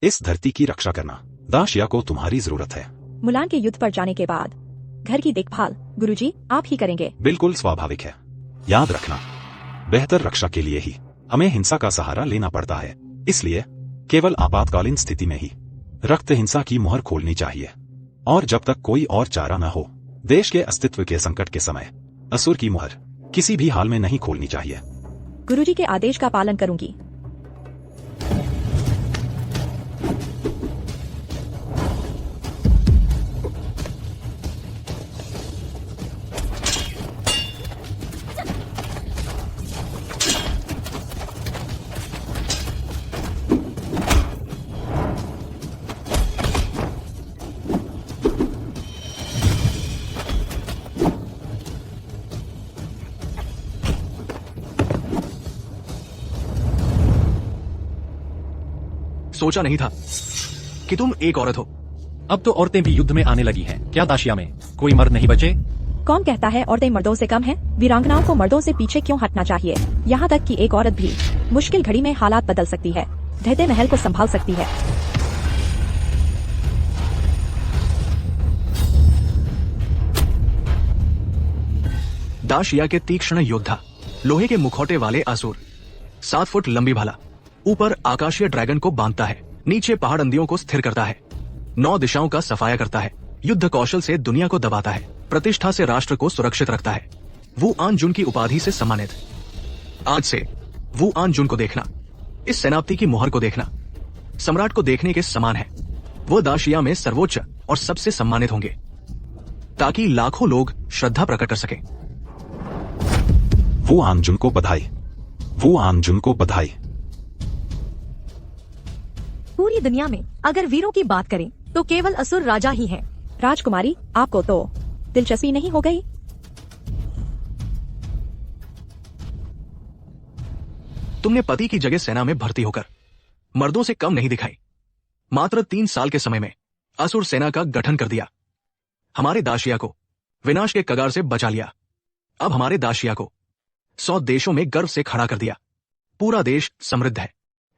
इस धरती की रक्षा करना। दाशिया को तुम्हारी जरूरत है। मुलान के युद्ध पर जाने के बाद घर की देखभाल गुरुजी आप ही करेंगे। बिल्कुल स्वाभाविक है। याद रखना, बेहतर रक्षा के लिए ही हमें हिंसा का सहारा लेना पड़ता है। इसलिए केवल आपातकालीन स्थिति में ही रक्त हिंसा की मुहर खोलनी चाहिए, और जब तक कोई और चारा न हो, देश के अस्तित्व के संकट के समय असुर की मुहर किसी भी हाल में नहीं खोलनी चाहिए। गुरुजी के आदेश का पालन करूंगी। सोचा नहीं था कि तुम एक औरत हो। अब तो औरतें भी युद्ध में आने लगी हैं। क्या दाशिया में कोई मर्द नहीं बचे? कौन कहता है औरतें मर्दों से कम हैं? वीरांगनाओं को मर्दों से पीछे क्यों हटना चाहिए? यहाँ तक कि एक औरत भी मुश्किल घड़ी में हालात बदल सकती है, ढहते महल को संभाल सकती है। दाशिया के तीक्ष्ण योद्धा, लोहे के मुखौटे वाले असुर, 7 फुट लंबी भाला, ऊपर आकाशीय ड्रैगन को बांधता है, नीचे पहाड़ंदियों को स्थिर करता है, 9 दिशाओं का सफाया करता है, युद्ध कौशल से दुनिया को दबाता है, प्रतिष्ठा से राष्ट्र को सुरक्षित रखता है। वू आन जुन की उपाधि से सम्मानित। आज से वू आन जुन को देखना, इस सेनापति की मुहर को देखना, सम्राट को देखने के समान है। वो दाशिया में सर्वोच्च और सबसे सम्मानित होंगे, ताकि लाखों लोग श्रद्धा प्रकट कर सके। वो आन जुन को बधाई, वो आन जुन को बधाई। पूरी दुनिया में अगर वीरों की बात करें तो केवल असुर राजा ही हैं। राजकुमारी आपको तो दिलचस्पी नहीं हो गई? तुमने पति की जगह सेना में भर्ती होकर मर्दों से कम नहीं दिखाई। मात्र 3 साल के समय में असुर सेना का गठन कर दिया, हमारे दाशिया को विनाश के कगार से बचा लिया। अब हमारे दाशिया को 100 देशों में गर्व से खड़ा कर दिया। पूरा देश समृद्ध है।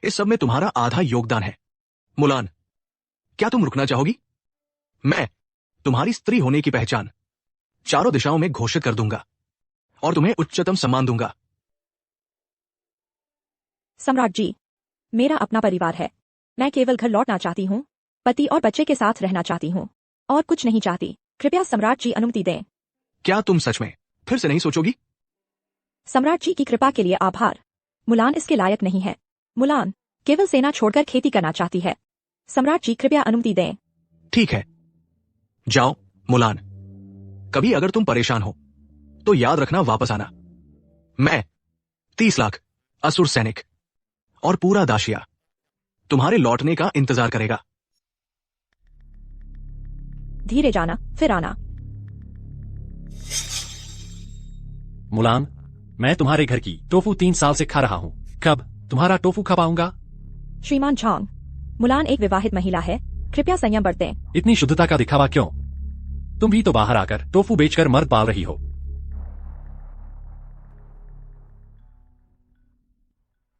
इस सब में तुम्हारा आधा योगदान है। मुलान, क्या तुम रुकना चाहोगी? मैं तुम्हारी स्त्री होने की पहचान चारों दिशाओं में घोषित कर दूंगा और तुम्हें उच्चतम सम्मान दूंगा। सम्राट जी, मेरा अपना परिवार है। मैं केवल घर लौटना चाहती हूँ, पति और बच्चे के साथ रहना चाहती हूँ, और कुछ नहीं चाहती। कृपया सम्राट जी अनुमति दें। क्या तुम सच में फिर से नहीं सोचोगी? सम्राट जी की कृपा के लिए आभार। मुलान इसके लायक नहीं है। मुलान केवल सेना छोड़कर खेती करना चाहती है। सम्राट जी कृपया अनुमति दें। ठीक है, जाओ मुलान। कभी अगर तुम परेशान हो तो याद रखना वापस आना। मैं 30 लाख असुर सैनिक और पूरा दाशिया तुम्हारे लौटने का इंतजार करेगा। धीरे जाना फिर आना। मुलान, मैं तुम्हारे घर की टोफू 3 साल से खा रहा हूँ। कब तुम्हारा टोफू खा पाऊंगा? श्रीमान झांग, मुलान एक विवाहित महिला है, कृपया संयम बरतें। इतनी शुद्धता का दिखावा क्यों? तुम भी तो बाहर आकर टोफू बेचकर मर्द पाल रही हो।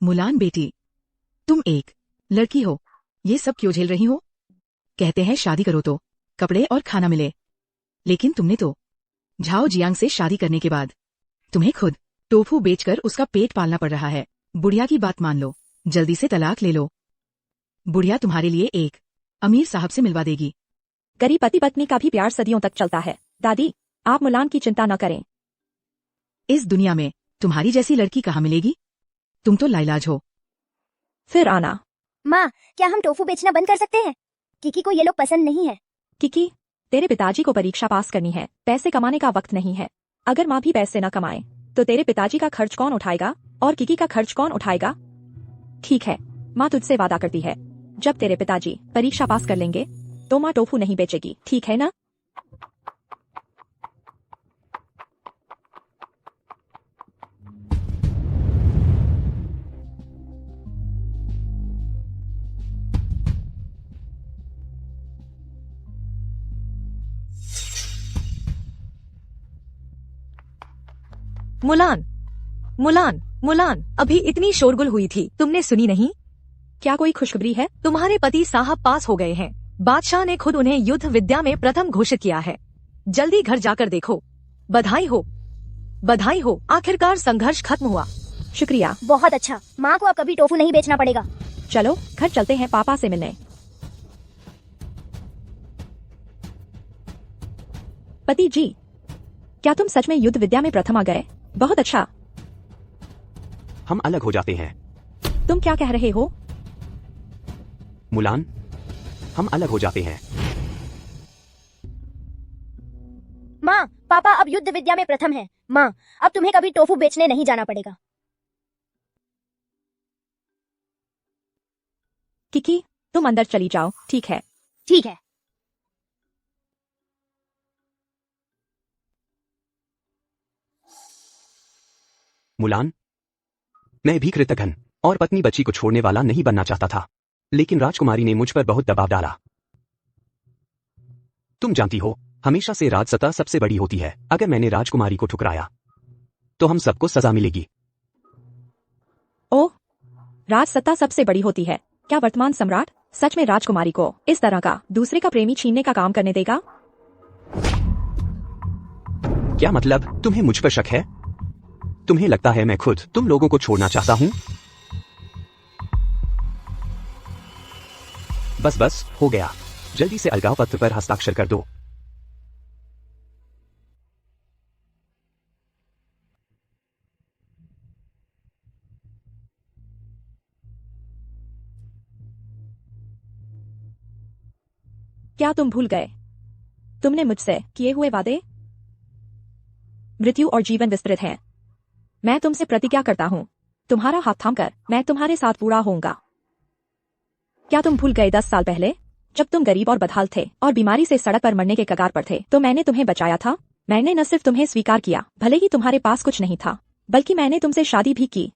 मुलान बेटी, तुम एक लड़की हो, ये सब क्यों झेल रही हो? कहते हैं शादी करो तो कपड़े और खाना मिले, लेकिन तुमने तो झाओ जियांग से शादी करने के बाद तुम्हें खुद टोफू बेचकर उसका पेट पालना पड़ रहा है। बुढ़िया की बात मान लो, जल्दी से तलाक ले लो। बुढ़िया तुम्हारे लिए एक अमीर साहब से मिलवा देगी। गरीब पति पत्नी का भी प्यार सदियों तक चलता है। दादी, आप मुलान की चिंता न करें। इस दुनिया में तुम्हारी जैसी लड़की कहाँ मिलेगी? तुम तो लाइलाज हो। फिर आना। माँ, क्या हम टोफू बेचना बंद कर सकते हैं? किकी को ये लोग पसंद नहीं है। किकी, तेरे पिताजी को परीक्षा पास करनी है, पैसे कमाने का वक्त नहीं है। अगर माँ भी पैसे न कमाए तो तेरे पिताजी का खर्च कौन उठाएगा और किकी का खर्च कौन उठाएगा? ठीक है, माँ तुझसे वादा करती है, जब तेरे पिताजी परीक्षा पास कर लेंगे तो माँ टोफू नहीं बेचेगी, ठीक है ना? मुलान, मुलान, मुलान, अभी इतनी शोरगुल हुई थी, तुमने सुनी नहीं? क्या कोई खुशखबरी है? तुम्हारे पति साहब पास हो गए हैं। बादशाह ने खुद उन्हें युद्ध विद्या में प्रथम घोषित किया है। जल्दी घर जाकर देखो। बधाई हो, बधाई हो, आखिरकार संघर्ष खत्म हुआ। शुक्रिया। बहुत अच्छा, माँ को अब कभी टोफू नहीं बेचना पड़ेगा। चलो घर चलते हैं पापा से मिलने। पति जी, क्या तुम सच में युद्ध विद्या में प्रथम आ गए? बहुत अच्छा। हम अलग हो जाते हैं। तुम क्या कह रहे हो? मुलान, हम अलग हो जाते हैं। माँ, पापा अब युद्ध विद्या में प्रथम है। माँ, अब तुम्हें कभी टोफू बेचने नहीं जाना पड़ेगा। किकी, तुम अंदर चली जाओ। ठीक है। ठीक है। मुलान, मैं भी कृतघ्न और पत्नी बच्ची को छोड़ने वाला नहीं बनना चाहता था, लेकिन राजकुमारी ने मुझ पर बहुत दबाव डाला। तुम जानती हो, हमेशा से राजसत्ता सबसे बड़ी होती है। अगर मैंने राजकुमारी को ठुकराया तो हम सबको सजा मिलेगी। ओह, राजसत्ता सबसे बड़ी होती है। क्या वर्तमान सम्राट सच में राजकुमारी को इस तरह का दूसरे का प्रेमी छीनने का काम करने देगा? क्या मतलब, तुम्हें मुझ पर शक है? तुम्हें लगता है मैं खुद तुम लोगों को छोड़ना चाहता हूं? बस हो गया। जल्दी से अलगाव पत्र पर हस्ताक्षर कर दो। क्या तुम भूल गए तुमने मुझसे किए हुए वादे? मृत्यु और जीवन विस्तृत हैं। मैं तुमसे प्रतिज्ञा करता हूँ, तुम्हारा हाथ थामकर मैं तुम्हारे साथ पूरा होऊंगा। क्या तुम भूल गए 10 साल पहले, जब तुम गरीब और बदहाल थे और बीमारी से सड़क पर मरने के कगार पर थे, तो मैंने तुम्हें बचाया था। मैंने न सिर्फ तुम्हें स्वीकार किया, भले ही तुम्हारे पास कुछ नहीं था, बल्कि मैंने तुमसे शादी भी की।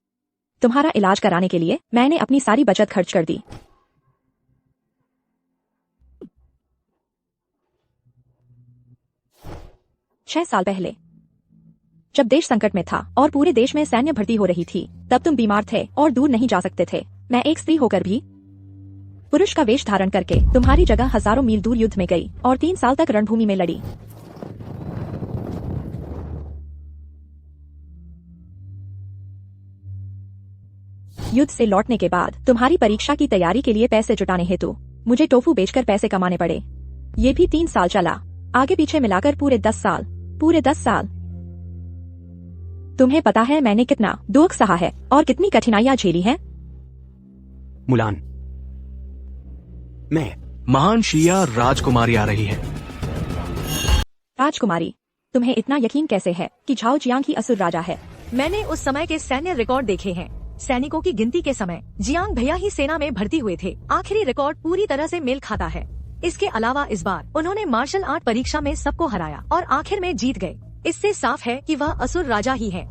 तुम्हारा इलाज कराने के लिए मैंने अपनी सारी बचत खर्च कर दी। छह साल पहले, जब देश संकट में था और पूरे देश में सैन्य भर्ती हो रही थी, तब तुम बीमार थे और दूर नहीं जा सकते थे। मैं एक स्त्री होकर भी पुरुष का वेश धारण करके तुम्हारी जगह हजारों मील दूर युद्ध में गई और 3 साल तक रणभूमि में लड़ी। युद्ध से लौटने के बाद तुम्हारी परीक्षा की तैयारी के लिए पैसे जुटाने हेतु मुझे टोफू बेचकर पैसे कमाने पड़े। ये भी 3 साल चला, आगे पीछे मिलाकर पूरे 10 साल। पूरे 10 साल। तुम्हें पता है मैंने कितना दुख सहा है और कितनी कठिनाइयां झेली हैं? मुलान, मैं महान शिया राजकुमारी आ रही है। राजकुमारी, तुम्हें इतना यकीन कैसे है कि झाओ जियांग ही असुर राजा है? मैंने उस समय के सैन्य रिकॉर्ड देखे हैं। सैनिकों की गिनती के समय जियांग भैया ही सेना में भर्ती हुए थे। आखिरी रिकॉर्ड पूरी तरह से मेल खाता है। इसके अलावा इस बार उन्होंने मार्शल आर्ट परीक्षा में सबको हराया और आखिर में जीत गए। इससे साफ है कि वह असुर राजा ही है।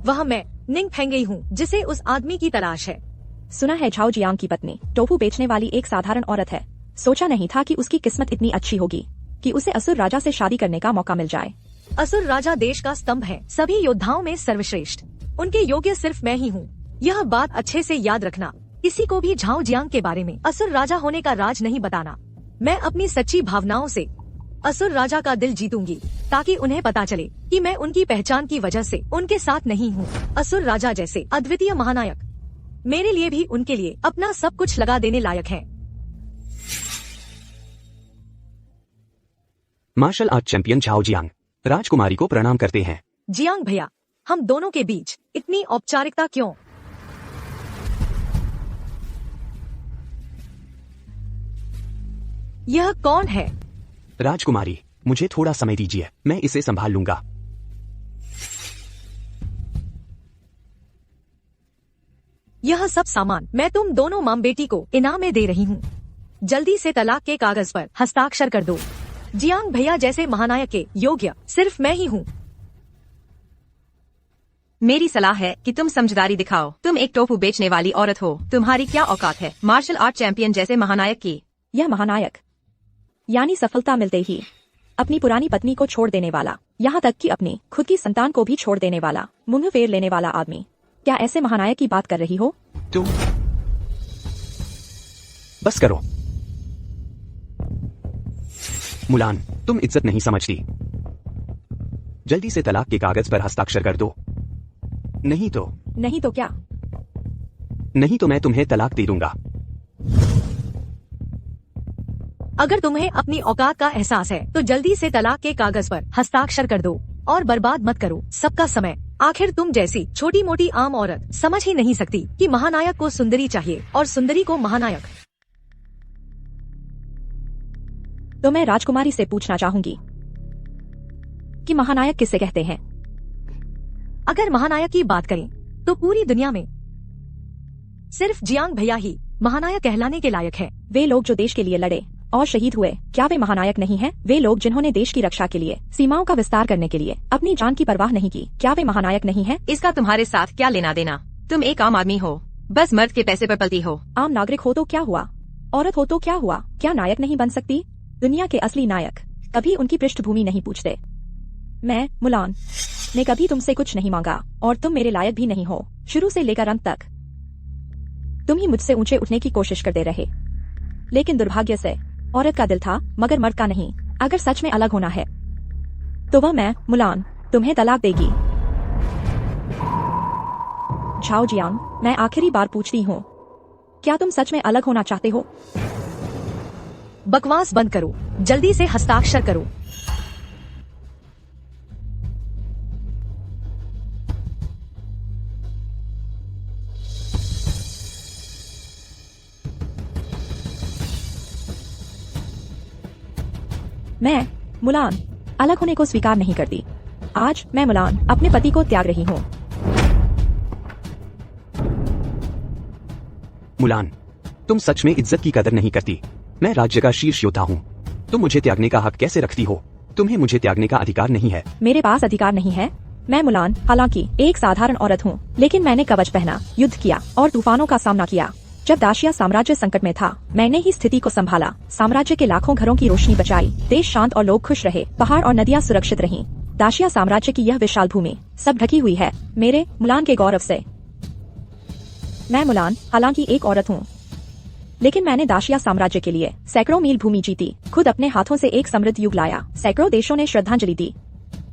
वह मैं निंग फेंगई हूँ, जिसे उस आदमी की तलाश है। सुना है झाओ जियांग की पत्नी टोफू बेचने वाली एक साधारण औरत है। सोचा नहीं था कि उसकी किस्मत इतनी अच्छी होगी कि उसे असुर राजा से शादी करने का मौका मिल जाए। असुर राजा देश का स्तंभ है, सभी योद्धाओं में सर्वश्रेष्ठ। उनके योग्य सिर्फ मैं ही हूँ। यह बात अच्छे से याद रखना। किसी को भी झाओ जियांग के बारे में असुर राजा होने का राज नहीं बताना। मैं अपनी सच्ची भावनाओं से असुर राजा का दिल जीतूंगी, ताकि उन्हें पता चले कि मैं उनकी पहचान की वजह से उनके साथ नहीं हूँ। असुर राजा जैसे अद्वितीय महानायक मेरे लिए भी उनके लिए अपना सब कुछ लगा देने लायक हैं। Martial art champion Zhao Jiang राजकुमारी को प्रणाम करते हैं। जियांग भैया, हम दोनों के बीच इतनी औपचारिकता क्यों? यह कौन है? राजकुमारी, मुझे थोड़ा समय दीजिए, मैं इसे संभाल लूंगा। यह सब सामान मैं तुम दोनों माम बेटी को इनाम में दे रही हूँ। जल्दी से तलाक के कागज पर हस्ताक्षर कर दो। जियांग भैया जैसे महानायक के योग्य सिर्फ मैं ही हूँ। मेरी सलाह है कि तुम समझदारी दिखाओ। तुम एक टोफू बेचने वाली औरत हो। तुम्हारी क्या औकात है मार्शल आर्ट चैंपियन जैसे महानायक की? यह महानायक यानी सफलता मिलते ही अपनी पुरानी पत्नी को छोड़ देने वाला, यहाँ तक कि अपनी खुद की संतान को भी छोड़ देने वाला, मुंह फेर लेने वाला आदमी। क्या ऐसे महानायक की बात कर रही हो? बस करो। मुलान, तुम इज्जत नहीं समझती। जल्दी से तलाक के कागज पर हस्ताक्षर कर दो। नहीं तो क्या? नहीं तो मैं तुम्हें तलाक दे दूंगा। अगर तुम्हें अपनी औकात का एहसास है तो जल्दी से तलाक के कागज पर हस्ताक्षर कर दो और बर्बाद मत करो सबका समय। आखिर तुम जैसी छोटी मोटी आम औरत समझ ही नहीं सकती कि महानायक को सुंदरी चाहिए और सुंदरी को महानायक। तो मैं राजकुमारी से पूछना चाहूंगी कि महानायक किसे कहते हैं? अगर महानायक की बात करें तो पूरी दुनिया में सिर्फ जियांग भैया ही महानायक कहलाने के लायक है। वे लोग जो देश के लिए लड़े और शहीद हुए, क्या वे महानायक नहीं हैं? वे लोग जिन्होंने देश की रक्षा के लिए, सीमाओं का विस्तार करने के लिए अपनी जान की परवाह नहीं की, क्या वे महानायक नहीं हैं? इसका तुम्हारे साथ क्या लेना देना? तुम एक आम आदमी हो, बस मर्द के पैसे पर पलती हो। आम नागरिक हो तो क्या हुआ, औरत हो तो क्या हुआ, क्या नायक नहीं बन सकती? दुनिया के असली नायक कभी उनकी पृष्ठभूमि नहीं पूछते। मैं मुलान ने कभी तुमसे कुछ नहीं मांगा और तुम मेरे लायक भी नहीं हो। शुरू से लेकर अंत तक तुम ही मुझसे ऊंचे उठने की कोशिश करते रहे, लेकिन दुर्भाग्य से औरत का दिल था मगर मर्द का नहीं। अगर सच में अलग होना है तो वह मैं मुलान तुम्हें तलाक देगी। झाओ जियांग, मैं आखिरी बार पूछती हूँ, क्या तुम सच में अलग होना चाहते हो? बकवास बंद करो, जल्दी से हस्ताक्षर करो। मैं मुलान अलग होने को स्वीकार नहीं करती। आज मैं मुलान अपने पति को त्याग रही हूँ। मुलान, तुम सच में इज्जत की कदर नहीं करती। मैं राज्य का शीर्ष योद्धा हूँ, तुम मुझे त्यागने का हक कैसे रखती हो? तुम्हें मुझे त्यागने का अधिकार नहीं है। मेरे पास अधिकार नहीं है। मैं मुलान हालांकि एक साधारण औरत हूँ, लेकिन मैंने कवच पहना, युद्ध किया और तूफानों का सामना किया। जब दाशिया साम्राज्य संकट में था, मैंने ही स्थिति को संभाला। साम्राज्य के लाखों घरों की रोशनी बचाई, देश शांत और लोग खुश रहे, पहाड़ और नदियाँ सुरक्षित रहीं। दाशिया साम्राज्य की यह विशाल भूमि सब ढकी हुई है मेरे मुलान के गौरव से। मैं मुलान हालांकि एक औरत हूँ, लेकिन मैंने दाशिया साम्राज्य के लिए सैकड़ों मील भूमि जीती, खुद अपने हाथों से एक समृद्ध युग लाया। सैकड़ों देशों ने श्रद्धांजलि दी।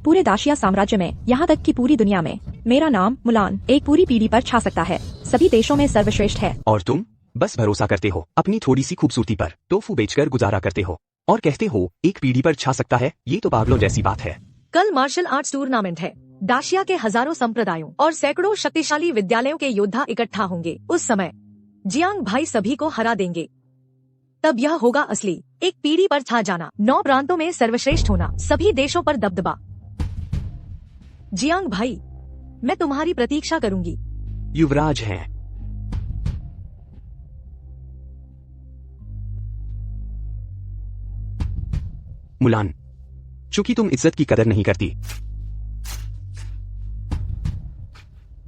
पूरे दाशिया साम्राज्य में, यहाँ तक कि पूरी दुनिया में, मेरा नाम मुलान एक पूरी पीढ़ी पर छा सकता है, सभी देशों में सर्वश्रेष्ठ है। और तुम बस भरोसा करते हो अपनी थोड़ी सी खूबसूरती पर, टोफू बेचकर गुजारा करते हो और कहते हो एक पीढ़ी पर छा सकता है। ये तो पागलों जैसी बात है। कल मार्शल आर्ट्स टूर्नामेंट है। दाशिया के हजारों संप्रदायों और सैकड़ों शक्तिशाली विद्यालयों के योद्धा इकट्ठा होंगे। उस समय जियांग भाई सभी को हरा देंगे। तब यह होगा असली एक पीढ़ी पर छा जाना, 9 प्रांतों में सर्वश्रेष्ठ होना, सभी देशों पर दबदबा। जियांग भाई, मैं तुम्हारी प्रतीक्षा करूंगी। युवराज हैं। मुलान, चूंकि तुम इज्जत की कदर नहीं करती,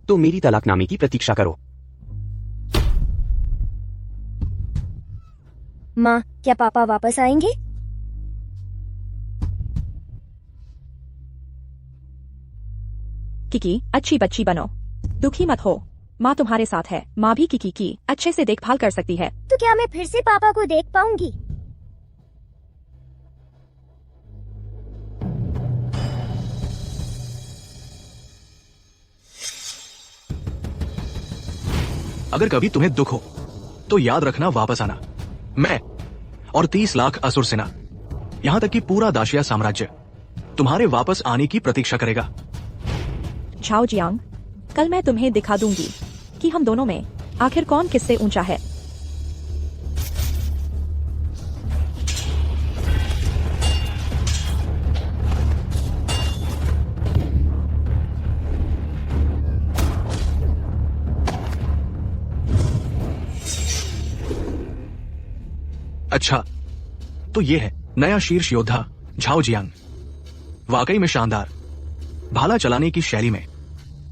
तो मेरी तलाकनामे की प्रतीक्षा करो। माँ, क्या पापा वापस आएंगे? किकी, अच्छी बच्ची बनो, दुखी मत हो। माँ तुम्हारे साथ है। माँ भी किकी की अच्छे से देखभाल कर सकती है। तो क्या मैं फिर से पापा को देख पाऊंगी? अगर कभी तुम्हें दुख हो तो याद रखना वापस आना। मैं और 30 लाख असुर सेना, यहाँ तक कि पूरा दाशिया साम्राज्य तुम्हारे वापस आने की प्रतीक्षा करेगा। झाओ जियांग, कल मैं तुम्हें दिखा दूंगी कि हम दोनों में आखिर कौन किससे ऊंचा है। अच्छा, तो ये है नया शीर्ष योद्धा झाओ जियांग। वाकई में शानदार। भाला चलाने की शैली में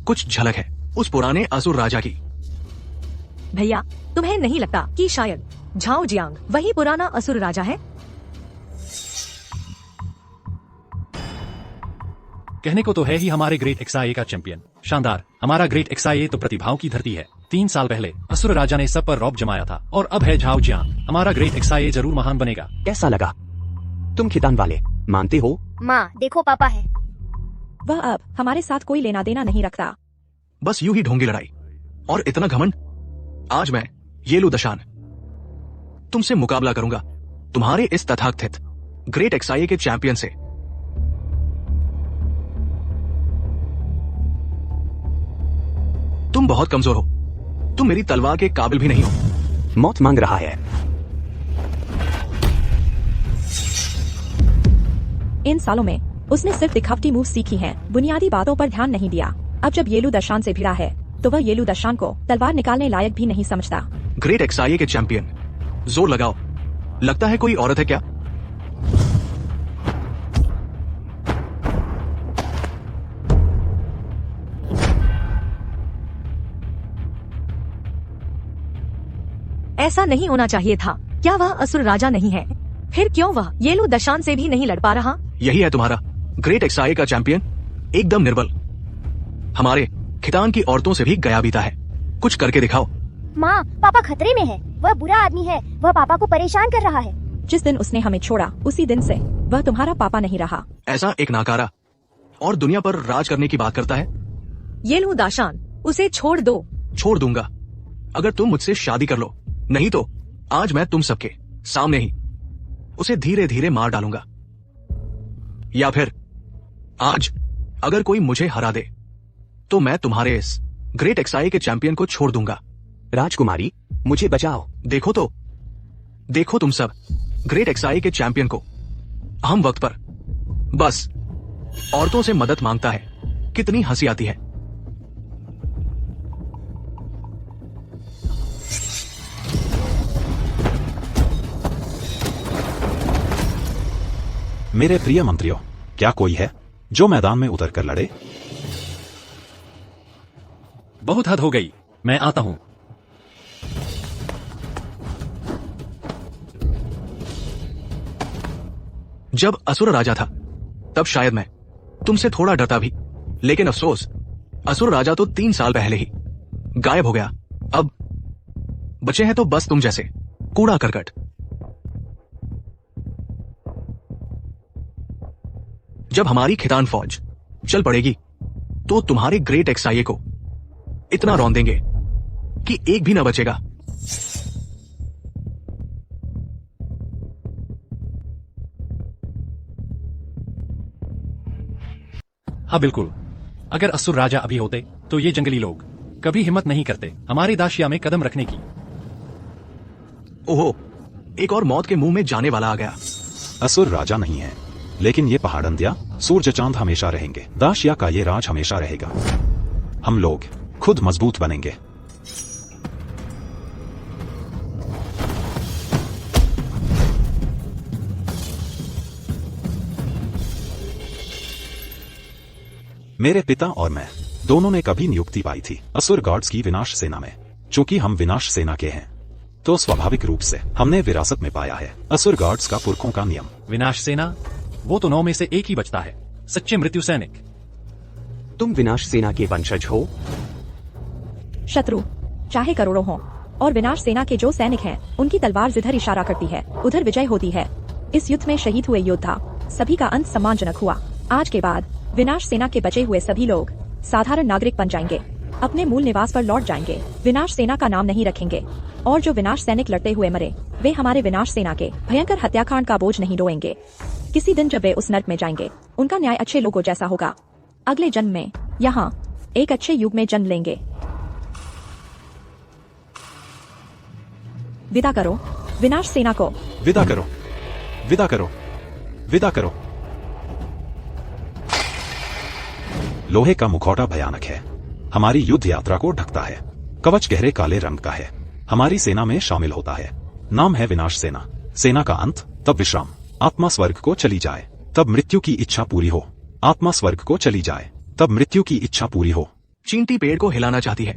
कुछ झलक है उस पुराने असुर राजा की। भैया, तुम्हें नहीं लगता कि शायद झाओ जियांग वही पुराना असुर राजा है? कहने को तो है ही हमारे ग्रेट XIA का चैंपियन। शानदार। हमारा ग्रेट XIA तो प्रतिभाओं की धरती है। 3 साल पहले असुर राजा ने सब पर रौब जमाया था और अब है झाओ जियांग। हमारा ग्रेट XIA जरूर महान बनेगा। कैसा लगा? तुम खितान वाले मानते हो? माँ देखो पापा है। वह अब हमारे साथ कोई लेना देना नहीं रखता। बस यूं ही ढोंगी लड़ाई और इतना घमंड। आज मैं येलू दशान तुमसे मुकाबला करूंगा, तुम्हारे इस तथाकथित ग्रेट XIA के चैंपियन से। तुम बहुत कमजोर हो, तुम मेरी तलवार के काबिल भी नहीं हो। मौत मांग रहा है। इन सालों में उसने सिर्फ दिखावटी मूव सीखी हैं, बुनियादी बातों पर ध्यान नहीं दिया। अब जब येलू दशान से भिड़ा है तो वह येलू दशान को तलवार निकालने लायक भी नहीं समझता। ग्रेट XIA के चैंपियन, जोर लगाओ। लगता है कोई औरत है क्या? ऐसा नहीं होना चाहिए था। क्या वह असुर राजा नहीं है? फिर क्यों वह येलू दशान से भी नहीं लड़ पा रहा? यही है तुम्हारा ग्रेट XIA का चैंपियन, एकदम निर्बल। हमारे खितान की औरतों से भी गया बीता है। कुछ करके दिखाओ। माँ पापा खतरे में है। वह बुरा आदमी है। वह पापा को परेशान कर रहा है। जिस दिन उसने हमें छोड़ा उसी दिन से वह तुम्हारा पापा नहीं रहा। ऐसा एक नाकारा और दुनिया पर राज करने की बात करता है। येलू दाशान, उसे छोड़ दो। छोड़ दूंगा अगर तुम मुझसे शादी कर लो, नहीं तो आज मैं तुम सबके सामने ही उसे धीरे धीरे मार डालूंगा। या फिर आज अगर कोई मुझे हरा दे तो मैं तुम्हारे इस ग्रेट XIA के चैंपियन को छोड़ दूंगा। राजकुमारी मुझे बचाओ। देखो तुम सब ग्रेट XIA के चैंपियन को हम वक्त पर बस औरतों से मदद मांगता है। कितनी हंसी आती है। मेरे प्रिय मंत्रियों, क्या कोई है जो मैदान में उतर कर लड़े? बहुत हद हो गई, मैं आता हूं। जब असुर राजा था तब शायद मैं तुमसे थोड़ा डरता भी, लेकिन अफसोस असुर राजा तो 3 साल पहले ही गायब हो गया। अब बचे हैं तो बस तुम जैसे कूड़ा करकट। जब हमारी खितान फौज चल पड़ेगी तो तुम्हारे ग्रेट XIA को इतना रौंद देंगे कि एक भी ना बचेगा। हाँ बिल्कुल, अगर असुर राजा अभी होते तो ये जंगली लोग कभी हिम्मत नहीं करते हमारी दाशिया में कदम रखने की। ओहो, एक और मौत के मुंह में जाने वाला आ गया। असुर राजा नहीं है, लेकिन ये पहाड़ंदिया सूरज चांद हमेशा रहेंगे। दाशिया का ये राज हमेशा रहेगा। हम लोग खुद मजबूत बनेंगे। मेरे पिता और मैं दोनों ने कभी नियुक्ति पाई थी असुर गॉड्स की विनाश सेना में। चूंकि हम विनाश सेना के हैं तो स्वाभाविक रूप से हमने विरासत में पाया है असुर गॉड्स का पुरखों का नियम। विनाश सेना? वो तो 9 में से एक ही बचता है, सच्चे मृत्यु सैनिक। तुम विनाश सेना के वंशज हो? शत्रु चाहे करोड़ों हों और विनाश सेना के जो सैनिक हैं उनकी तलवार जिधर इशारा करती है उधर विजय होती है। इस युद्ध में शहीद हुए योद्धा सभी का अंत सम्मानजनक हुआ। आज के बाद विनाश सेना के बचे हुए सभी लोग साधारण नागरिक बन जाएंगे, अपने मूल निवास पर लौट जाएंगे, विनाश सेना का नाम नहीं रखेंगे और जो विनाश सैनिक लड़ते हुए मरे वे हमारे विनाश सेना के भयंकर हत्याकांड का बोझ नहीं ढोएंगे। किसी दिन जब वे उस नर्क में जाएंगे उनका न्याय अच्छे लोगों जैसा होगा। अगले जन्म में यहाँ एक अच्छे युग में जन्म लेंगे। विदा करो विनाश सेना को। विदा करो, विदा करो, विदा करो। लोहे का मुखौटा भयानक है, हमारी युद्ध यात्रा को ढकता है। कवच गहरे काले रंग का है, हमारी सेना में शामिल होता है। नाम है विनाश सेना। सेना का अंत तब विश्राम। आत्मा स्वर्ग को चली जाए तब मृत्यु की इच्छा पूरी हो। आत्मा स्वर्ग को चली जाए तब मृत्यु की इच्छा पूरी हो। चींटी पेड़ को हिलाना चाहती है,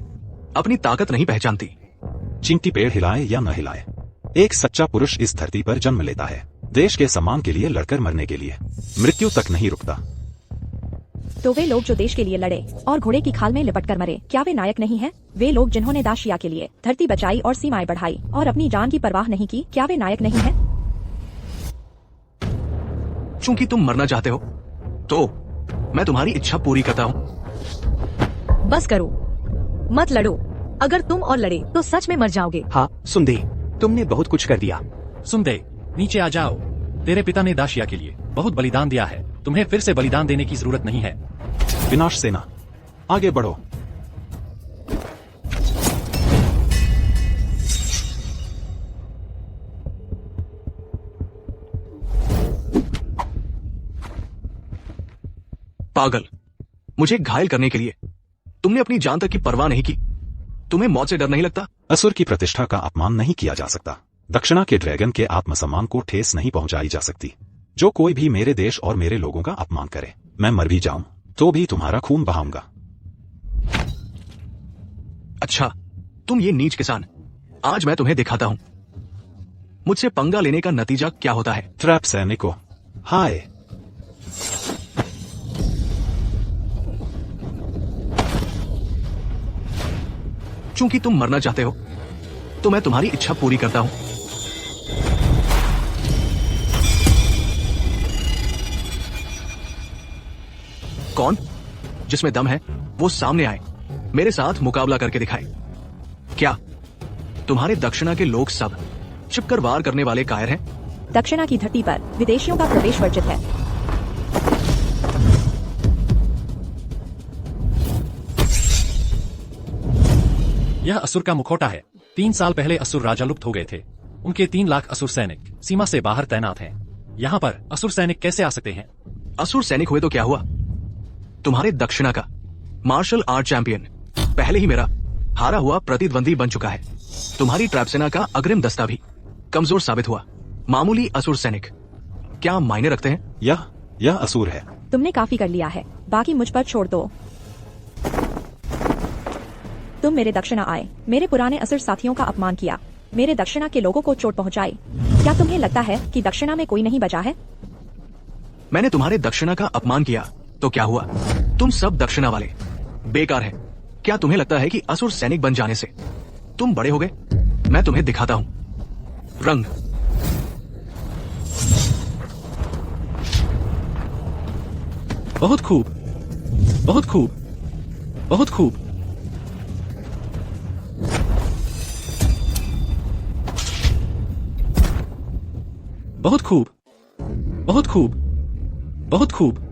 अपनी ताकत नहीं पहचानती। चींटी पेड़ हिलाए या न हिलाए, एक सच्चा पुरुष इस धरती पर जन्म लेता है, देश के सम्मान के लिए लड़कर मरने के लिए। मृत्यु तक नहीं रुकता। तो वे लोग जो देश के लिए लड़े और घोड़े की खाल में लिपट कर मरे, क्या वे नायक नहीं हैं? वे लोग जिन्होंने दाशिया के लिए धरती बचाई और सीमाएं बढ़ाई और अपनी जान की परवाह नहीं की, क्या वे नायक नहीं हैं? चूंकि तुम मरना चाहते हो तो मैं तुम्हारी इच्छा पूरी करता हूँ। बस करो, मत लड़ो। अगर तुम और लड़े तो सच में मर जाओगे। हाँ सुंदे, तुमने बहुत कुछ कर दिया। सुनदे, नीचे आ जाओ। तेरे पिता ने दाशिया के लिए बहुत बलिदान दिया है, तुम्हें फिर से बलिदान देने की जरूरत नहीं है। विनाश सेना, आगे बढ़ो। पागल, मुझे घायल करने के लिए तुमने अपनी जान तक की परवाह नहीं की। तुम्हें मौत से डर नहीं लगता? असुर की प्रतिष्ठा का अपमान नहीं किया जा सकता। दक्षिणा के ड्रैगन के आत्मसम्मान को ठेस नहीं पहुंचाई जा सकती। जो कोई भी मेरे देश और मेरे लोगों का अपमान करे, मैं मर भी जाऊं तो भी तुम्हारा खून बहाऊंगा। अच्छा, तुम ये नीच किसान, आज मैं तुम्हें दिखाता हूं मुझसे पंगा लेने का नतीजा क्या होता है। ट्रैप सैनिकों, हाय। चूंकि तुम मरना चाहते हो तो मैं तुम्हारी इच्छा पूरी करता हूं। कौन जिसमें दम है वो सामने आए, मेरे साथ मुकाबला करके दिखाए। क्या तुम्हारे दक्षिणा के लोग सब छिपकर वार करने वाले कायर हैं? दक्षिणा की धरती पर विदेशियों का प्रवेश वर्जित है। यह असुर का मुखौटा है। 3 साल पहले असुर राजा लुप्त हो गए थे। उनके 3 लाख असुर सैनिक सीमा से बाहर तैनात हैं। यहाँ पर असुर सैनिक कैसे आ सकते हैं? असुर सैनिक हुए तो क्या हुआ? तुम्हारे दक्षिणा का मार्शल आर्ट चैंपियन पहले ही मेरा हारा हुआ प्रतिद्वंदी बन चुका है। तुम्हारी ट्रैप सेना का अग्रिम दस्ता भी कमजोर साबित हुआ। मामूली असुर सैनिक क्या मायने रखते हैं? यह असुर है। तुमने काफी कर लिया है, बाकी मुझ पर छोड़ दो। तुम मेरे दक्षिणा आए, मेरे पुराने असुर साथियों का अपमान किया, मेरे दक्षिणा के लोगों को चोट पहुंचाई। क्या तुम्हें लगता है कि दक्षिणा में कोई नहीं बचा है? मैंने तुम्हारे दक्षिणा का अपमान किया तो क्या हुआ? तुम सब दक्षिणा वाले बेकार है। क्या तुम्हें लगता है कि असुर सैनिक बन जाने से तुम बड़े हो गए? मैं तुम्हें दिखाता हूं रंग। बहुत खूब, बहुत खूब, बहुत खूब। बहुत खूब, बहुत खूब, बहुत खूब।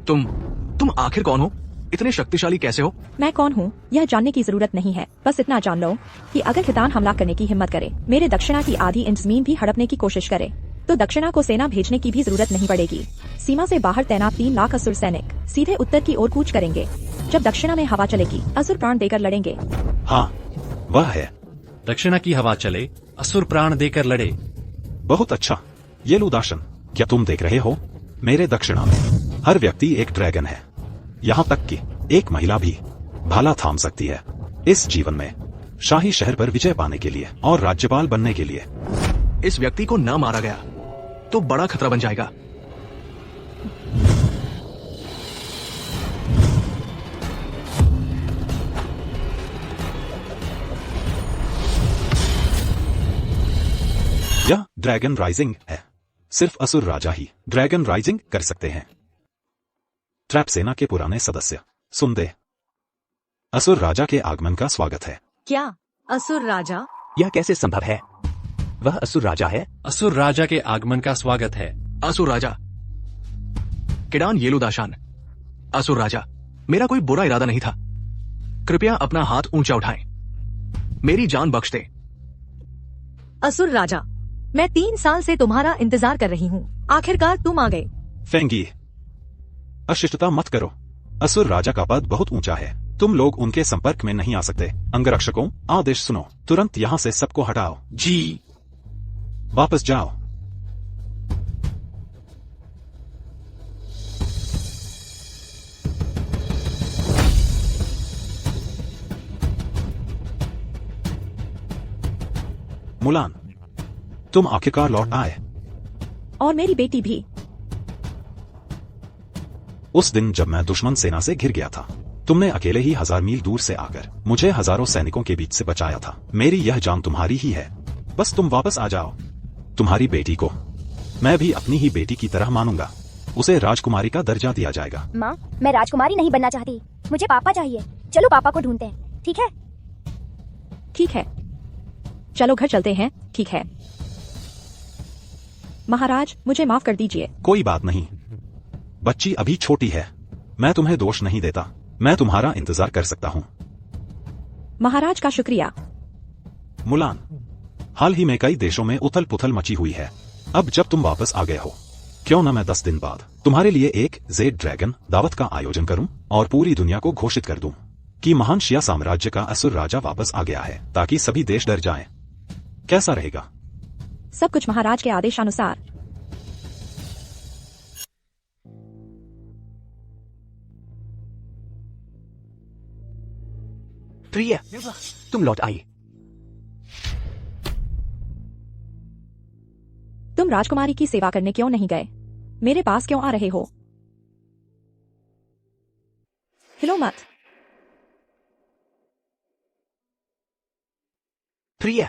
तुम आखिर कौन हो? इतने शक्तिशाली कैसे हो? मैं कौन हूँ यह जानने की जरूरत नहीं है, बस इतना जान लो कि अगर खितान हमला करने की हिम्मत करे, मेरे दक्षिणा की आधी इंच जमीन भी हड़पने की कोशिश करे, तो दक्षिणा को सेना भेजने की भी जरूरत नहीं पड़ेगी। सीमा से बाहर तैनात 3 लाख असुर सैनिक सीधे उत्तर की ओर कूच करेंगे। जब दक्षिणा में हवा चलेगी, असुर प्राण देकर लड़ेंगे। हाँ, वह है। दक्षिणा की हवा चले, असुर प्राण देकर लड़े। बहुत अच्छा। ये लुदाशन, क्या तुम देख रहे हो? मेरे दक्षिणा में हर व्यक्ति एक ड्रैगन है। यहाँ तक कि एक महिला भी भाला थाम सकती है। इस जीवन में शाही शहर पर विजय पाने के लिए और राज्यपाल बनने के लिए इस व्यक्ति को न मारा गया तो बड़ा खतरा बन जाएगा। यह ड्रैगन राइजिंग है। सिर्फ असुर राजा ही ड्रैगन राइजिंग कर सकते हैं। ट्रैप सेना के पुराने सदस्य सुनदे, असुर राजा के आगमन का स्वागत है। क्या असुर राजा? यह कैसे संभव है? वह असुर राजा है। असुर राजा के आगमन का स्वागत है। असुर राजा किडान येलुदाशान। असुर राजा, मेरा कोई बुरा इरादा नहीं था। कृपया अपना हाथ ऊंचा उठाएं, मेरी जान बख्श दे। असुर राजा, मैं 3 साल से तुम्हारा इंतजार कर रही हूँ। आखिरकार तुम आ गए। फेंगी, अशिष्टता मत करो। असुर राजा का पद बहुत ऊंचा है, तुम लोग उनके संपर्क में नहीं आ सकते। अंगरक्षकों, आदेश सुनो, तुरंत यहाँ से सबको हटाओ। जी। वापस जाओ। मुलान, तुम आखिरकार लौट आए। और मेरी बेटी भी। उस दिन जब मैं दुश्मन सेना से घिर गया था, तुमने अकेले ही 1000 मील दूर से आकर मुझे हजारों सैनिकों के बीच से बचाया था। मेरी यह जान तुम्हारी ही है, बस तुम वापस आ जाओ। तुम्हारी बेटी को मैं भी अपनी ही बेटी की तरह मानूंगा। उसे राजकुमारी का दर्जा दिया जाएगा। माँ, मैं राजकुमारी नहीं बनना चाहती, मुझे पापा चाहिए। चलो पापा को ढूंढते हैं, ठीक है? ठीक है, चलो घर चलते हैं। ठीक है महाराज, मुझे माफ कर दीजिए। कोई बात नहीं, बच्ची अभी छोटी है, मैं तुम्हें दोष नहीं देता। मैं तुम्हारा इंतजार कर सकता हूँ। महाराज का शुक्रिया। मुलान, हाल ही में कई देशों में उथल पुथल मची हुई है। अब जब तुम वापस आ गए हो, क्यों न मैं 10 दिन बाद तुम्हारे लिए एक जेड ड्रैगन दावत का आयोजन करूं और पूरी दुनिया को घोषित कर दूं कि महान शिया साम्राज्य का असुर राजा वापस आ गया है, ताकि सभी देश डर जाएं। कैसा रहेगा? सब कुछ महाराज के आदेशानुसार। प्रिय, तुम लौट आई। तुम राजकुमारी की सेवा करने क्यों नहीं गए? मेरे पास क्यों आ रहे हो? हिलो मत। प्रिय,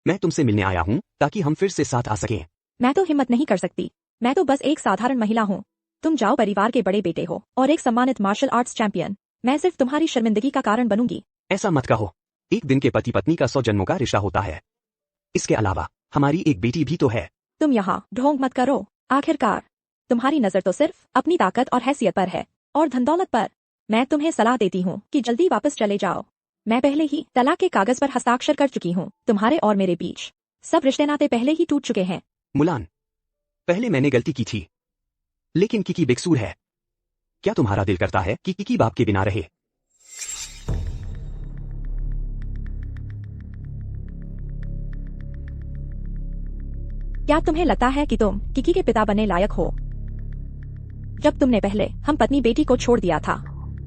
मैं तुमसे मिलने आया हूँ ताकि हम फिर से साथ आ सकें। मैं तो हिम्मत नहीं कर सकती, मैं तो बस एक साधारण महिला हूँ। तुम जाओ, परिवार के बड़े बेटे हो और एक सम्मानित मार्शल आर्ट्स चैंपियन। मैं सिर्फ तुम्हारी शर्मिंदगी का कारण बनूंगी। ऐसा मत कहो, एक दिन के पति पत्नी का 100 जन्मों का रिश्ता होता है। इसके अलावा हमारी एक बेटी भी तो है। तुम यहाँ ढोंग मत करो। आखिरकार तुम्हारी नजर तो सिर्फ अपनी ताकत और हैसियत पर है और धन दौलत पर। मैं तुम्हें सलाह देती हूँ कि जल्दी वापस चले जाओ। मैं पहले ही तलाक के कागज पर हस्ताक्षर कर चुकी हूँ। तुम्हारे और मेरे बीच सब रिश्ते नाते पहले ही टूट चुके हैं। मुलान, पहले मैंने गलती की थी, लेकिन किकी बेकसूर है। क्या तुम्हारा दिल करता है कि किकी बाप के बिना रहे? क्या तुम्हें लगता है कि तुम किकी के पिता बनने लायक हो? जब तुमने पहले हम पत्नी बेटी को छोड़ दिया था,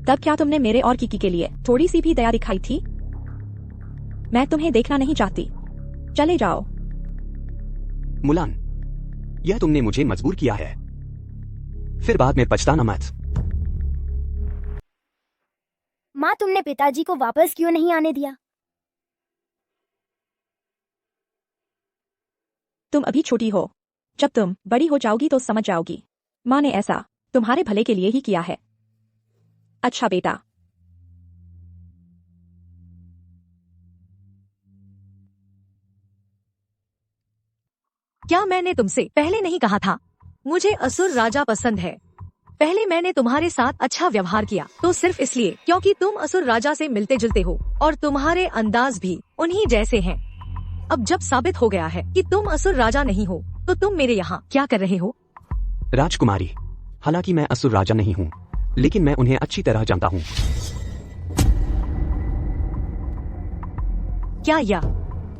तब क्या तुमने मेरे और किकी के लिए थोड़ी सी भी दया दिखाई थी? मैं तुम्हें देखना नहीं चाहती, चले जाओ। मुलान, यह तुमने मुझे मजबूर किया है, फिर बाद में पछताना मत। माँ, तुमने पिताजी को वापस क्यों नहीं आने दिया? तुम अभी छोटी हो, जब तुम बड़ी हो जाओगी तो समझ जाओगी। माँ ने ऐसा तुम्हारे भले के लिए ही किया है। अच्छा बेटा। क्या मैंने तुमसे पहले नहीं कहा था मुझे असुर राजा पसंद है? पहले मैंने तुम्हारे साथ अच्छा व्यवहार किया तो सिर्फ इसलिए क्योंकि तुम असुर राजा से मिलते जुलते हो और तुम्हारे अंदाज भी उन्हीं जैसे हैं। अब जब साबित हो गया है कि तुम असुर राजा नहीं हो, तो तुम मेरे यहाँ क्या कर रहे हो? राजकुमारी, हालांकि मैं असुर राजा नहीं हूँ, लेकिन मैं उन्हें अच्छी तरह जानता हूँ। क्या यह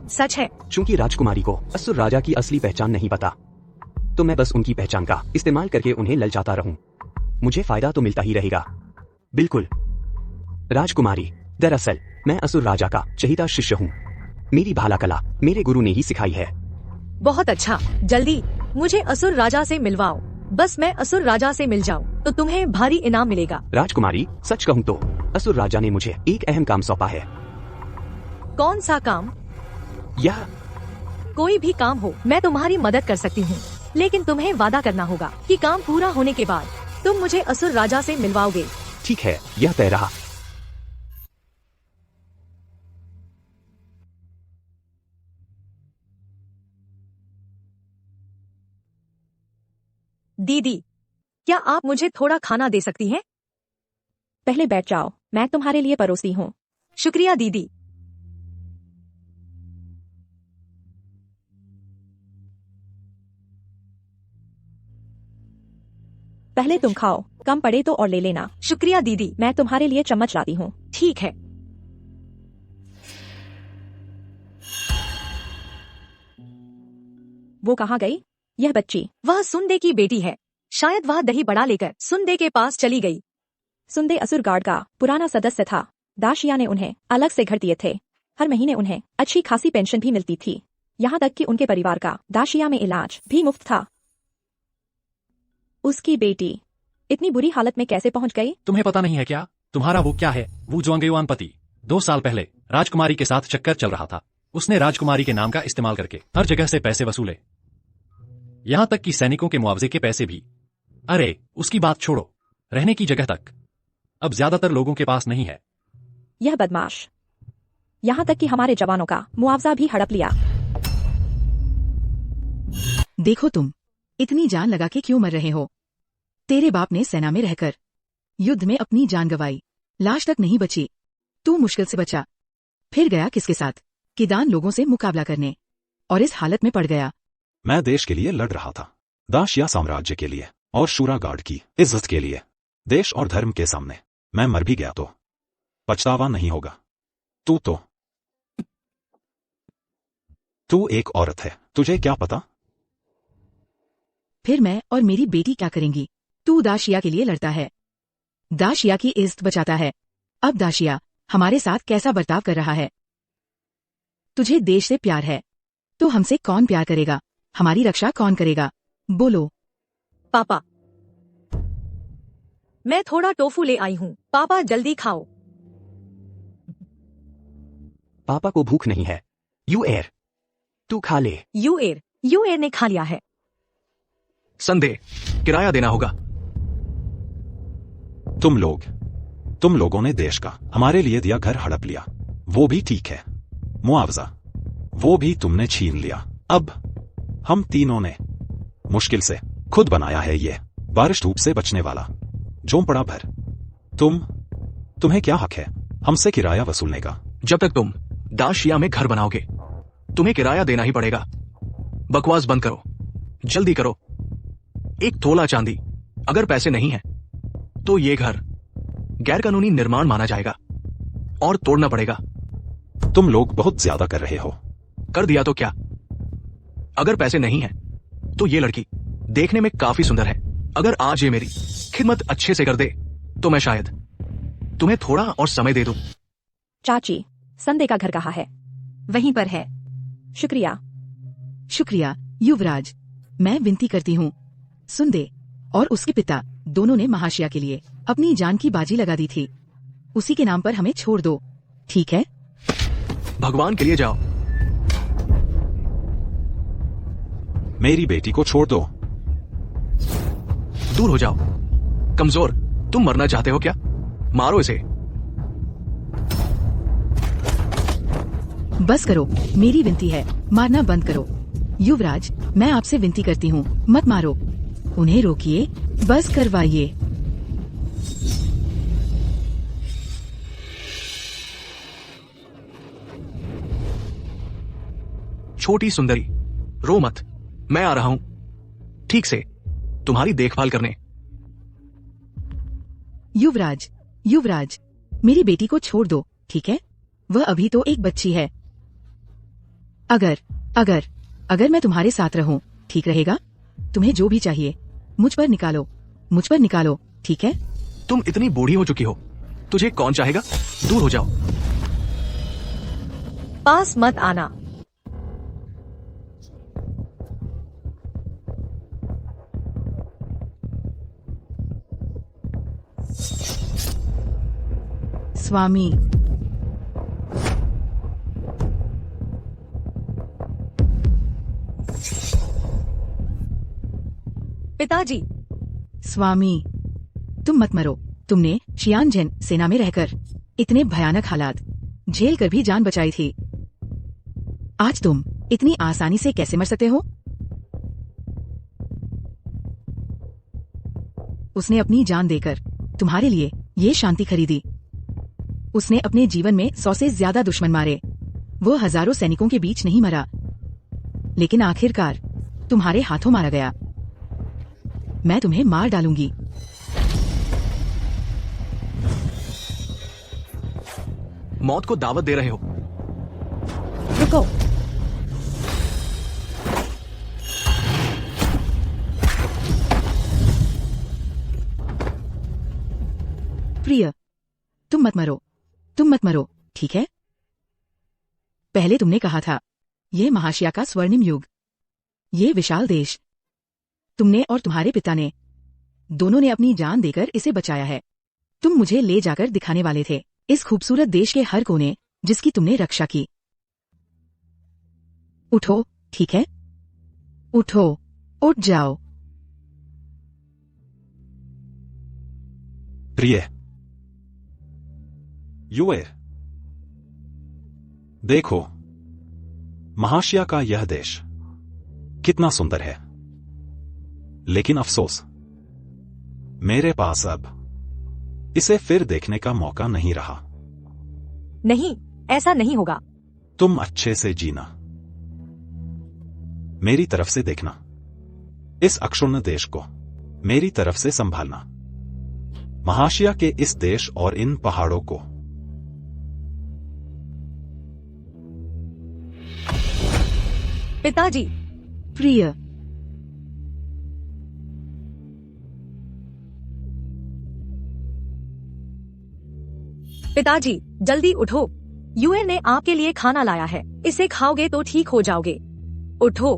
सच है? चूंकि राजकुमारी को असुर राजा की असली पहचान नहीं पता, तो मैं बस उनकी पहचान का इस्तेमाल करके उन्हें ललचाता रहूं। मुझे फायदा तो मिलता ही रहेगा। बिल्कुल राजकुमारी, दरअसल मैं असुर राजा का चहीता शिष्य हूँ। मेरी भाला कला मेरे गुरु ने ही सिखाई है। बहुत अच्छा, जल्दी मुझे असुर राजा से मिलवाओ। बस मैं असुर राजा से मिल जाऊं तो तुम्हें भारी इनाम मिलेगा। राजकुमारी, सच कहूँ तो असुर राजा ने मुझे एक अहम काम सौंपा है। कौन सा काम? यह कोई भी काम हो, मैं तुम्हारी मदद कर सकती हूँ, लेकिन तुम्हें वादा करना होगा कि काम पूरा होने के बाद तुम मुझे असुर राजा से मिलवाओगे। ठीक है, यह तय रहा। दीदी, क्या आप मुझे थोड़ा खाना दे सकती हैं? पहले बैठ जाओ, मैं तुम्हारे लिए परोसती हूँ। शुक्रिया दीदी। पहले तुम खाओ, कम पड़े तो और ले लेना। शुक्रिया दीदी। मैं तुम्हारे लिए चम्मच लाती हूँ। ठीक है। वो कहाँ गई यह बच्ची? वह सुंदे की बेटी है, शायद वह दही बड़ा लेकर सुंदे के पास चली गई। सुंदे असुर गार्ड का पुराना सदस्य था। दाशिया ने उन्हें अलग से घर दिए थे। हर महीने उन्हें अच्छी खासी पेंशन भी मिलती थी, यहाँ तक कि उनके परिवार का दाशिया में इलाज भी मुफ्त था। उसकी बेटी इतनी बुरी हालत में कैसे पहुंच गई? तुम्हें पता नहीं है क्या? तुम्हारा वो क्या है, वो जुआंगयुआन पति 2 साल पहले राजकुमारी के साथ चक्कर चल रहा था। उसने राजकुमारी के नाम का इस्तेमाल करके हर जगह से पैसे वसूले, यहां तक कि सैनिकों के मुआवजे के पैसे भी। अरे उसकी बात छोड़ो, रहने की जगह तक अब ज्यादातर लोगों के पास नहीं है। यह बदमाश यहां तक कि हमारे जवानों का मुआवजा भी हड़प लिया। देखो तुम इतनी जान लगा के क्यों मर रहे हो? तेरे बाप ने सेना में रहकर युद्ध में अपनी जान गंवाई, लाश तक नहीं बची। तू मुश्किल से बचा, फिर गया किसके साथ? किदान लोगों से मुकाबला करने, और इस हालत में पड़ गया। मैं देश के लिए लड़ रहा था, दाशिया साम्राज्य के लिए और शूरागार्ड की इज्जत के लिए। देश और धर्म के सामने मैं मर भी गया तो पछतावा नहीं होगा। तू एक औरत है, तुझे क्या पता? फिर मैं और मेरी बेटी क्या करेंगी? तू दाशिया के लिए लड़ता है, दाशिया की इज्जत बचाता है। अब दाशिया हमारे साथ कैसा बर्ताव कर रहा है? तुझे देश से प्यार है तो हमसे कौन प्यार करेगा? हमारी रक्षा कौन करेगा? बोलो। पापा, मैं थोड़ा टोफू ले आई हूँ, पापा जल्दी खाओ। पापा को भूख नहीं है। यूएर, तू खा ले। यूएर ने खा लिया है। संदेह, किराया देना होगा। तुम लोगों ने देश का हमारे लिए दिया घर हड़प लिया, वो भी ठीक है। मुआवजा वो भी तुमने छीन लिया। अब हम तीनों ने मुश्किल से खुद बनाया है ये बारिश धूप से बचने वाला झोंपड़ा भर। तुम्हें क्या हक है हमसे किराया वसूलने का? जब तक तुम दाशिया में घर बनाओगे तुम्हें किराया देना ही पड़ेगा। बकवास बंद करो, जल्दी करो। 1 तोला चांदी, अगर पैसे नहीं है तो ये घर गैरकानूनी निर्माण माना जाएगा और तोड़ना पड़ेगा। तुम लोग बहुत ज्यादा कर रहे हो। कर दिया तो क्या? अगर पैसे नहीं है तो ये लड़की देखने में काफी सुंदर है। अगर आज ये मेरी खिदमत अच्छे से कर दे तो मैं शायद तुम्हें थोड़ा और समय दे दूं। चाची, संदे का घर कहाँ है? वहीं पर है। शुक्रिया युवराज। मैं विनती करती हूँ, सुंदे और उसके पिता दोनों ने महाशया के लिए अपनी जान की बाजी लगा दी थी। उसी के नाम पर हमें छोड़ दो, ठीक है? भगवान के लिए जाओ। मेरी बेटी को छोड़ दो। दूर हो जाओ। कमजोर, तुम मरना चाहते हो क्या? मारो इसे। बस करो, मेरी विनती है, मारना बंद करो। युवराज, मैं आपसे विनती करती हूँ, मत मारो। उन्हें रोकिए, बस करवाइए। छोटी सुंदरी, रो मत, मैं आ रहा हूं ठीक से तुम्हारी देखभाल करने। युवराज, मेरी बेटी को छोड़ दो, ठीक है? वह अभी तो एक बच्ची है। अगर मैं तुम्हारे साथ रहूं, ठीक रहेगा? तुम्हें जो भी चाहिए मुझ पर निकालो, ठीक है? तुम इतनी बूढ़ी हो चुकी हो, तुझे कौन चाहेगा? दूर हो जाओ। पास मत आना। स्वामी, पिताजी। स्वामी, तुम मत मरो। तुमने शियानजेन सेना में रहकर इतने भयानक हालात झेल कर भी जान बचाई थी। आज तुम इतनी आसानी से कैसे मर सकते हो? उसने अपनी जान देकर तुम्हारे लिए ये शांति खरीदी। उसने अपने जीवन में 100 से ज्यादा दुश्मन मारे। वो हजारों सैनिकों के बीच नहीं मरा, लेकिन आखिरकार तुम्हारे हाथों मारा गया। मैं तुम्हें मार डालूंगी। मौत को दावत दे रहे हो? रुको। प्रिय, तुम मत मरो, ठीक है? पहले तुमने कहा था, ये महाशया का स्वर्णिम युग, ये विशाल देश, तुमने और तुम्हारे पिता ने दोनों ने अपनी जान देकर इसे बचाया है। तुम मुझे ले जाकर दिखाने वाले थे इस खूबसूरत देश के हर कोने जिसकी तुमने रक्षा की। उठो, ठीक है? उठो, उठ जाओ। प्रिय युवे, देखो महाशिया का यह देश कितना सुंदर है, लेकिन अफसोस मेरे पास अब इसे फिर देखने का मौका नहीं रहा। नहीं, ऐसा नहीं होगा। तुम अच्छे से जीना, मेरी तरफ से देखना, इस अक्षुण्ण देश को मेरी तरफ से संभालना, महाशिया के इस देश और इन पहाड़ों को। पिताजी। प्रिय, पिताजी जल्दी उठो, यूएन ने आपके लिए खाना लाया है, इसे खाओगे तो ठीक हो जाओगे। उठो।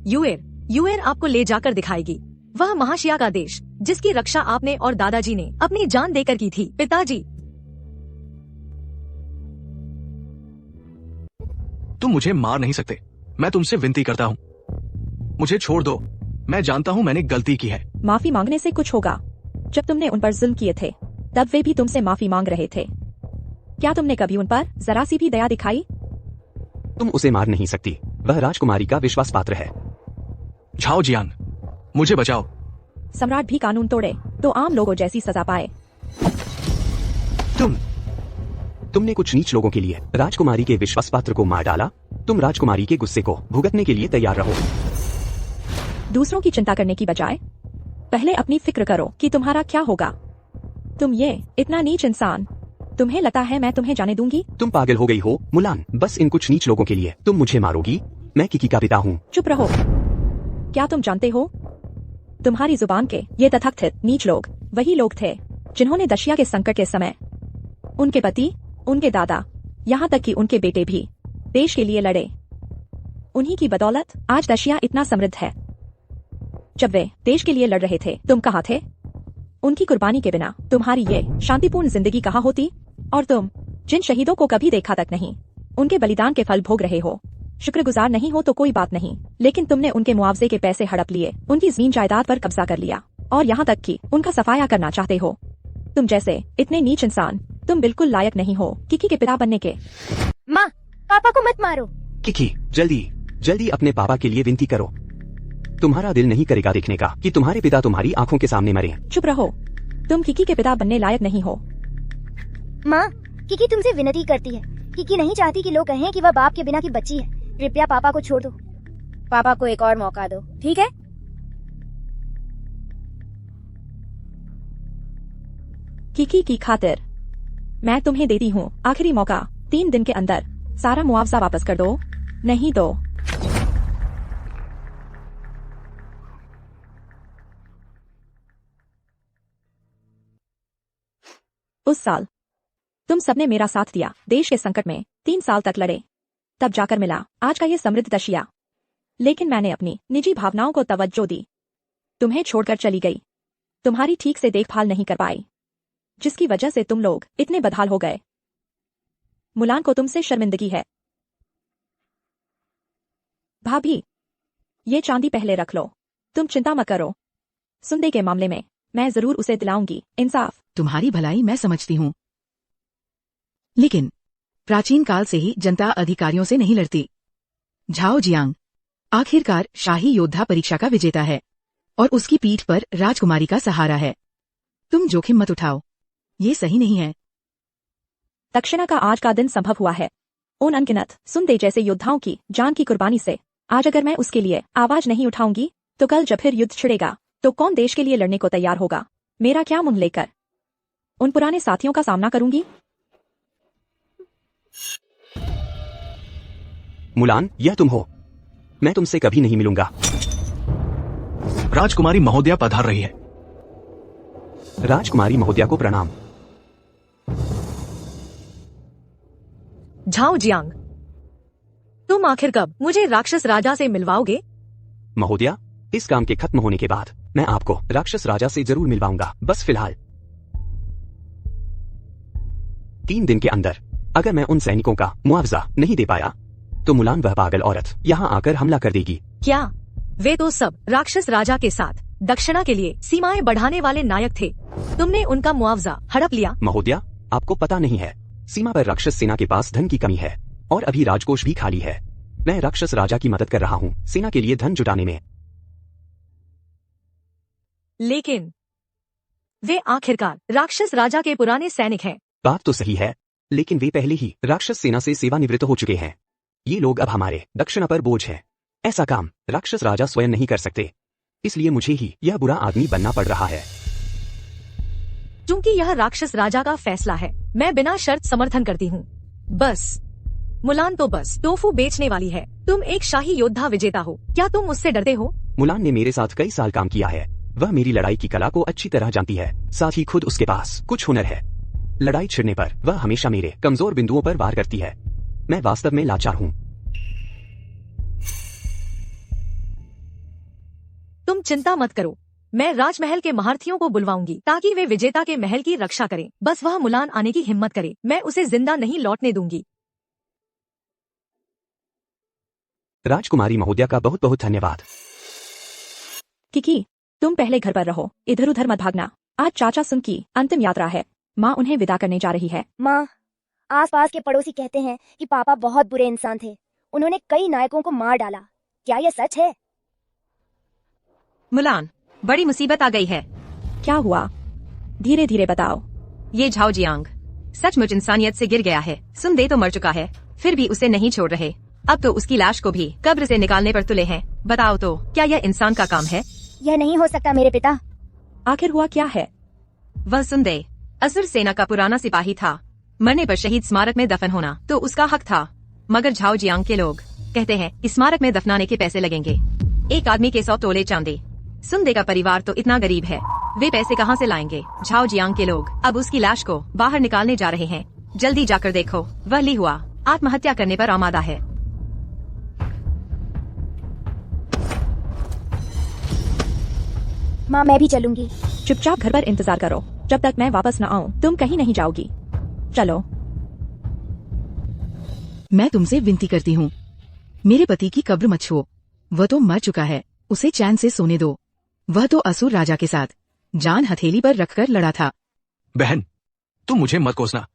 यूएन आपको ले जाकर दिखाएगी वह महाशिया का देश जिसकी रक्षा आपने और दादाजी ने अपनी जान देकर की थी। पिताजी। तुम मुझे मार नहीं सकते, मैं तुमसे विनती करता हूँ, मुझे छोड़ दो। मैं जानता हूँ मैंने गलती की है। माफी मांगने से कुछ होगा? जब तुमने उन पर जुल्म किए थे तब वे भी तुमसे माफी मांग रहे थे। क्या तुमने कभी उन पर जरा सी भी दया दिखाई? तुम उसे मार नहीं सकती, वह राजकुमारी का विश्वास पात्र है। झाओ जियांग, मुझे बचाओ। सम्राट भी कानून तोड़े तो आम लोगों जैसी सजा पाए। तुमने कुछ नीच लोगों के लिए राजकुमारी के विश्वास पात्र को मार डाला। तुम राजकुमारी के गुस्से को भुगतने के लिए तैयार रहो। दूसरों की चिंता करने की बजाय पहले अपनी फिक्र करो कि तुम्हारा क्या होगा। तुम ये इतना नीच इंसान, तुम्हें लगता है मैं तुम्हें जाने दूंगी? तुम पागल हो गई हो मुलान, बस इन कुछ नीच लोगों के लिए तुम मुझे मारोगी? मैं किकी का पिता हूँ। चुप रहो। क्या तुम जानते हो तुम्हारी जुबान के ये तथाकथित नीच लोग वही लोग थे जिन्होंने दशिया के संकट के समय उनके पति, उनके दादा, यहाँ तक कि उनके बेटे भी देश के लिए लड़े। उन्हीं की बदौलत आज दशिया इतना समृद्ध है। जब वे देश के लिए लड़ रहे थे तुम कहाँ थे? उनकी कुर्बानी के बिना तुम्हारी ये शांतिपूर्ण जिंदगी कहाँ होती? और तुम जिन शहीदों को कभी देखा तक नहीं, उनके बलिदान के फल भोग रहे हो। शुक्रगुजार नहीं हो तो कोई बात नहीं, लेकिन तुमने उनके मुआवजे के पैसे हड़प लिए, उनकी जमीन जायदाद पर कब्जा कर लिया और यहाँ तक कि उनका सफाया करना चाहते हो। तुम जैसे इतने नीच इंसान तुम बिल्कुल लायक नहीं हो किकी के पिता बनने के। माँ, पापा को मत मारो। किकी, जल्दी अपने पापा के लिए विनती करो। तुम्हारा दिल नहीं करेगा देखने का कि तुम्हारे पिता तुम्हारी आंखों के सामने मरे। चुप रहो, तुम किकी के पिता बनने लायक नहीं हो। माँ, किकी तुमसे विनती करती है। किकी नहीं चाहती कि लोग कहें कि वह बाप के बिना की बच्ची है। कृपया पापा को छोड़ दो। पापा को एक और मौका दो, ठीक है? किकी की खातिर मैं तुम्हें देती हूँ आखिरी मौका। 3 दिन के अंदर सारा मुआवजा वापस कर दो, नहीं तो। उस साल तुम सबने मेरा साथ दिया, देश के संकट में 3 साल तक लड़े, तब जाकर मिला आज का ये समृद्ध दशिया। लेकिन मैंने अपनी निजी भावनाओं को तवज्जो दी, तुम्हें छोड़कर चली गई, तुम्हारी ठीक से देखभाल नहीं कर पाई, जिसकी वजह से तुम लोग इतने बदहाल हो गए। मुलान को तुमसे शर्मिंदगी है। भाभी, ये चांदी पहले रख लो, तुम चिंता मत करो। सुंदे के मामले में मैं जरूर उसे दिलाऊंगी इंसाफ। तुम्हारी भलाई मैं समझती हूँ, लेकिन प्राचीन काल से ही जनता अधिकारियों से नहीं लड़ती। झाओ जियांग आखिरकार शाही योद्धा परीक्षा का विजेता है और उसकी पीठ पर राजकुमारी का सहारा है। तुम जोखिम मत उठाओ, ये सही नहीं है। दक्षिणा का आज का दिन संभव हुआ है उन अनगिनत सुंदे जैसे योद्धाओं की जान की कुर्बानी से। आज अगर मैं उसके लिए आवाज नहीं उठाऊंगी तो कल जब फिर युद्ध छिड़ेगा तो कौन देश के लिए लड़ने को तैयार होगा? मेरा क्या मुंह लेकर उन पुराने साथियों का सामना करूंगी? मुलान, यह तुम हो? मैं तुमसे कभी नहीं मिलूंगा। राजकुमारी महोदया पधार रही है। राजकुमारी महोदया को प्रणाम। झाओ जियांग, तुम आखिर कब मुझे राक्षस राजा से मिलवाओगे? महोदया, इस काम के खत्म होने के बाद मैं आपको राक्षस राजा से जरूर मिलवाऊंगा, बस फिलहाल 3 दिन के अंदर अगर मैं उन सैनिकों का मुआवजा नहीं दे पाया तो मुलान वह पागल औरत यहाँ आकर हमला कर देगी। क्या वे तो सब राक्षस राजा के साथ दक्षिणा के लिए सीमाएं बढ़ाने वाले नायक थे? तुमने उनका मुआवजा हड़प लिया? महोदया, आपको पता नहीं है, सीमा पर राक्षस सेना के पास धन की कमी है और अभी राजकोष भी खाली है। मैं राक्षस राजा की मदद कर रहा हूँ सेना के लिए धन जुटाने में। लेकिन वे आखिरकार राक्षस राजा के पुराने सैनिक हैं। बात तो सही है, लेकिन वे पहले ही राक्षस सेना से सेवानिवृत्त हो चुके हैं। ये लोग अब हमारे दक्षिणा पर बोझ है। ऐसा काम राक्षस राजा स्वयं नहीं कर सकते, इसलिए मुझे ही यह बुरा आदमी बनना पड़ रहा है। क्योंकि यह राक्षस राजा का फैसला है, मैं बिना शर्त समर्थन करती हूँ। बस मुलान तो बस टोफू बेचने वाली है। तुम एक शाही योद्धा विजेता हो, क्या तुम उससे डरते हो? मुलान ने मेरे साथ कई साल काम किया है। वह मेरी लड़ाई की कला को अच्छी तरह जानती है, साथ ही खुद उसके पास कुछ हुनर है। लड़ाई छिड़ने पर वह हमेशा मेरे कमजोर बिंदुओं पर वार करती है। मैं वास्तव में लाचार हूँ। तुम चिंता मत करो, मैं राजमहल के महारथियों को बुलवाऊंगी ताकि वे विजेता के महल की रक्षा करें। बस वह मुलान आने की हिम्मत करे, मैं उसे जिंदा नहीं लौटने दूंगी। राजकुमारी महोदया का बहुत बहुत धन्यवाद। किकी, तुम पहले घर पर रहो, इधर उधर मत भागना। आज चाचा सुन की अंतिम यात्रा है, माँ उन्हें विदा करने जा रही है। माँ, आसपास के पड़ोसी कहते हैं कि पापा बहुत बुरे इंसान थे, उन्होंने कई नायकों को मार डाला। क्या यह सच है? मुलान, बड़ी मुसीबत आ गई है। क्या हुआ? धीरे धीरे बताओ। ये झाओ जियांग सचमुच इंसानियत से गिर गया है। सुनदे तो मर चुका है, फिर भी उसे नहीं छोड़ रहे। अब तो उसकी लाश को भी कब्र से निकालने पर तुले हैं। बताओ तो, क्या यह इंसान का काम है? यह नहीं हो सकता मेरे पिता। आखिर हुआ क्या है? वह सुनदे असुर सेना का पुराना सिपाही था। मरने पर शहीद स्मारक में दफन होना तो उसका हक था, मगर झाओ जियांग के लोग कहते हैं कि स्मारक में दफनाने के पैसे लगेंगे। एक आदमी के 100 तोले चांदी। सुनदे का परिवार तो इतना गरीब है, वे पैसे कहाँ से लाएंगे? झाओ जियांग के लोग अब उसकी लाश को बाहर निकालने जा रहे हैं। जल्दी जाकर देखो, वह ली हुआ आत्महत्या करने पर आमादा है। माँ, मैं भी चलूंगी। चुपचाप घर पर इंतजार करो, जब तक मैं वापस न आऊं तुम कहीं नहीं जाओगी। चलो। मैं तुमसे विनती करती हूँ, मेरे पति की कब्र मत छुओ। वह तो मर चुका है, उसे चैन से सोने दो। वह तो असुर राजा के साथ जान हथेली पर रखकर लड़ा था। बहन, तुम मुझे मत कोसना।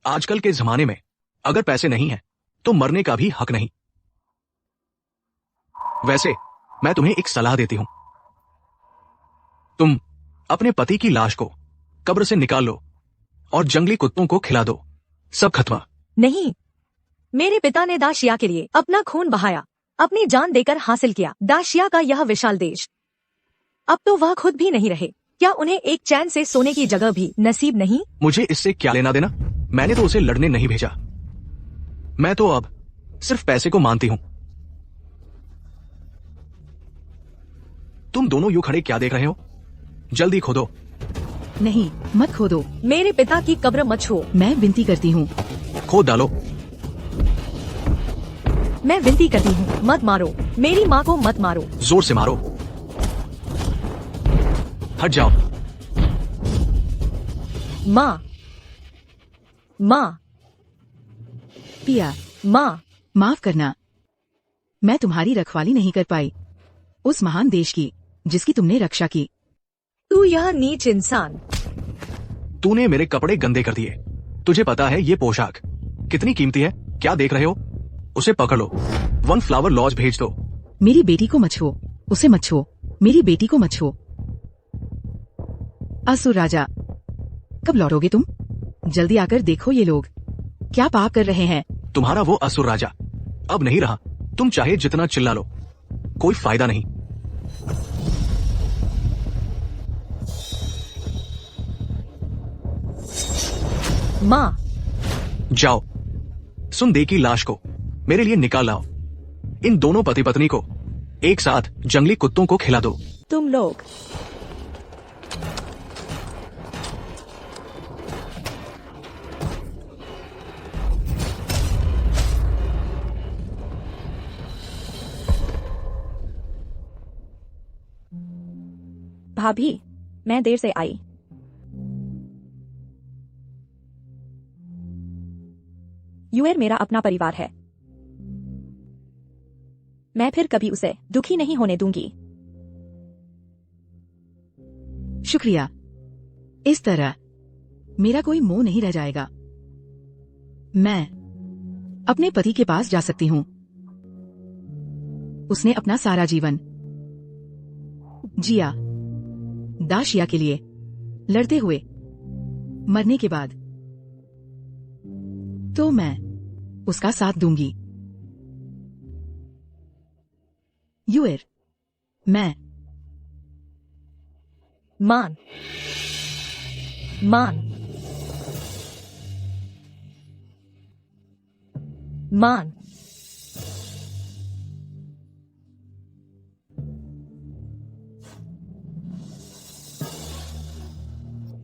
आजकल के जमाने में अगर पैसे नहीं है तो मरने का भी हक नहीं। वैसे मैं तुम्हें एक सलाह देती हूं, तुम अपने पति की लाश को कब्र से निकाल लो और जंगली कुत्तों को खिला दो, सब खत्म। नहीं, मेरे पिता ने दाशिया के लिए अपना खून बहाया, अपनी जान देकर हासिल किया दाशिया का यह विशाल देश। अब तो वह खुद भी नहीं रहे, क्या उन्हें एक चैन से सोने की जगह भी नसीब नहीं? मुझे इससे क्या लेना देना? मैंने तो उसे लड़ने नहीं भेजा। मैं तो अब सिर्फ पैसे को मानती हूं। तुम दोनों यूं खड़े क्या देख रहे हो? जल्दी खोदो। नहीं, मत खोदो। मेरे पिता की कब्र मत छुओ। मैं विनती करती हूँ। खोद डालो। मैं विनती करती हूँ, मत मारो, मेरी माँ को मत मारो। जोर से मारो। हट जाओ। माँ, माँ, पिया, माँ। माफ करना, मैं तुम्हारी रखवाली नहीं कर पाई, उस महान देश की जिसकी तुमने रक्षा की। तू यह नीच इंसान। तूने मेरे कपड़े गंदे कर दिए। तुझे पता है ये पोशाक कितनी कीमती है? क्या देख रहे हो? उसे पकड़ लो, 1 फ्लावर लॉज भेज दो। मेरी बेटी को मत छुओ, उसे मत छुओ, मेरी बेटी को मत छुओ। असुर राजा, कब लौटोगे तुम? जल्दी आकर देखो ये लोग क्या पाप कर रहे हैं। तुम्हारा वो असुर राजा अब नहीं रहा। तुम चाहे जितना चिल्ला लो, कोई फायदा नहीं। माँ, जाओ, सुनदे की लाश को मेरे लिए निकाल लाओ। इन दोनों पति पत्नी को एक साथ जंगली कुत्तों को खिला दो। तुम लोग भाभी, मैं देर से आई। युएर मेरा अपना परिवार है। मैं फिर कभी उसे दुखी नहीं होने दूंगी। शुक्रिया। इस तरह मेरा कोई मोह नहीं रह जाएगा। मैं अपने पति के पास जा सकती हूँ। उसने अपना सारा जीवन जिया, दाशिया के लिए लड़ते हुए। मरने के बाद तो मैं उसका साथ दूंगी। युएर, मैं मान मान मान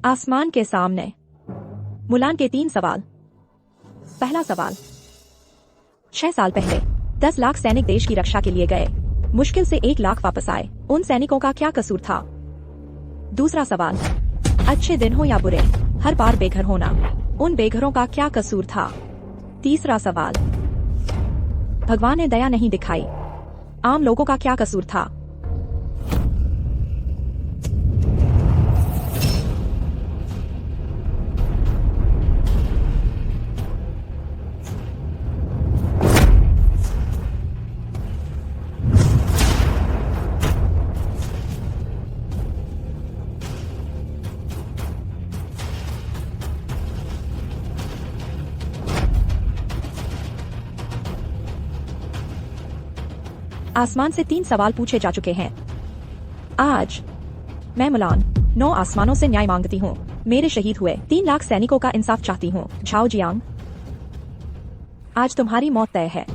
आसमान के सामने मुलान के 3 सवाल। पहला सवाल, 6 साल पहले 10 लाख सैनिक देश की रक्षा के लिए गए, मुश्किल से 1 लाख वापस आए। उन सैनिकों का क्या कसूर था? दूसरा सवाल, अच्छे दिन हो या बुरे, हर बार बेघर होना, उन बेघरों का क्या कसूर था? तीसरा सवाल, भगवान ने दया नहीं दिखाई, आम लोगों का क्या कसूर था? आसमान से 3 सवाल पूछे जा चुके हैं। आज मैं मुलान 9 आसमानों से न्याय मांगती हूँ। मेरे शहीद हुए 3 लाख सैनिकों का इंसाफ चाहती हूँ। झाओ जियांग, आज तुम्हारी मौत तय है।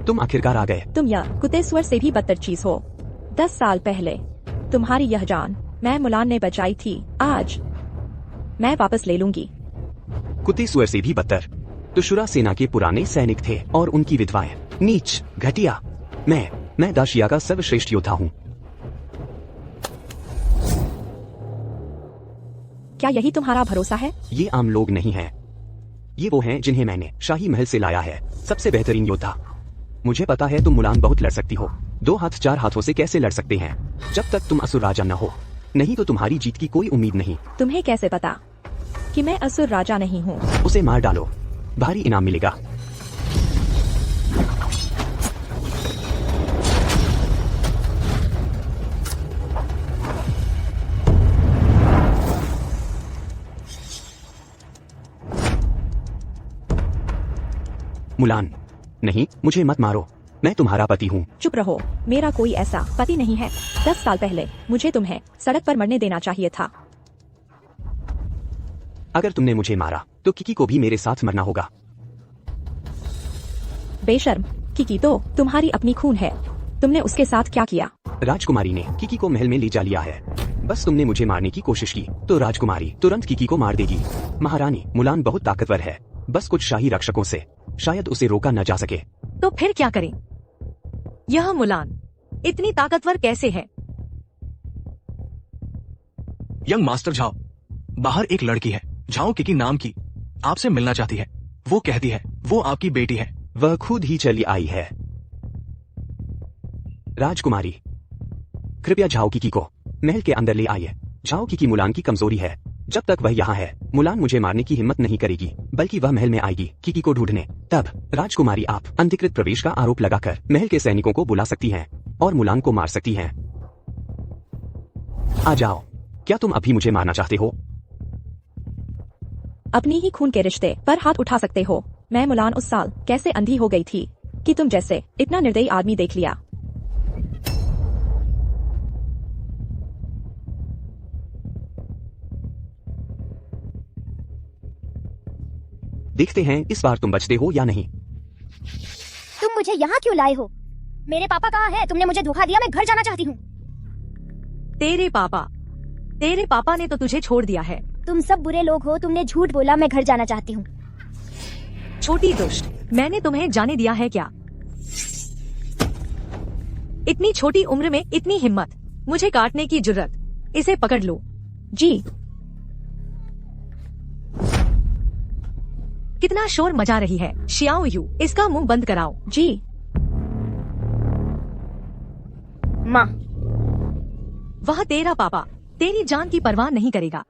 तुम आखिरकार आ गए। तुम यह कुत्ते स्वर से भी बदतर चीज हो। 10 साल पहले तुम्हारी यह जान मैं मुलान ने बचाई थी। आज मैं वापस ले लूंगी। कुत्ते सुअर से भी बदतर। तुशुरा सेना के पुराने सैनिक थे और उनकी विधवाएं। नीच, घटिया। मैं दाशिया का सर्वश्रेष्ठ योद्धा हूँ। क्या यही तुम्हारा भरोसा है? ये आम लोग नहीं हैं। ये वो हैं जिन्हें मैंने शाही महल से लाया है, सबसे बेहतरीन योद्धा। मुझे पता है तुम मुलान बहुत लड़ सकती हो। 2 हाथ 4 हाथों से कैसे लड़ सकते हैं जब तक तुम असुर राजा न हो, नहीं तो तुम्हारी जीत की कोई उम्मीद नहीं। तुम्हें कैसे पता कि मैं असुर राजा नहीं हूँ? उसे मार डालो, भारी इनाम मिलेगा। मुलान, नहीं, मुझे मत मारो। मैं तुम्हारा पति हूँ। चुप रहो, मेरा कोई ऐसा पति नहीं है। 10 साल पहले मुझे तुम्हें सड़क पर मरने देना चाहिए था। अगर तुमने मुझे मारा तो किकी को भी मेरे साथ मरना होगा। बेशर्म, किकी तो तुम्हारी अपनी खून है। तुमने उसके साथ क्या किया? राजकुमारी ने किकी को महल में ले जा लिया है। बस तुमने मुझे मारने की कोशिश की तो राजकुमारी तुरंत किकी को मार देगी। महारानी, मुलान बहुत ताकतवर है। बस कुछ शाही रक्षकों से शायद उसे रोका न जा सके। तो फिर क्या करें? यह मुलान इतनी ताकतवर कैसे है? यंग मास्टर झाओ, बाहर एक लड़की है, झाओ किकी नाम की, आपसे मिलना चाहती है। वो कहती है वो आपकी बेटी है। वह खुद ही चली आई है। राजकुमारी, कृपया झाओ किकी को महल के अंदर ले आइए। झाओ किकी मुलान की कमजोरी है। जब तक वह यहाँ है मुलान मुझे मारने की हिम्मत नहीं करेगी, बल्कि वह महल में आएगी किकी को ढूंढने। तब राजकुमारी आप अनधिकृत प्रवेश का आरोप लगाकर महल के सैनिकों को बुला सकती हैं और मुलान को मार सकती हैं। आ जाओ। क्या तुम अभी मुझे मारना चाहते हो? अपनी ही खून के रिश्ते पर हाथ उठा सकते हो। मैं मुलान उस साल कैसे अंधी हो गई थी कि तुम जैसे इतना निर्दयी आदमी देख लिया। देखते हैं इस बार तुम बचते हो या नहीं। तुम मुझे यहाँ क्यों लाए हो? मेरे पापा कहाँ हैं? तुमने मुझे धोखा दिया, मैं घर जाना चाहती हूँ। तेरे पापा ने तो तुझे छोड़ दिया है। तुम सब बुरे लोग हो, तुमने झूठ बोला, मैं घर जाना चाहती हूँ। छोटी दुष्ट, मैंने तुम्हें जाने दिया है क्या? इतनी छोटी उम्र में इतनी हिम्मत, मुझे काटने की जुर्रत। इसे पकड़ लो। जी। कितना शोर मचा रही है शियाओ यू, इसका मुंह बंद कराओ। जी। माँ, वह तेरा पापा तेरी जान की परवाह नहीं करेगा,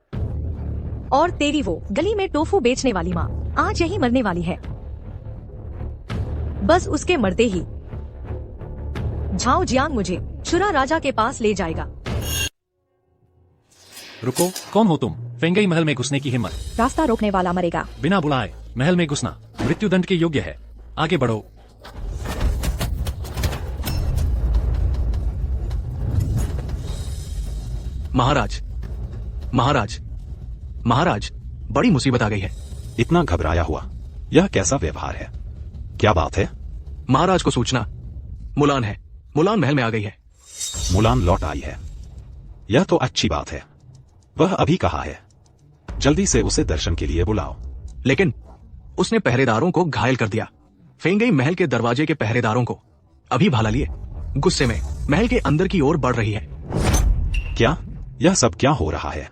और तेरी वो गली में टोफू बेचने वाली माँ आज यही मरने वाली है। बस उसके मरते ही झाओ जियांग मुझे शुरा राजा के पास ले जाएगा। रुको, कौन हो तुम? फेंगई महल में घुसने की हिम्मत? रास्ता रोकने वाला मरेगा। बिना बुलाए महल में घुसना मृत्युदंड के योग्य है। आगे बढ़ो। महाराज, महाराज, महाराज, बड़ी मुसीबत आ गई है। इतना घबराया हुआ, यह कैसा व्यवहार है? क्या बात है? महाराज को सूचना, मुलान है, मुलान महल में आ गई है। मुलान लौट आई है, यह तो अच्छी बात है। वह अभी कहाँ है? जल्दी से उसे दर्शन के लिए बुलाओ। लेकिन उसने पहरेदारों को घायल कर दिया। फेंगई महल के दरवाजे के पहरेदारों को अभी भाला लिए गुस्से में महल के अंदर की ओर बढ़ रही है। क्या? यह सब क्या हो रहा है?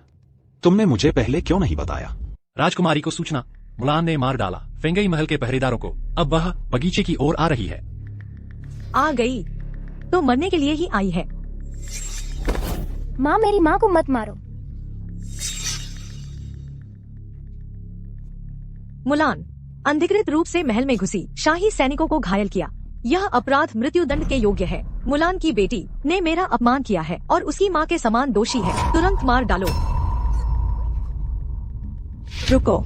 तुमने मुझे पहले क्यों नहीं बताया? राजकुमारी को सूचना, मुलान ने मार डाला फेंगई महल के पहरेदारों को। अब वह बगीचे की ओर आ रही है। आ गई तो मरने के लिए ही आई है। माँ, मेरी माँ को मत मारो। मुलान अनधिकृत रूप से महल में घुसी, शाही सैनिकों को घायल किया। यह अपराध मृत्युदंड के योग्य है। मुलान की बेटी ने मेरा अपमान किया है और उसकी माँ के समान दोषी है। तुरंत मार डालो। रुको।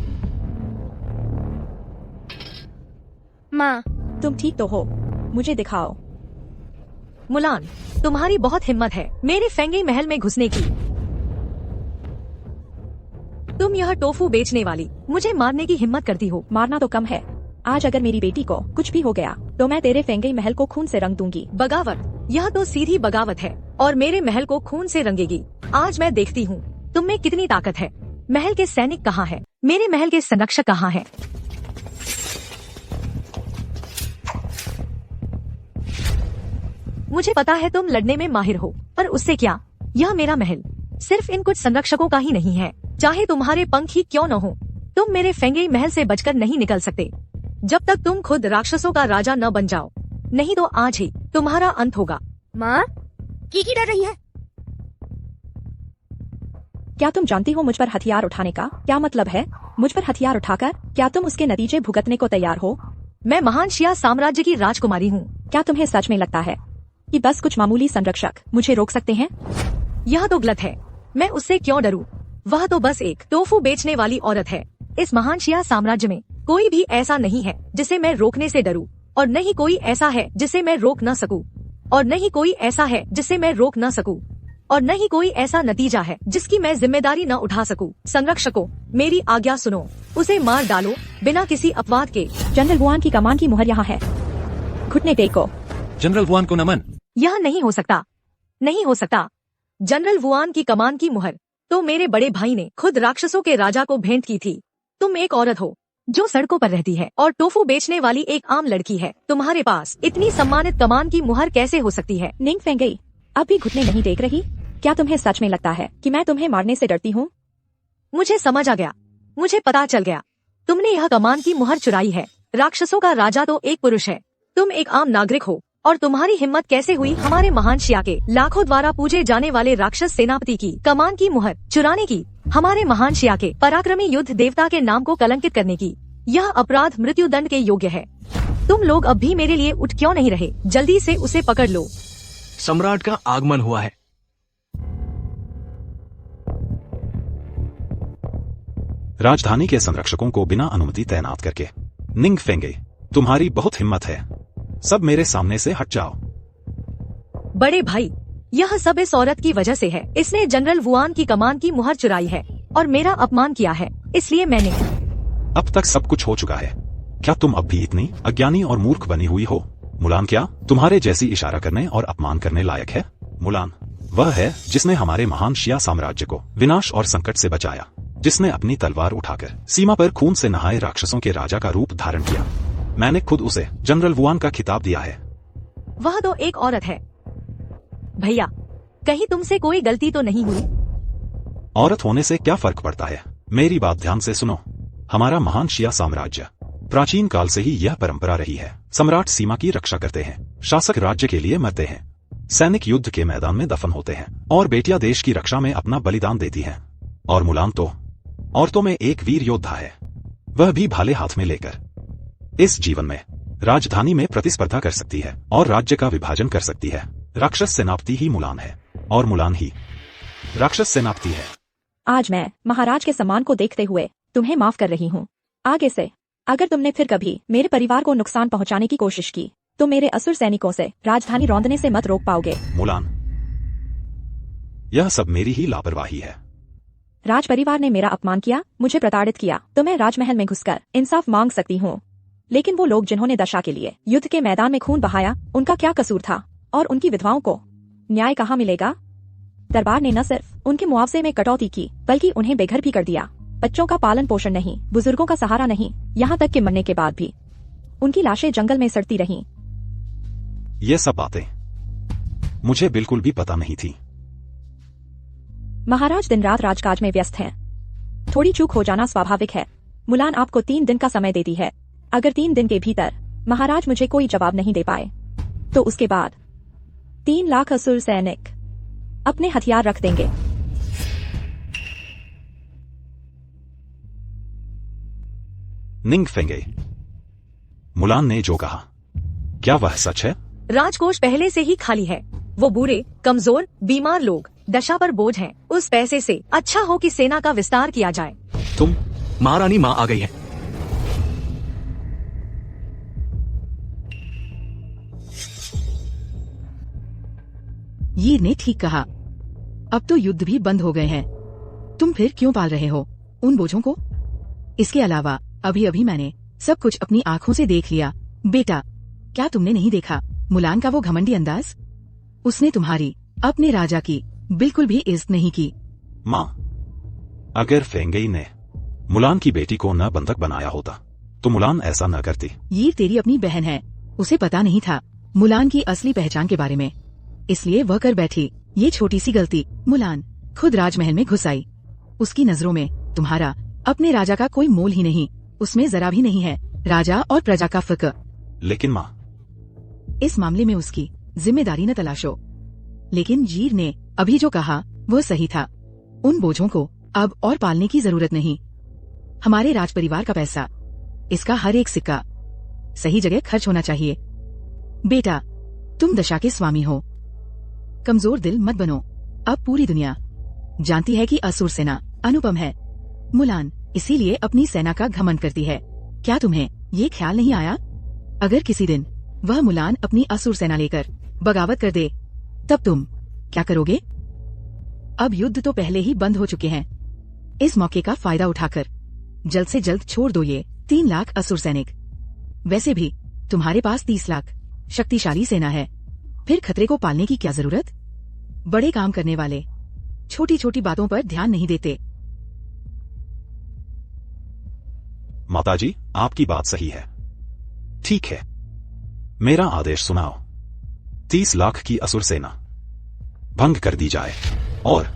माँ, तुम ठीक तो हो? मुझे दिखाओ। मुलान, तुम्हारी बहुत हिम्मत है मेरे फेंगई महल में घुसने की। तुम यह टोफू बेचने वाली मुझे मारने की हिम्मत करती हो। मारना तो कम है। आज अगर मेरी बेटी को कुछ भी हो गया तो मैं तेरे फेंगई महल को खून से रंग दूंगी। बगावत, यह तो सीधी बगावत है और मेरे महल को खून से रंगेगी। आज मैं देखती हूँ तुम में कितनी ताकत है। महल के सैनिक कहाँ है? मेरे महल के संरक्षक कहाँ है? मुझे पता है तुम लड़ने में माहिर हो, पर उससे क्या? यह मेरा महल सिर्फ इन कुछ संरक्षकों का ही नहीं है। चाहे तुम्हारे पंख ही क्यों न हो, तुम मेरे फेंगई महल से बचकर नहीं निकल सकते जब तक तुम खुद राक्षसों का राजा न बन जाओ। नहीं तो आज ही तुम्हारा अंत होगा। माँ, कीकी डर रही है। क्या तुम जानती हो मुझ पर हथियार उठाने का क्या मतलब है? मुझ पर हथियार उठाकर क्या तुम उसके नतीजे भुगतने को तैयार हो? मैं महान शिया साम्राज्य की राजकुमारी हूँ। क्या तुम्हें सच में लगता है कि बस कुछ मामूली संरक्षक मुझे रोक सकते हैं? यह तो गलत है। मैं उससे क्यों डरूं? वह तो बस एक टोफू बेचने वाली औरत है। इस महान शिया साम्राज्य में कोई भी ऐसा नहीं है जिसे मैं रोकने से डरूं, और न ही कोई ऐसा है जिसे मैं रोक न सकूं, और न ही कोई ऐसा है जिसे मैं रोक न सकूं, और न ही कोई ऐसा नतीजा है जिसकी मैं जिम्मेदारी न उठा सकूं। संरक्षकों, मेरी आज्ञा सुनो, उसे मार डालो बिना किसी अपवाद के। जनरल वुआन की कमान की मुहर यहाँ है, घुटने टेको। जनरल वुआन को नमन। यह नहीं हो सकता, नहीं हो सकता। जनरल वुआन की कमान की मुहर तो मेरे बड़े भाई ने खुद राक्षसों के राजा को भेंट की थी। तुम एक औरत हो जो सड़कों पर रहती है और टोफू बेचने वाली एक आम लड़की है। तुम्हारे पास इतनी सम्मानित कमान की मुहर कैसे हो सकती है? निंग फेंगई, अब भी घुटने नहीं टेक रही? क्या तुम्हें सच में लगता है कि मैं तुम्हें मारने से डरती हूँ? मुझे समझ आ गया, मुझे पता चल गया। तुमने यह कमान की मुहर चुराई है। राक्षसों का राजा तो एक पुरुष है, तुम एक आम नागरिक हो, और तुम्हारी हिम्मत कैसे हुई हमारे महान शिया के लाखों द्वारा पूजे जाने वाले राक्षस सेनापति की कमान की मुहर चुराने की? हमारे महान शिया के पराक्रमी युद्ध देवता के नाम को कलंकित करने की यह अपराध मृत्यु दंड के योग्य है। तुम लोग अब भी मेरे लिए उठ क्यों नहीं रहे? जल्दी से उसे पकड़ लो। सम्राट का आगमन हुआ है। राजधानी के संरक्षकों को बिना अनुमति तैनात करके। निंग फेंगे, तुम्हारी बहुत हिम्मत है। सब मेरे सामने से हट जाओ। बड़े भाई, यह सब इस औरत की वजह से है। इसने जनरल वुआन की कमान की मुहर चुराई है और मेरा अपमान किया है, इसलिए मैंने। अब तक सब कुछ हो चुका है। क्या तुम अब भी इतनी अज्ञानी और मूर्ख बनी हुई हो? मुलान क्या तुम्हारे जैसी इशारा करने और अपमान करने लायक है? मुलान वह है जिसने हमारे महान शिया साम्राज्य को विनाश और संकट से बचाया, जिसने अपनी तलवार उठाकर सीमा पर खून से नहाए राक्षसों के राजा का रूप धारण किया। मैंने खुद उसे जनरल वुआन का खिताब दिया है। वह तो एक औरत है। भैया, कहीं तुमसे कोई गलती तो नहीं हुई? औरत होने से क्या फर्क पड़ता है? मेरी बात ध्यान से सुनो। हमारा महान शिया साम्राज्य प्राचीन काल से ही यह परंपरा रही है। सम्राट सीमा की रक्षा करते हैं, शासक राज्य के लिए मरते हैं, सैनिक युद्ध के मैदान में दफन होते हैं और बेटियां देश की रक्षा में अपना बलिदान देती हैं। और मुलान तो औरतों में एक वीर योद्धा है, वह भी भाले हाथ में लेकर इस जीवन में राजधानी में प्रतिस्पर्धा कर सकती है और राज्य का विभाजन कर सकती है। राक्षस सेनापति ही मुलान है और मुलान ही राक्षस सेनापति है। आज मैं महाराज के सम्मान को देखते हुए तुम्हें माफ कर रही हूँ। आगे से अगर तुमने फिर कभी मेरे परिवार को नुकसान पहुंचाने की कोशिश की तो मेरे असुर सैनिकों से राजधानी रौंदने से मत रोक पाओगे। मुलान, यह सब मेरी ही लापरवाही है। राज परिवार ने मेरा अपमान किया, मुझे प्रताड़ित किया, तो मैं राजमहल में घुसकर इंसाफ मांग सकती हूँ। लेकिन वो लोग जिन्होंने दशा के लिए युद्ध के मैदान में खून बहाया, उनका क्या कसूर था? और उनकी विधवाओं को न्याय कहाँ मिलेगा? दरबार ने न सिर्फ उनके मुआवजे में कटौती की, बल्कि उन्हें बेघर भी कर दिया। बच्चों का पालन पोषण नहीं, बुजुर्गों का सहारा नहीं, यहाँ तक कि मरने के बाद भी उनकी लाशें जंगल में सड़ती रहीं। ये सब बातें मुझे बिल्कुल भी पता नहीं थी। महाराज दिन रात राजकाज में व्यस्त हैं। थोड़ी चूक हो जाना स्वाभाविक है। मुलान आपको 3 दिन का समय देती है। अगर 3 दिन के भीतर महाराज मुझे कोई जवाब नहीं दे पाए तो उसके बाद 3 लाख असुर सैनिक अपने हथियार रख देंगे। निंग फेंगे, मुलान ने जो कहा क्या वह सच है? राजकोष पहले से ही खाली है। वो बूढ़े, कमजोर, बीमार लोग दशा पर बोझ हैं। उस पैसे से अच्छा हो कि सेना का विस्तार किया जाए। तुम महारानी माँ आ गई है। यीर ने ठीक कहा। अब तो युद्ध भी बंद हो गए हैं। तुम फिर क्यों पाल रहे हो उन बोझों को? इसके अलावा अभी अभी मैंने सब कुछ अपनी आंखों से देख लिया। बेटा, क्या तुमने नहीं देखा मुलान का वो घमंडी अंदाज? उसने तुम्हारी, अपने राजा की बिल्कुल भी इज्जत नहीं की। माँ, अगर फेंगई ने मुलान की बेटी को न बंधक बनाया होता तो मुलान ऐसा न करती। यीर तेरी अपनी बहन है, उसे पता नहीं था मुलान की असली पहचान के बारे में, इसलिए वह कर बैठी ये छोटी सी गलती। मुलान खुद राजमहल में घुस आई। उसकी नजरों में तुम्हारा, अपने राजा का कोई मोल ही नहीं। उसमें जरा भी नहीं है राजा और प्रजा का फिक्र। लेकिन माँ, इस मामले में उसकी जिम्मेदारी न तलाशो। लेकिन जीर ने अभी जो कहा वो सही था। उन बोझों को अब और पालने की जरूरत नहीं। हमारे राज परिवार का पैसा, इसका हर एक सिक्का सही जगह खर्च होना चाहिए। बेटा, तुम दशा के स्वामी हो, कमजोर दिल मत बनो। अब पूरी दुनिया जानती है कि असुर सेना अनुपम है। मुलान इसीलिए अपनी सेना का घमंड करती है। क्या तुम्हें ये ख्याल नहीं आया, अगर किसी दिन वह मुलान अपनी असुर सेना लेकर बगावत कर दे तब तुम क्या करोगे? अब युद्ध तो पहले ही बंद हो चुके हैं। इस मौके का फायदा उठाकर जल्द से जल्द छोड़ दो ये 3 लाख असुर सैनिक। वैसे भी तुम्हारे पास 30 लाख शक्तिशाली सेना है, फिर खतरे को पालने की क्या जरूरत? बड़े काम करने वाले छोटी छोटी बातों पर ध्यान नहीं देते। माताजी, आपकी बात सही है। ठीक है, मेरा आदेश सुनाओ। 30 लाख की असुर सेना भंग कर दी जाए और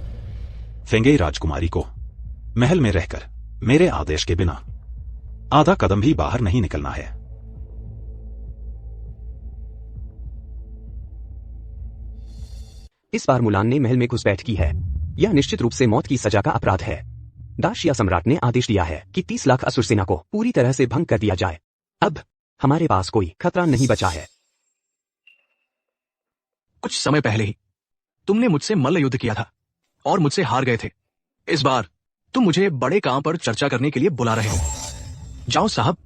फेंगे राजकुमारी को महल में रहकर मेरे आदेश के बिना आधा कदम भी बाहर नहीं निकलना है। इस बार मुलान ने महल में घुसपैठ की है। यह निश्चित रूप से मौत की सजा का अपराध है। दाशिया सम्राट ने आदेश दिया है कि 30 लाख असुर सेना को पूरी तरह से भंग कर दिया जाए। अब हमारे पास कोई खतरा नहीं बचा है। कुछ समय पहले ही तुमने मुझसे मल्ल युद्ध किया था और मुझसे हार गए थे। इस बार तुम मुझे बड़े काम पर चर्चा करने के लिए बुला रहे हो। जाओ साहब,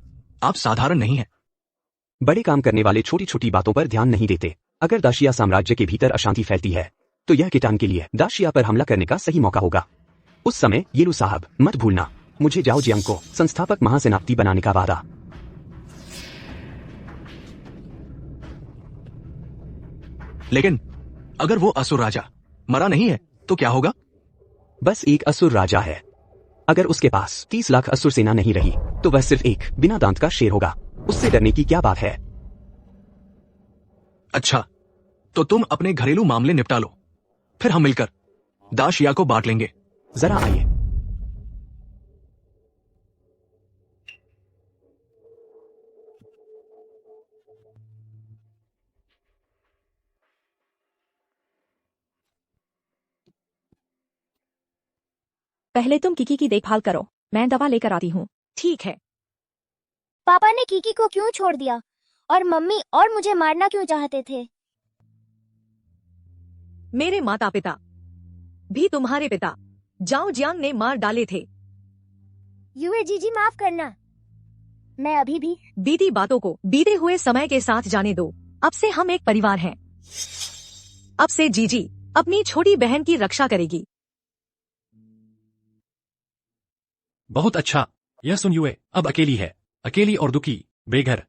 आप साधारण नहीं हैं। बड़े काम करने वाले छोटी छोटी बातों पर ध्यान नहीं देते। अगर दाशिया साम्राज्य के भीतर अशांति फैलती है तो यह किटान के लिए दाशिया पर हमला करने का सही मौका होगा। उस समय येलू साहब, मत भूलना मुझे जाओ जियांग को संस्थापक महासेनापति बनाने का वादा। लेकिन अगर वो असुर राजा मरा नहीं है तो क्या होगा? बस एक असुर राजा है। अगर उसके पास 30 लाख असुर सेना नहीं रही तो वह सिर्फ एक बिना दांत का शेर होगा। उससे डरने की क्या बात है? अच्छा, तो तुम अपने घरेलू मामले निपटा लो, फिर हम मिलकर दाशिया को बांट लेंगे। जरा आइए। पहले तुम किकी की देखभाल करो, मैं दवा लेकर आती हूँ। ठीक है। पापा ने कीकी को क्यों छोड़ दिया और मम्मी और मुझे मारना क्यों चाहते थे? मेरे माता पिता भी तुम्हारे पिता जाओ जियांग ने मार डाले थे। युए जीजी माफ करना, मैं अभी भी बीती बातों को बीते हुए समय के साथ जाने दो। अब से हम एक परिवार हैं। अब से जीजी अपनी छोटी बहन की रक्षा करेगी। बहुत अच्छा, यह सुन युए अब अकेली है, अकेली और दुखी, बेघर।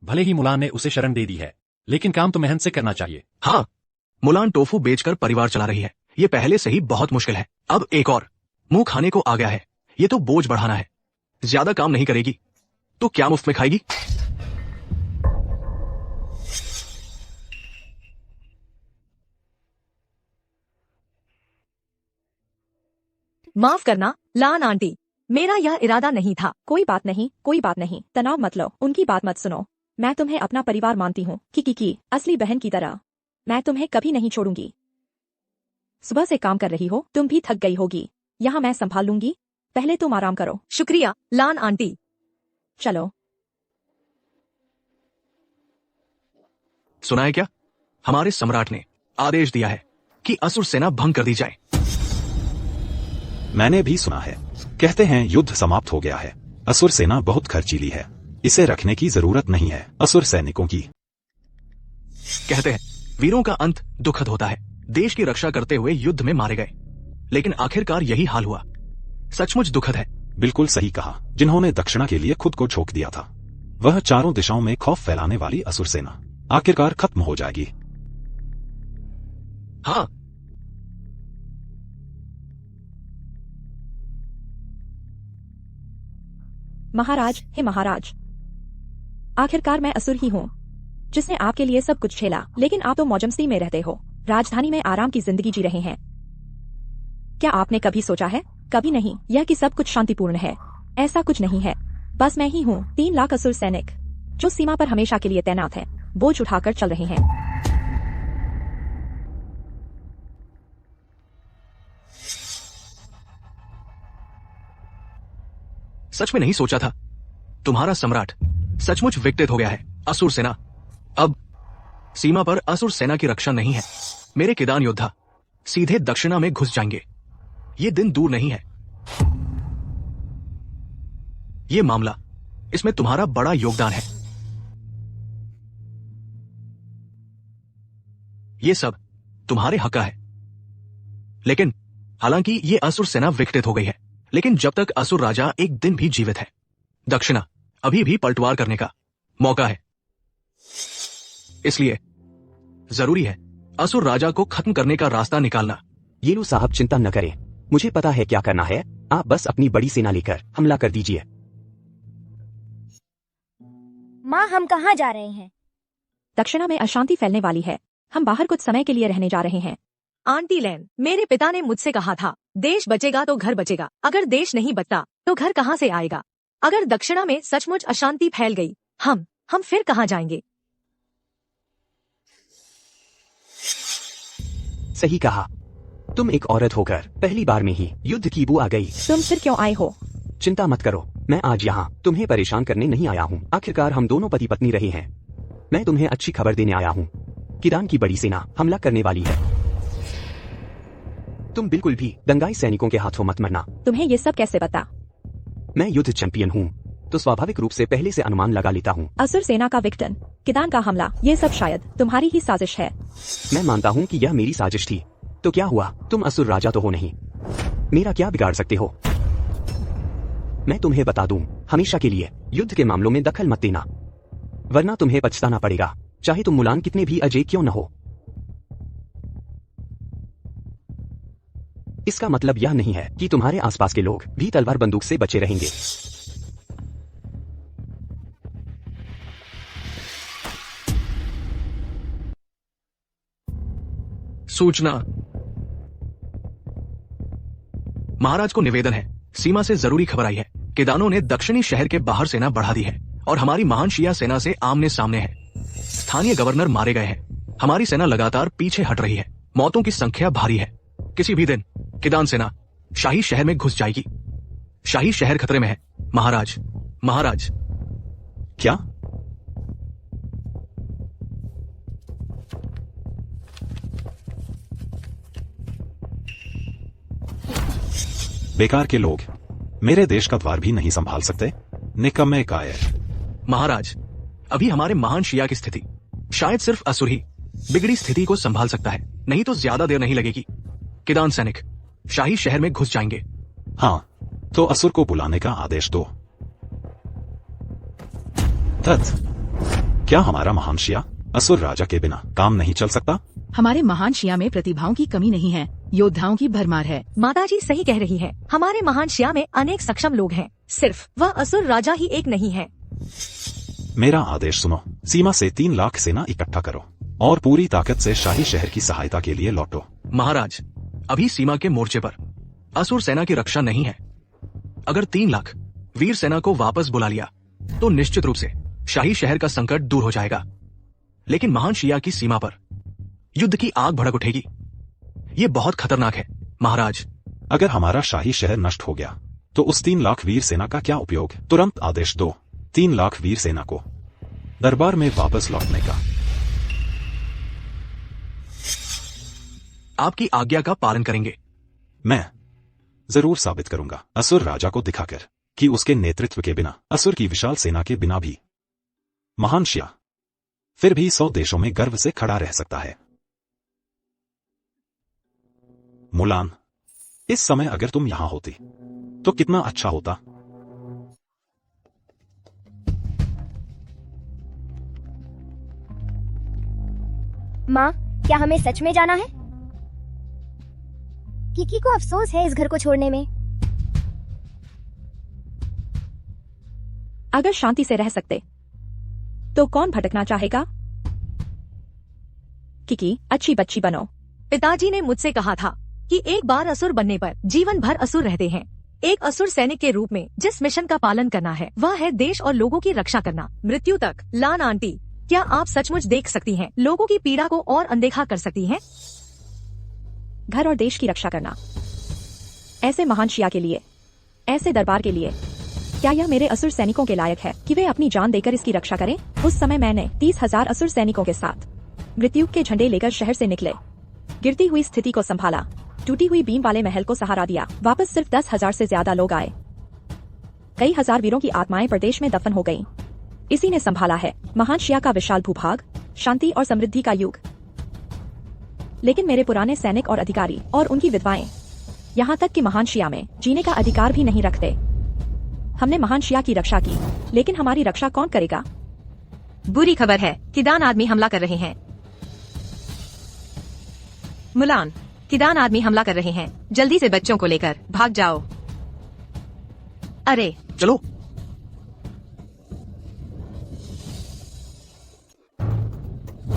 भले ही मुलान ने उसे शरण दे दी है, लेकिन काम तो मेहनत से करना चाहिए। हाँ, मुलान टोफू बेचकर परिवार चला रही है। ये पहले से ही बहुत मुश्किल है, अब एक और मुंह खाने को आ गया है। ये तो बोझ बढ़ाना है। ज्यादा काम नहीं करेगी तो क्या मुफ्त में खाएगी? माफ करना लान आंटी, मेरा यह इरादा नहीं था। कोई बात नहीं, कोई बात नहीं, तनाव मत लो, उनकी बात मत सुनो। मैं तुम्हें अपना परिवार मानती हूँ, किकी असली बहन की तरह। मैं तुम्हें कभी नहीं छोड़ूंगी। सुबह से काम कर रही हो, तुम भी थक गई होगी। यहाँ मैं संभाल लूंगी, पहले तुम आराम करो। शुक्रिया लान आंटी। चलो। सुना है क्या? हमारे सम्राट ने आदेश दिया है कि असुर सेना भंग कर दी जाए। मैंने भी सुना है। कहते हैं युद्ध समाप्त हो गया है। असुर सेना बहुत खर्चीली है, इसे रखने की जरूरत नहीं है असुर सैनिकों की। कहते हैं वीरों का अंत दुखद होता है। देश की रक्षा करते हुए युद्ध में मारे गए, लेकिन आखिरकार यही हाल हुआ। सचमुच दुखद है। बिल्कुल सही कहा। जिन्होंने दक्षिणा के लिए खुद को झोंक दिया था, वह चारों दिशाओं में खौफ फैलाने वाली असुर सेना आखिरकार खत्म हो जाएगी। हाँ, महाराज, हे महाराज, आखिरकार मैं असुर ही हूँ जिसने आपके लिए सब कुछ झेला। लेकिन आप तो मौजमस्ती में रहते हो, राजधानी में आराम की जिंदगी जी रहे हैं। क्या आपने कभी सोचा है, कभी नहीं, यह कि सब कुछ शांतिपूर्ण है? ऐसा कुछ नहीं है। बस मैं ही हूँ 3 लाख असुर सैनिक जो सीमा पर हमेशा के लिए तैनात हैं, बोझ उठाकर चल रहे हैं। सच में नहीं सोचा था। तुम्हारा सम्राट सचमुच विकटित हो गया है। असुर सेना अब सीमा पर असुर सेना की रक्षा नहीं है। मेरे किदान योद्धा सीधे दक्षिणा में घुस जाएंगे। ये दिन दूर नहीं है। ये मामला, इसमें तुम्हारा बड़ा योगदान है। ये सब तुम्हारे हक का है। लेकिन हालांकि ये असुर सेना विकटित हो गई है, लेकिन जब तक असुर राजा एक दिन भी जीवित है, दक्षिणा अभी भी पलटवार करने का मौका है। इसलिए जरूरी है असुर राजा को खत्म करने का रास्ता निकालना। येलू साहब चिंता न करें, मुझे पता है क्या करना है। आप बस अपनी बड़ी सेना लेकर हमला कर दीजिए। माँ, हम कहाँ जा रहे हैं? दक्षिणा में अशांति फैलने वाली है, हम बाहर कुछ समय के लिए रहने जा रहे हैं। आंटी लैन, मेरे पिता ने मुझसे कहा था, देश बचेगा तो घर बचेगा। अगर देश नहीं बचता तो घर कहाँ से आएगा? अगर दक्षिणा में सचमुच अशांति फैल गई, हम फिर कहाँ जाएंगे? सही कहा। तुम एक औरत होकर पहली बार में ही युद्ध की बू आ गई। तुम फिर क्यों आए हो? चिंता मत करो, मैं आज यहाँ तुम्हें परेशान करने नहीं आया हूँ। आखिरकार हम दोनों पति पत्नी रहे हैं। मैं तुम्हें अच्छी खबर देने आया हूँ। किदान की बड़ी सेना हमला करने वाली है। तुम बिल्कुल भी दंगाई सैनिकों के हाथों मत मरना। तुम्हें ये सब कैसे पता? मैं युद्ध चैंपियन हूँ, तो स्वाभाविक रूप से पहले से अनुमान लगा लेता हूँ। असुर सेना का विघटन, किदान का हमला, ये सब शायद तुम्हारी ही साजिश है। मैं मानता हूँ कि यह मेरी साजिश थी। तो क्या हुआ? तुम असुर राजा तो हो नहीं, मेरा क्या बिगाड़ सकते हो? मैं तुम्हें बता दूं, हमेशा के लिए युद्ध के मामलों में दखल मत देना, वरना तुम्हें पछताना पड़ेगा, चाहे तुम मुलान कितने भी अजय क्यों न हो। इसका मतलब यह नहीं है कि तुम्हारे आसपास के लोग भी तलवार बंदूक से बचे रहेंगे। सूचना। महाराज को निवेदन है, सीमा से जरूरी खबर आई है। किदानों ने दक्षिणी शहर के बाहर सेना बढ़ा दी है और हमारी महान शिया सेना से आमने सामने है। स्थानीय गवर्नर मारे गए हैं। हमारी सेना लगातार पीछे हट रही है। मौतों की संख्या भारी है। किसी भी दिन किदान सेना शाही शहर में घुस जाएगी। शाही शहर खतरे में है। महाराज, महाराज। क्या? बेकार के लोग मेरे देश का द्वार भी नहीं संभाल सकते। निकम्मे कायर। महाराज, अभी हमारे महान शिया की स्थिति शायद सिर्फ असुर ही बिगड़ी स्थिति को संभाल सकता है, नहीं तो ज्यादा देर नहीं लगेगी। किदान सैनिक शाही शहर में घुस जाएंगे। हाँ, तो असुर को बुलाने का आदेश दो। क्या हमारा महान शिया असुर राजा के बिना काम नहीं चल सकता? हमारे महान शिया में प्रतिभाओं की कमी नहीं है, योद्धाओं की भरमार है। माताजी सही कह रही है। हमारे महान शिया में अनेक सक्षम लोग हैं, सिर्फ वह असुर राजा ही एक नहीं है। मेरा आदेश सुनो। सीमा से 3 लाख सेना इकट्ठा करो और पूरी ताकत से शाही शहर की सहायता के लिए लौटो। महाराज, अभी सीमा के मोर्चे पर असुर सेना की रक्षा नहीं है। अगर 3 लाख वीर सेना को वापस बुला लिया तो निश्चित रूप से शाही शहर का संकट दूर हो जाएगा। लेकिन महान शिया की सीमा पर युद्ध की आग भड़क उठेगी। ये बहुत खतरनाक है महाराज। अगर हमारा शाही शहर नष्ट हो गया तो उस 3 लाख वीर सेना का क्या उपयोग? तुरंत आदेश दो 3 लाख वीर सेना को दरबार में वापस लौटने का। आपकी आज्ञा का पालन करेंगे। मैं जरूर साबित करूंगा असुर राजा को दिखाकर कि उसके नेतृत्व के बिना, असुर की विशाल सेना के बिना भी महान शिया फिर भी 100 देशों में गर्व से खड़ा रह सकता है। मुलान, इस समय अगर तुम यहां होती तो कितना अच्छा होता। माँ, क्या हमें सच में जाना है? किकी को अफसोस है इस घर को छोड़ने में। अगर शांति से रह सकते तो कौन भटकना चाहेगा? किकी, अच्छी बच्ची बनो। पिताजी ने मुझसे कहा था कि एक बार असुर बनने पर जीवन भर असुर रहते हैं। एक असुर सैनिक के रूप में जिस मिशन का पालन करना है वह है देश और लोगों की रक्षा करना, मृत्यु तक। लान आंटी, क्या आप सचमुच देख सकती हैं, लोगों की पीड़ा को और अनदेखा कर सकती हैं? घर और देश की रक्षा करना, ऐसे महान शिया के लिए, ऐसे दरबार के लिए, क्या यह मेरे असुर सैनिकों के लायक है कि वे अपनी जान देकर इसकी रक्षा करें? उस समय मैंने 30,000 असुर सैनिकों के साथ मृत्यु के झंडे लेकर शहर से निकले, गिरती हुई स्थिति को संभाला, टूटी हुई बीम वाले महल को सहारा दिया। वापस सिर्फ 10,000 से ज्यादा लोग आए। कई हजार वीरों की आत्माएं प्रदेश में दफन हो गईं। इसी ने संभाला है महान शिया का विशाल भूभाग, शांति और समृद्धि का युग। लेकिन मेरे पुराने सैनिक और अधिकारी और उनकी विधवाएं यहाँ तक कि महान शिया में जीने का अधिकार भी नहीं रखते। हमने महान शिया की रक्षा की, लेकिन हमारी रक्षा कौन करेगा? बुरी खबर है, किदान आदमी हमला कर रहे हैं। मुलान, किदान आदमी हमला कर रहे हैं। जल्दी से बच्चों को लेकर भाग जाओ। अरे चलो।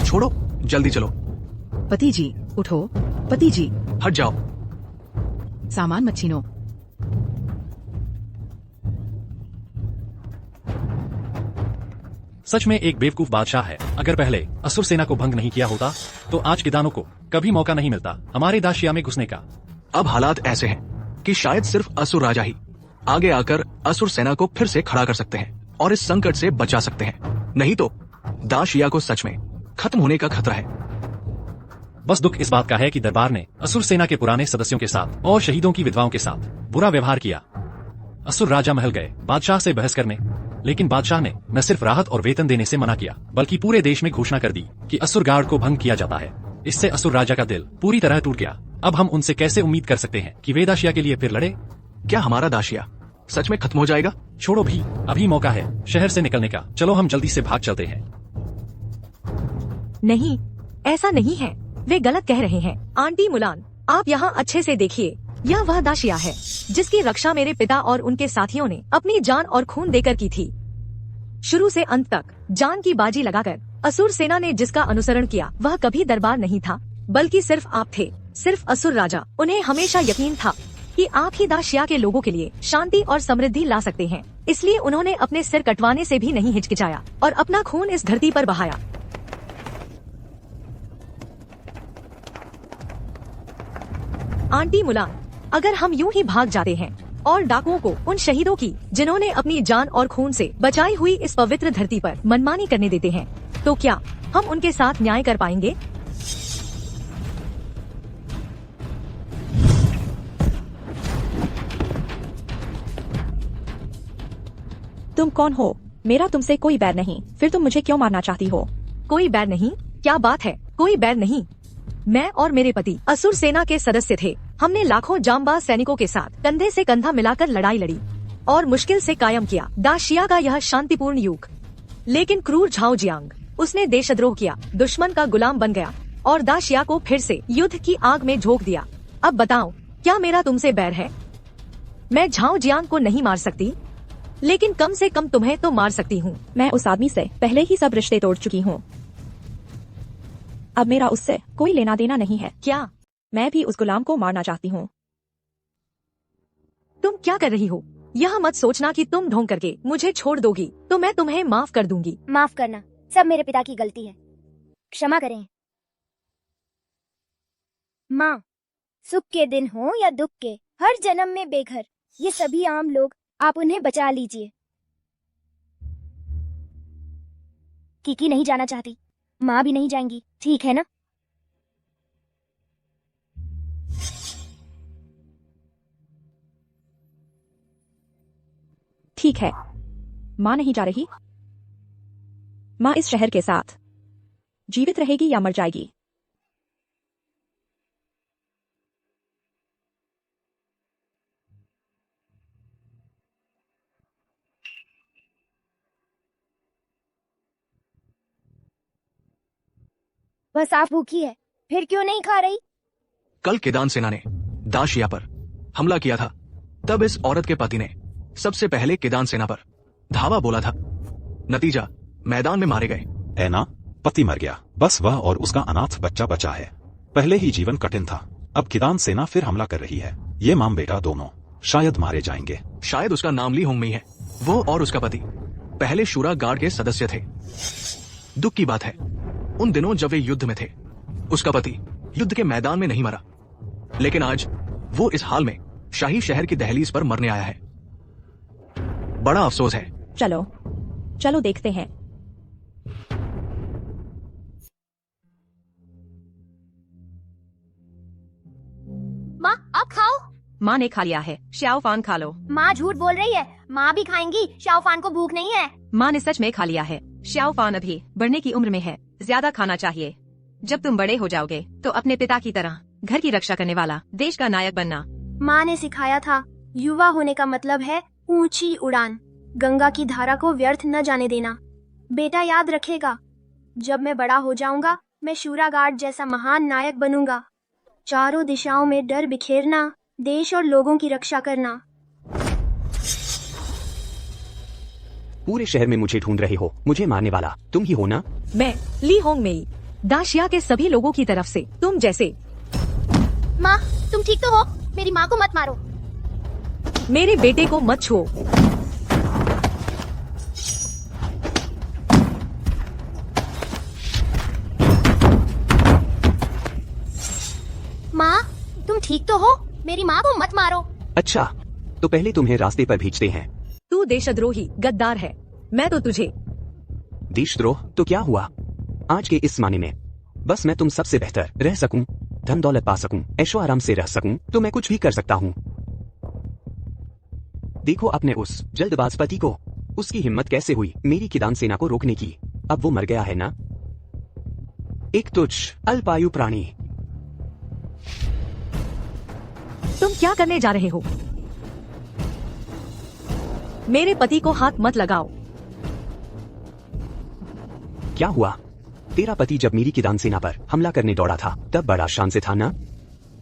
छोड़ो, जल्दी चलो। पति जी उठो, पति जी हट जाओ। सामान मत छीनो। सच में एक बेवकूफ बादशाह है। अगर पहले असुर सेना को भंग नहीं किया होता तो आज किदानों को कभी मौका नहीं मिलता हमारे दाशिया में घुसने का। अब हालात ऐसे हैं कि शायद सिर्फ असुर राजा ही आगे आकर असुर सेना को फिर से खड़ा कर सकते हैं और इस संकट से बचा सकते हैं, नहीं तो दाशिया को सच में खत्म होने का खतरा है। बस दुख इस बात का है कि दरबार ने असुर सेना के पुराने सदस्यों के साथ और शहीदों की विधवाओं के साथ बुरा व्यवहार किया। असुर राजा महल गए बादशाह से बहस करने, लेकिन बादशाह ने न सिर्फ राहत और वेतन देने से मना किया बल्कि पूरे देश में घोषणा कर दी कि असुर गार्ड को भंग किया जाता है। इससे असुर राजा का दिल पूरी तरह टूट गया। अब हम उनसे कैसे उम्मीद कर सकते हैं कि वे दाशिया के लिए फिर लड़े? क्या हमारा दाशिया सच में खत्म हो जाएगा? छोड़ो भी, अभी मौका है शहर से निकलने का। चलो हम जल्दी से भाग चलते हैं। नहीं, ऐसा नहीं है, वे गलत कह रहे हैं। आंटी मुलान, आप यहाँ अच्छे से देखिए, यह वह दाशिया है जिसकी रक्षा मेरे पिता और उनके साथियों ने अपनी जान और खून देकर की थी। शुरू से अंत तक जान की बाजी लगाकर असुर सेना ने जिसका अनुसरण किया वह कभी दरबार नहीं था, बल्कि सिर्फ आप थे, सिर्फ असुर राजा। उन्हें हमेशा यकीन था कि आप ही दाशिया के लोगों के लिए शांति और समृद्धि ला सकते हैं। इसलिए उन्होंने अपने सिर कटवाने से भी नहीं हिचकिचाया और अपना खून इस धरती पर बहाया। आंटी मुलान, अगर हम यूं ही भाग जाते हैं और डाकुओं को, उन शहीदों की जिन्होंने अपनी जान और खून से बचाई हुई इस पवित्र धरती पर मनमानी करने देते हैं, तो क्या हम उनके साथ न्याय कर पाएंगे? तुम कौन हो? मेरा तुमसे कोई बैर नहीं, फिर तुम मुझे क्यों मारना चाहती हो? कोई बैर नहीं? क्या बात है, कोई बैर नहीं। मैं और मेरे पति असुर सेना के सदस्य थे। हमने लाखों जांबाज सैनिकों के साथ कंधे से कंधा मिलाकर लड़ाई लड़ी और मुश्किल से कायम किया दाशिया का यह शांतिपूर्ण युग। लेकिन क्रूर झाओ जियांग, उसने देशद्रोह किया, दुश्मन का गुलाम बन गया और दाशिया को फिर से युद्ध की आग में झोंक दिया। अब बताओ, क्या मेरा तुमसे बैर है? मैं झाओ जियांग को नहीं मार सकती, लेकिन कम से कम तुम्हें तो मार सकती हूँ। मैं उस आदमी से पहले ही सब रिश्ते तोड़ चुकी हूँ। अब मेरा उससे कोई लेना देना नहीं है। क्या? मैं भी उस गुलाम को मारना चाहती हूँ। तुम क्या कर रही हो? यह मत सोचना कि तुम ढोंग करके मुझे छोड़ दोगी तो मैं तुम्हें माफ कर दूंगी। माफ करना, सब मेरे पिता की गलती है, क्षमा करें। माँ, सुख के दिन हो या दुख के, हर जन्म में बेघर ये सभी आम लोग, आप उन्हें बचा लीजिए। कीकी नहीं जाना चाहती, माँ भी नहीं जाएंगी, ठीक है ना? ठीक है, माँ नहीं जा रही। माँ इस शहर के साथ जीवित रहेगी या मर जाएगी? वह साफ भूखी है, फिर क्यों नहीं खा रही? कल किदान सेना ने दाशिया पर हमला किया था, तब इस औरत के पति ने सबसे पहले किदान सेना पर धावा बोला था। नतीजा, मैदान में मारे गए। ऐना, पति मर गया, बस वह और उसका अनाथ बच्चा बचा है। पहले ही जीवन कठिन था, अब किदान सेना फिर हमला कर रही है। ये माम बेटा दोनों शायद मारे जाएंगे। शायद उसका नाम ली होंग में ही है। वो और उसका पति पहले शूरा गार्ड के सदस्य थे। दुख की बात है, उन दिनों जब वे युद्ध में थे, उसका पति युद्ध के मैदान में नहीं मरा, लेकिन आज वो इस हाल में शाही शहर की दहलीज पर मरने आया है। बड़ा अफसोस है। चलो चलो देखते हैं। माँ, अब खाओ। माँ ने खा लिया है, श्याओ फान खा लो। माँ झूठ बोल रही है, माँ भी खाएंगी, शाओफान को भूख नहीं है। माँ ने सच में खा लिया है। श्याओ फान अभी बढ़ने की उम्र में है, ज्यादा खाना चाहिए। जब तुम बड़े हो जाओगे तो अपने पिता की तरह घर की रक्षा करने वाला, देश का नायक बनना। माँ ने सिखाया था, युवा होने का मतलब है ऊंची उड़ान, गंगा की धारा को व्यर्थ न जाने देना। बेटा याद रखेगा, जब मैं बड़ा हो जाऊंगा मैं शूरा गार्ड जैसा महान नायक बनूंगा। चारों दिशाओं में डर बिखेरना, देश और लोगों की रक्षा करना। पूरे शहर में मुझे ढूंढ रहे हो, मुझे मारने वाला तुम ही हो ना? मैं ली होंग मेई, दाशिया के सभी लोगों की तरफ से तुम जैसे। माँ, तुम ठीक तो हो? मेरी माँ को मत मारो। मेरे बेटे को मत छुओ। ठीक तो हो? मेरी माँ को मत मारो। अच्छा, तो पहले तुम्हें रास्ते पर भेजते हैं। तू देशद्रोही गद्दार है। मैं तो तुझे। देशद्रोह तो क्या हुआ? आज के इस माने में बस मैं तुम सबसे बेहतर रह सकूं, धन दौलत पा सकूं, ऐशो आराम से रह सकूं, तो मैं कुछ भी कर सकता हूं। देखो अपने उस जल्दबाज पति को, उसकी हिम्मत कैसे हुई मेरी किदान सेना को रोकने की। अब वो मर गया है ना? एक तुच्छ अल्पायु प्राणी। तुम क्या करने जा रहे हो? मेरे पति को हाथ मत लगाओ। क्या हुआ? तेरा पति जब मेरी किदान सेना पर हमला करने दौड़ा था तब बड़ा शान से था ना?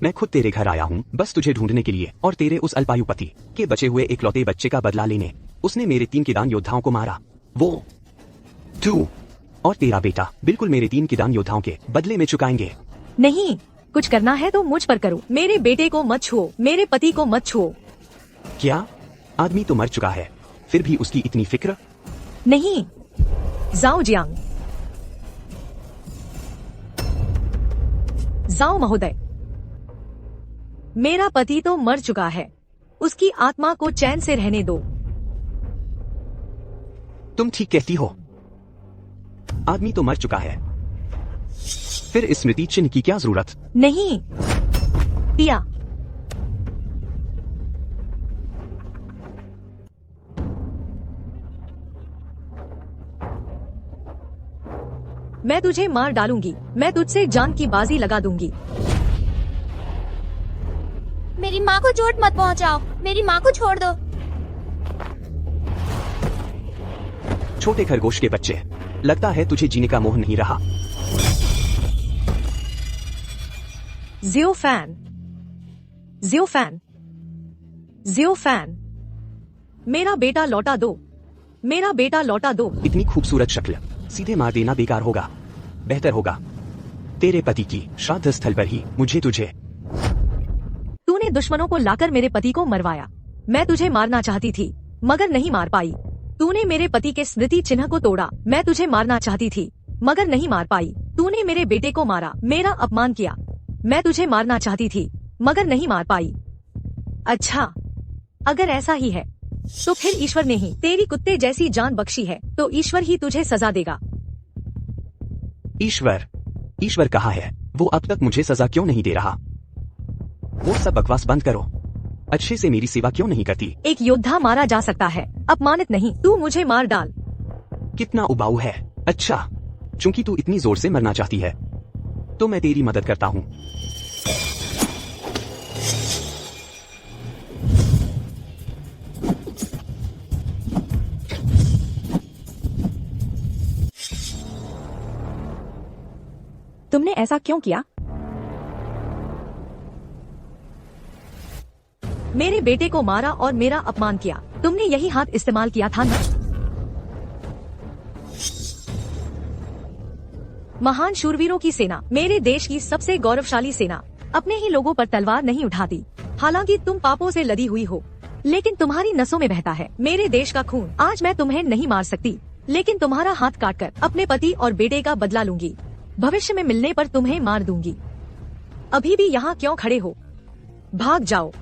मैं खुद तेरे घर आया हूँ बस तुझे ढूंढने के लिए और तेरे उस अल्पायु पति के बचे हुए इकलौते बच्चे का बदला लेने। उसने मेरे 3 किदान योद्धाओं को मारा। वो तू और तेरा बेटा बिल्कुल मेरे 3 किदान योद्धाओं के बदले में चुकाएंगे। नहीं, कुछ करना है तो मुझ पर करो। मेरे बेटे को मत छुओ, मेरे पति को मत छुओ। क्या? आदमी तो मर चुका है, फिर भी उसकी इतनी फिक्र? नहीं, जाओ जियांग। जाओ महोदय। मेरा पति तो मर चुका है, उसकी आत्मा को चैन से रहने दो। तुम ठीक कहती हो, आदमी तो मर चुका है, फिर इस स्मृति चिन्ह की क्या जरूरत? नहीं पिया। मैं तुझे मार डालूंगी, मैं तुझसे जान की बाजी लगा दूंगी। मेरी माँ को चोट मत पहुँचाओ, मेरी माँ को छोड़ दो। छोटे खरगोश के बच्चे, लगता है तुझे जीने का मोह नहीं रहा। जियोफैन, जियोफैन, जियोफैन, मेरा बेटा लौटा दो, मेरा बेटा लौटा दो। इतनी खूबसूरत शक्ल सीधे मार देना बेकार होगा। बेहतर होगा तेरे पति की श्राद्ध स्थल पर ही मुझे तुझे। तूने दुश्मनों को लाकर मेरे पति को मरवाया। मैं तुझे मारना चाहती थी मगर नहीं मार पाई। तूने मेरे पति के स्मृति चिन्ह को तोड़ा। मैं तुझे मारना चाहती थी मगर नहीं मार पाई। तूने मेरे बेटे को मारा, मेरा अपमान किया। मैं तुझे मारना चाहती थी मगर नहीं मार पाई। अच्छा, अगर ऐसा ही है तो फिर ईश्वर ने ही तेरी कुत्ते जैसी जान बख्शी है, तो ईश्वर ही तुझे सजा देगा। ईश्वर? ईश्वर कहाँ है? वो अब तक मुझे सजा क्यों नहीं दे रहा? वो सब बकवास बंद करो। अच्छे से मेरी सेवा क्यों नहीं करती? एक योद्धा मारा जा सकता है, अपमानित नहीं। तू मुझे मार डाल। कितना उबाऊ है। अच्छा, चूंकि तू इतनी जोर से मरना चाहती है तो मैं तेरी मदद करता हूँ। तुमने ऐसा क्यों किया? मेरे बेटे को मारा और मेरा अपमान किया। तुमने यही हाथ इस्तेमाल किया था ना? महान शूरवीरों की सेना, मेरे देश की सबसे गौरवशाली सेना, अपने ही लोगों पर तलवार नहीं उठाती। हालांकि तुम पापों से लदी हुई हो, लेकिन तुम्हारी नसों में बहता है मेरे देश का खून। आज मैं तुम्हें नहीं मार सकती, लेकिन तुम्हारा हाथ काटकर अपने पति और बेटे का बदला लूंगी। भविष्य में मिलने पर तुम्हें मार दूंगी। अभी भी यहाँ क्यों खड़े हो? भाग जाओ।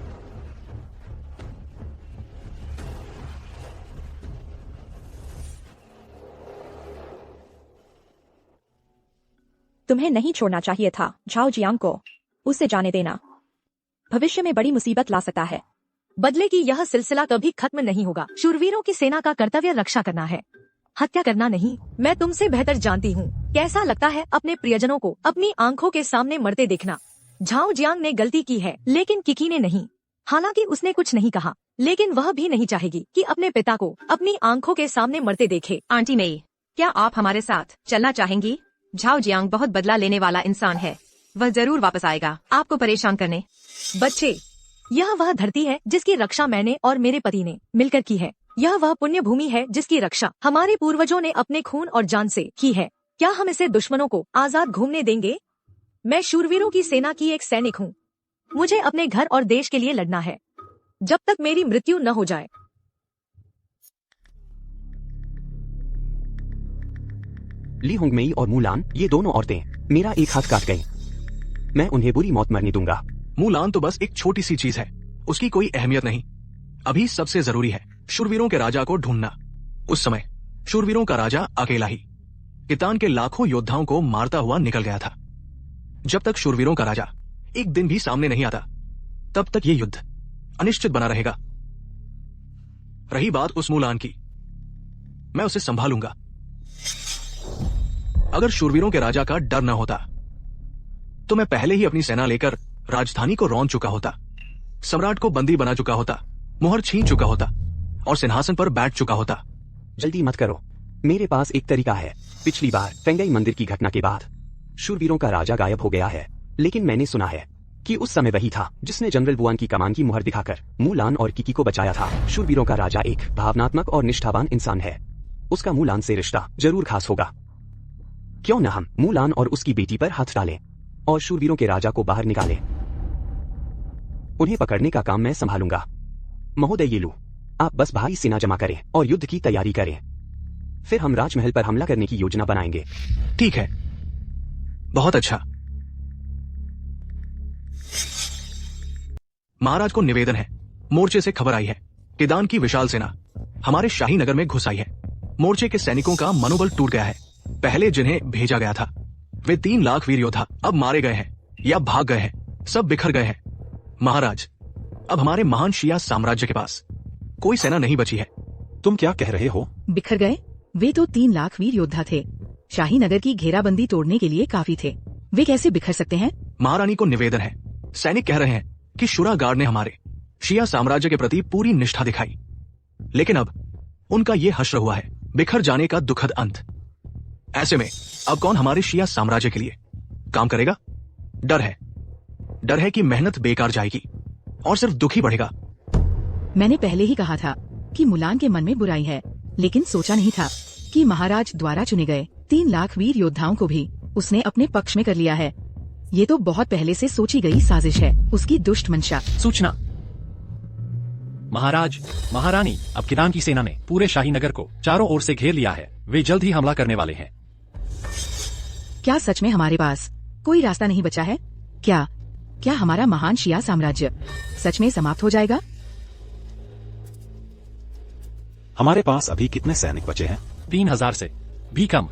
तुम्हें नहीं छोड़ना चाहिए था झाओ जियांग को। उसे जाने देना भविष्य में बड़ी मुसीबत ला सकता है। बदले की यह सिलसिला कभी खत्म नहीं होगा। शूरवीरों की सेना का कर्तव्य रक्षा करना है, हत्या करना नहीं। मैं तुमसे बेहतर जानती हूँ कैसा लगता है अपने प्रियजनों को अपनी आंखों के सामने मरते देखना। झाओ जियांग ने गलती की है, लेकिन किकी ने नहीं। हालांकि उसने कुछ नहीं कहा, लेकिन वह भी नहीं चाहेगी कि अपने पिता को अपनी आंखों के सामने मरते देखे। आंटी मेई, क्या आप हमारे साथ चलना चाहेंगी? झाओ जियांग बहुत बदला लेने वाला इंसान है, वह जरूर वापस आएगा आपको परेशान करने। बच्चे, यह वह धरती है जिसकी रक्षा मैंने और मेरे पति ने मिलकर की है। यह वह पुण्य भूमि है जिसकी रक्षा हमारे पूर्वजों ने अपने खून और जान से की है। क्या हम इसे दुश्मनों को आजाद घूमने देंगे? मैं शूरवीरों की सेना की एक सैनिक हूँ। मुझे अपने घर और देश के लिए लड़ना है जब तक मेरी मृत्यु न हो जाए। ली होंगमेई और मुलान, ये दोनों औरतें मेरा एक हाथ काट गईं। मैं उन्हें बुरी मौत मरने दूंगा। मुलान तो बस एक छोटी सी चीज है, उसकी कोई अहमियत नहीं। अभी सबसे जरूरी है शूरवीरों के राजा को ढूंढना। उस समय शूरवीरों का राजा अकेला ही कितान के लाखों योद्धाओं को मारता हुआ निकल गया था। जब तक शूरवीरों का राजा एक दिन भी सामने नहीं आता, तब तक ये युद्ध अनिश्चित बना रहेगा। रही बात उस मुलान की, मैं उसे संभालूंगा। अगर शूरवीरों के राजा का डर न होता तो मैं पहले ही अपनी सेना लेकर राजधानी को रौंद चुका होता, सम्राट को बंदी बना चुका होता, मुहर छीन चुका होता और सिंहासन पर बैठ चुका होता। जल्दी मत करो, मेरे पास एक तरीका है। पिछली बार फेंगाई मंदिर की घटना के बाद शूरवीरों का राजा गायब हो गया है, लेकिन मैंने सुना है कि उस समय वही था जिसने जनरल बुआन की कमान की मुहर दिखाकर मुलान और किकी को बचाया था। शूरवीरों का राजा एक भावनात्मक और निष्ठावान इंसान है, उसका मुलान से रिश्ता जरूर खास होगा। क्यों न हम मुलान और उसकी बेटी पर हाथ डालें और शूरवीरों के राजा को बाहर निकालें। उन्हें पकड़ने का काम मैं संभालूंगा। महोदय येलू, आप बस भारी सेना जमा करें और युद्ध की तैयारी करें, फिर हम राजमहल पर हमला करने की योजना बनाएंगे। ठीक है, बहुत अच्छा। महाराज को निवेदन है, मोर्चे से खबर आई है किदान की विशाल सेना हमारे शाही नगर में घुस आई है। मोर्चे के सैनिकों का मनोबल टूट गया है। पहले जिन्हें भेजा गया था वे 3 लाख वीर योद्धा अब मारे गए हैं या भाग गए हैं, सब बिखर गए हैं। महाराज, अब हमारे महान शिया साम्राज्य के पास कोई सेना नहीं बची है। तुम क्या कह रहे हो? बिखर गए? वे तो 3 लाख वीर योद्धा थे, शाही नगर की घेराबंदी तोड़ने के लिए काफी थे। वे कैसे बिखर सकते हैं? महारानी को निवेदन है, सैनिक कह रहे हैं कि शुरा गार्ड ने हमारे शिया साम्राज्य के प्रति पूरी निष्ठा दिखाई, लेकिन अब उनका ये हश्र हुआ है बिखर जाने का दुखद अंत। ऐसे में अब कौन हमारे शिया साम्राज्य के लिए काम करेगा? डर है कि मेहनत बेकार जाएगी और सिर्फ दुख ही बढ़ेगा। मैंने पहले ही कहा था कि मुलान के मन में बुराई है, लेकिन सोचा नहीं था कि महाराज द्वारा चुने गए 3 लाख वीर योद्धाओं को भी उसने अपने पक्ष में कर लिया है। ये तो बहुत पहले से सोची गई साजिश है, उसकी दुष्ट मंशा। सूचना, महाराज महारानी, अब किदान की सेना ने पूरे शाही नगर को चारों ओर से घेर लिया है। वे जल्द ही हमला करने वाले हैं। क्या सच में हमारे पास कोई रास्ता नहीं बचा है? क्या हमारा महान शिया साम्राज्य सच में समाप्त हो जाएगा? हमारे पास अभी कितने सैनिक बचे हैं? 3000 से भी कम।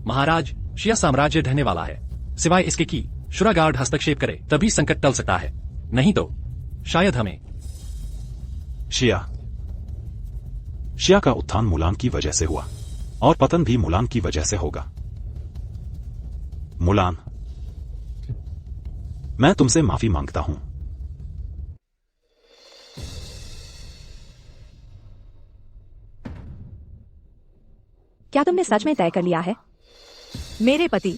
महाराज, शिया साम्राज्य ढहने वाला है। सिवाय इसके कि शुरा गार्ड हस्तक्षेप करे तभी संकट टल सकता है, नहीं तो शायद हमें। शिया का उत्थान मुलान की वजह से हुआ और पतन भी मुलान की वजह से होगा। मुलान, मैं तुमसे माफी मांगता हूं। क्या तुमने सच में तय कर लिया है? मेरे पति,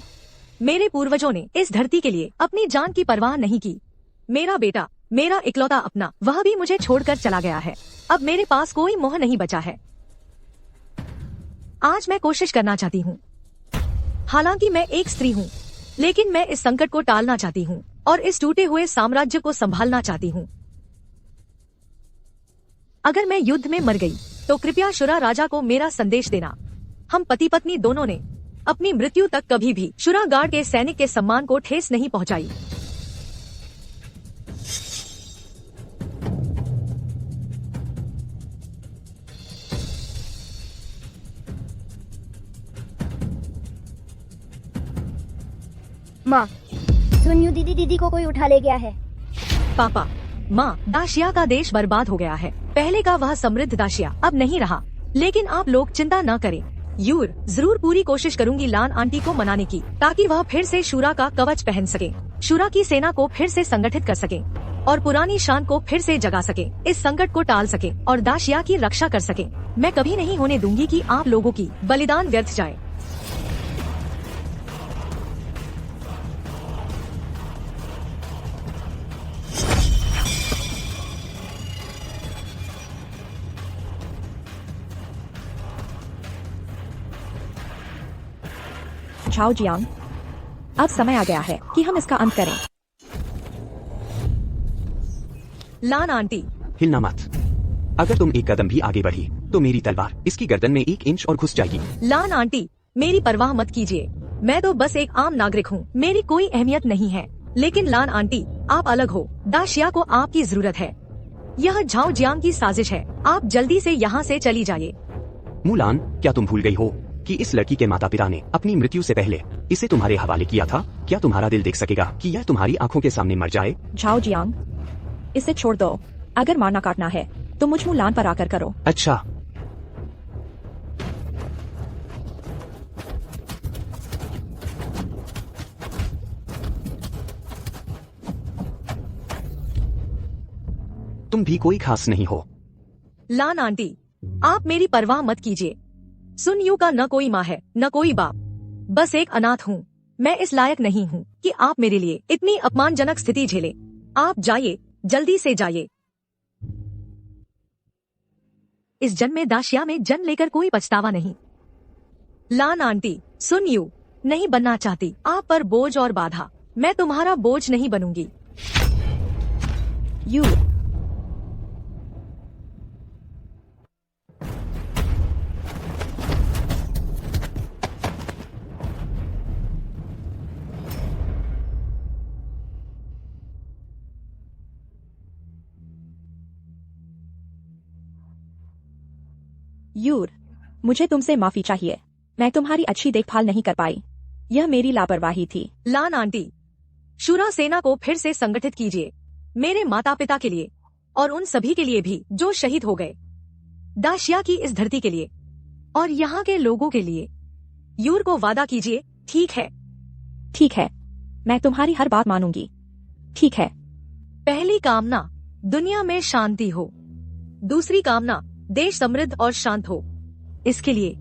मेरे पूर्वजों ने इस धरती के लिए अपनी जान की परवाह नहीं की। मेरा बेटा, मेरा इकलौता अपना, वह भी मुझे छोड़कर चला गया है। अब मेरे पास कोई मोह नहीं बचा है। आज मैं कोशिश करना चाहती हूँ। हालांकि मैं एक स्त्री हूँ, लेकिन मैं इस संकट को टालना चाहती हूँ और इस टूटे हुए साम्राज्य को संभालना चाहती हूँ। अगर मैं युद्ध में मर गई तो कृपया शुरा राजा को मेरा संदेश देना। हम पति पत्नी दोनों ने अपनी मृत्यु तक कभी भी शुरा गार्ड के सैनिक के सम्मान को ठेस नहीं पहुंचाई। माँ, सुनियो दीदी को कोई उठा ले गया है। पापा, माँ, दाशिया का देश बर्बाद हो गया है। पहले का वह समृद्ध दाशिया अब नहीं रहा। लेकिन आप लोग चिंता न करें। जरूर पूरी कोशिश करूंगी लान आंटी को मनाने की, ताकि वह फिर से शूरा का कवच पहन सके, शूरा की सेना को फिर से संगठित कर सके और पुरानी शान को फिर से जगा सके, इस संकट को टाल सके और दाशिया की रक्षा कर सके। मैं कभी नहीं होने दूंगी कि आप लोगों की बलिदान व्यर्थ जाए। झाओ जियांग, अब समय आ गया है कि हम इसका अंत करें। लान आंटी, हिलना मत। अगर तुम एक कदम भी आगे बढ़ी तो मेरी तलवार इसकी गर्दन में 1 इंच और घुस जाएगी। लान आंटी, मेरी परवाह मत कीजिए, मैं तो बस एक आम नागरिक हूँ, मेरी कोई अहमियत नहीं है। लेकिन लान आंटी, आप अलग हो, दाशिया को आपकी जरूरत है। यह झाओ जियांग की साजिश है, आप जल्दी से यहाँ से चली जाइए। मुलान, क्या तुम भूल गई हो कि इस लड़की के माता पिता ने अपनी मृत्यु से पहले इसे तुम्हारे हवाले किया था? क्या तुम्हारा दिल देख सकेगा कि यह तुम्हारी आंखों के सामने मर जाए? झाओ जियांग, इसे छोड़ दो। अगर मारना काटना है तो मुझ मुलान पर आकर करो। अच्छा, तुम भी कोई खास नहीं हो। लान आंटी, आप मेरी परवाह मत कीजिए। सुन यू का न कोई माँ है न कोई बाप, बस एक अनाथ हूँ। मैं इस लायक नहीं हूँ कि आप मेरे लिए इतनी अपमानजनक स्थिति झेले। आप जाइए, जल्दी से जाइए। इस जन्म में दाशिया में जन्म लेकर कोई पछतावा नहीं। लान आंटी, सुन यू नहीं बनना चाहती आप पर बोझ और बाधा। मैं तुम्हारा बोझ नहीं बनूंगी। यू यूर, मुझे तुमसे माफी चाहिए। मैं तुम्हारी अच्छी देखभाल नहीं कर पाई। यह मेरी लापरवाही थी। लान आंटी, शूरा सेना को फिर से संगठित कीजिए, मेरे माता पिता के लिए और उन सभी के लिए भी जो शहीद हो गए, दाशिया की इस धरती के लिए और यहाँ के लोगों के लिए। यूर को वादा कीजिए, ठीक है? ठीक है, मैं तुम्हारी हर बात मानूंगी। ठीक है। पहली कामना, दुनिया में शांति हो। दूसरी कामना, देश समृद्ध और शांत हो। इसके लिए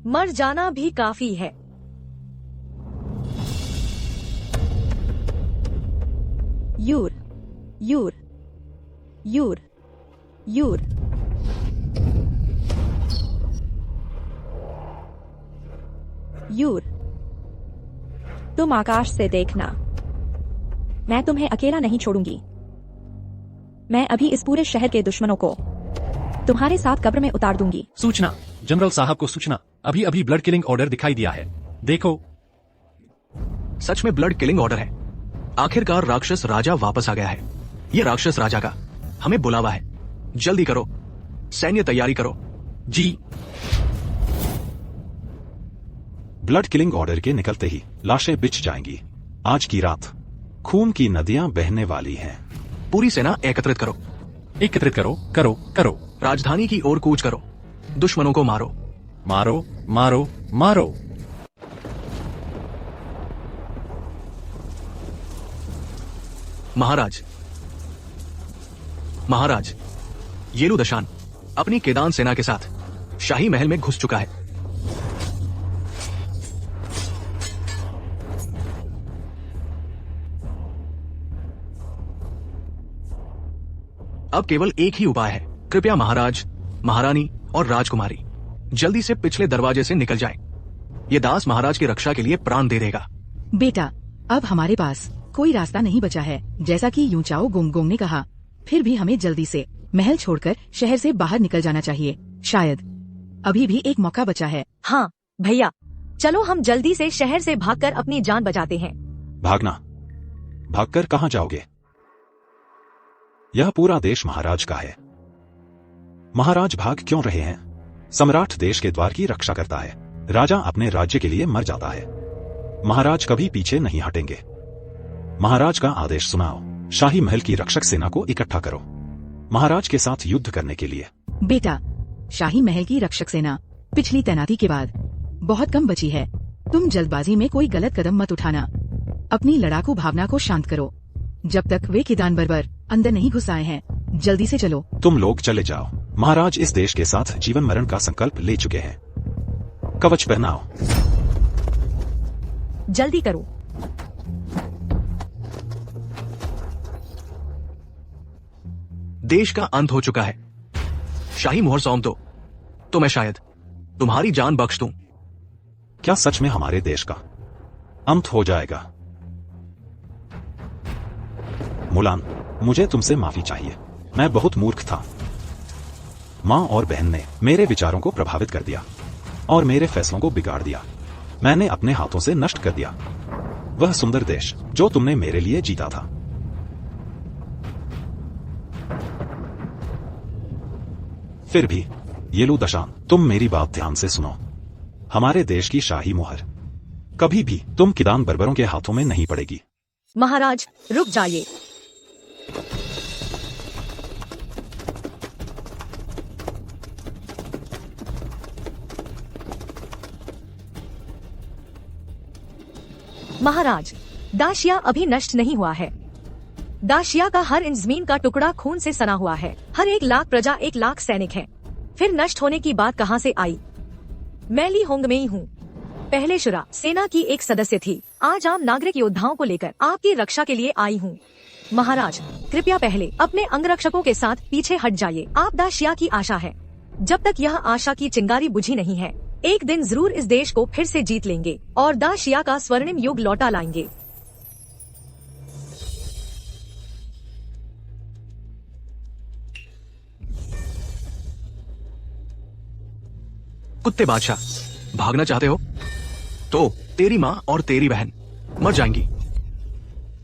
मर जाना भी काफी है। यूर, यूर, यूर, यूर। यूर, तुम आकाश से देखना। मैं तुम्हें अकेला नहीं छोड़ूंगी। मैं अभी इस पूरे शहर के दुश्मनों को तुम्हारे साथ कब्र में उतार दूंगी। सूचना, जनरल साहब को सूचना, अभी अभी ब्लड किलिंग ऑर्डर दिखाई दिया है। देखो। सच में ब्लड किलिंग ऑर्डर है। आखिरकार राक्षस राजा वापस आ गया है। ये राक्षस राजा का हमें बुलावा है। जल्दी करो, सैन्य तैयारी करो। जी। ब्लड किलिंग ऑर्डर के निकलते ही लाशें बिछ जाएंगी। आज की रात खून की नदियां बहने वाली हैं। पूरी सेना एकत्रित करो। एकत्रित करो, करो, करो। राजधानी की ओर कूच करो। दुश्मनों को मारो, मारो, मारो, मारो। महाराज, महाराज, येलू दशान अपनी केदान सेना के साथ शाही महल में घुस चुका है। अब केवल एक ही उपाय है। कृपया महाराज, महारानी और राजकुमारी जल्दी से पिछले दरवाजे से निकल जाएं। ये दास महाराज की रक्षा के लिए प्राण दे देगा। बेटा, अब हमारे पास कोई रास्ता नहीं बचा है। जैसा कि यूचाओ गोंगोंग ने कहा, फिर भी हमें जल्दी से महल छोड़कर शहर से बाहर निकल जाना चाहिए। शायद अभी भी एक मौका बचा है। हाँ भैया, चलो हम जल्दी से शहर से भागकर अपनी जान बचाते हैं। भागना? भागकर कहाँ जाओगे? यह पूरा देश महाराज का है। महाराज भाग क्यों रहे हैं? सम्राट देश के द्वार की रक्षा करता है। राजा अपने राज्य के लिए मर जाता है। महाराज कभी पीछे नहीं हटेंगे। महाराज का आदेश सुनाओ। शाही महल की रक्षक सेना को इकट्ठा करो, महाराज के साथ युद्ध करने के लिए। बेटा, शाही महल की रक्षक सेना पिछली तैनाती के बाद बहुत कम बची है। तुम जल्दबाजी में कोई गलत कदम मत उठाना। अपनी लड़ाकू भावना को शांत करो। जब तक वे किदान बर्बर अंदर नहीं घुस आए हैं, जल्दी से चलो। तुम लोग चले जाओ। महाराज इस देश के साथ जीवन मरण का संकल्प ले चुके हैं। कवच पहनाओ। जल्दी करो। देश का अंत हो चुका है। शाही मोहर सौंप दो, तो मैं शायद तुम्हारी जान बख्श दूं। क्या सच में हमारे देश का अंत हो जाएगा? मुलान, मुझे तुमसे माफी चाहिए। मैं बहुत मूर्ख था। माँ और बहन ने मेरे विचारों को प्रभावित कर दिया। और मेरे फैसलों को बिगाड़ दिया। मैंने अपने हाथों से नष्ट कर दिया वह सुंदर देश जो तुमने मेरे लिए जीता था। फिर भी येलू दशान, तुम मेरी बात ध्यान से सुनो। हमारे देश की शाही मुहर कभी भी तुम किदान बर्बरों के हाथों में नहीं पड़ेगी। महाराज रुक जाइए। महाराज, दाशिया अभी नष्ट नहीं हुआ है। दाशिया का हर इंच जमीन का टुकड़ा खून से सना हुआ है। हर 1,00,000 प्रजा 1,00,000 सैनिक है। फिर नष्ट होने की बात कहाँ से आई? मैं ली होंगमेई हूँ। पहले शुरा सेना की एक सदस्य थी। आज आम नागरिक योद्धाओं को लेकर आपकी रक्षा के लिए आई हूँ। महाराज, कृपया पहले अपने अंगरक्षकों के साथ पीछे हट जाइए। आप दाशिया की आशा है। जब तक यह आशा की चिंगारी बुझी नहीं है, एक दिन जरूर इस देश को फिर से जीत लेंगे और दाशिया का स्वर्णिम युग लौटा लाएंगे। कुत्ते बादशाह, भागना चाहते हो तो तेरी माँ और तेरी बहन मर जाएंगी।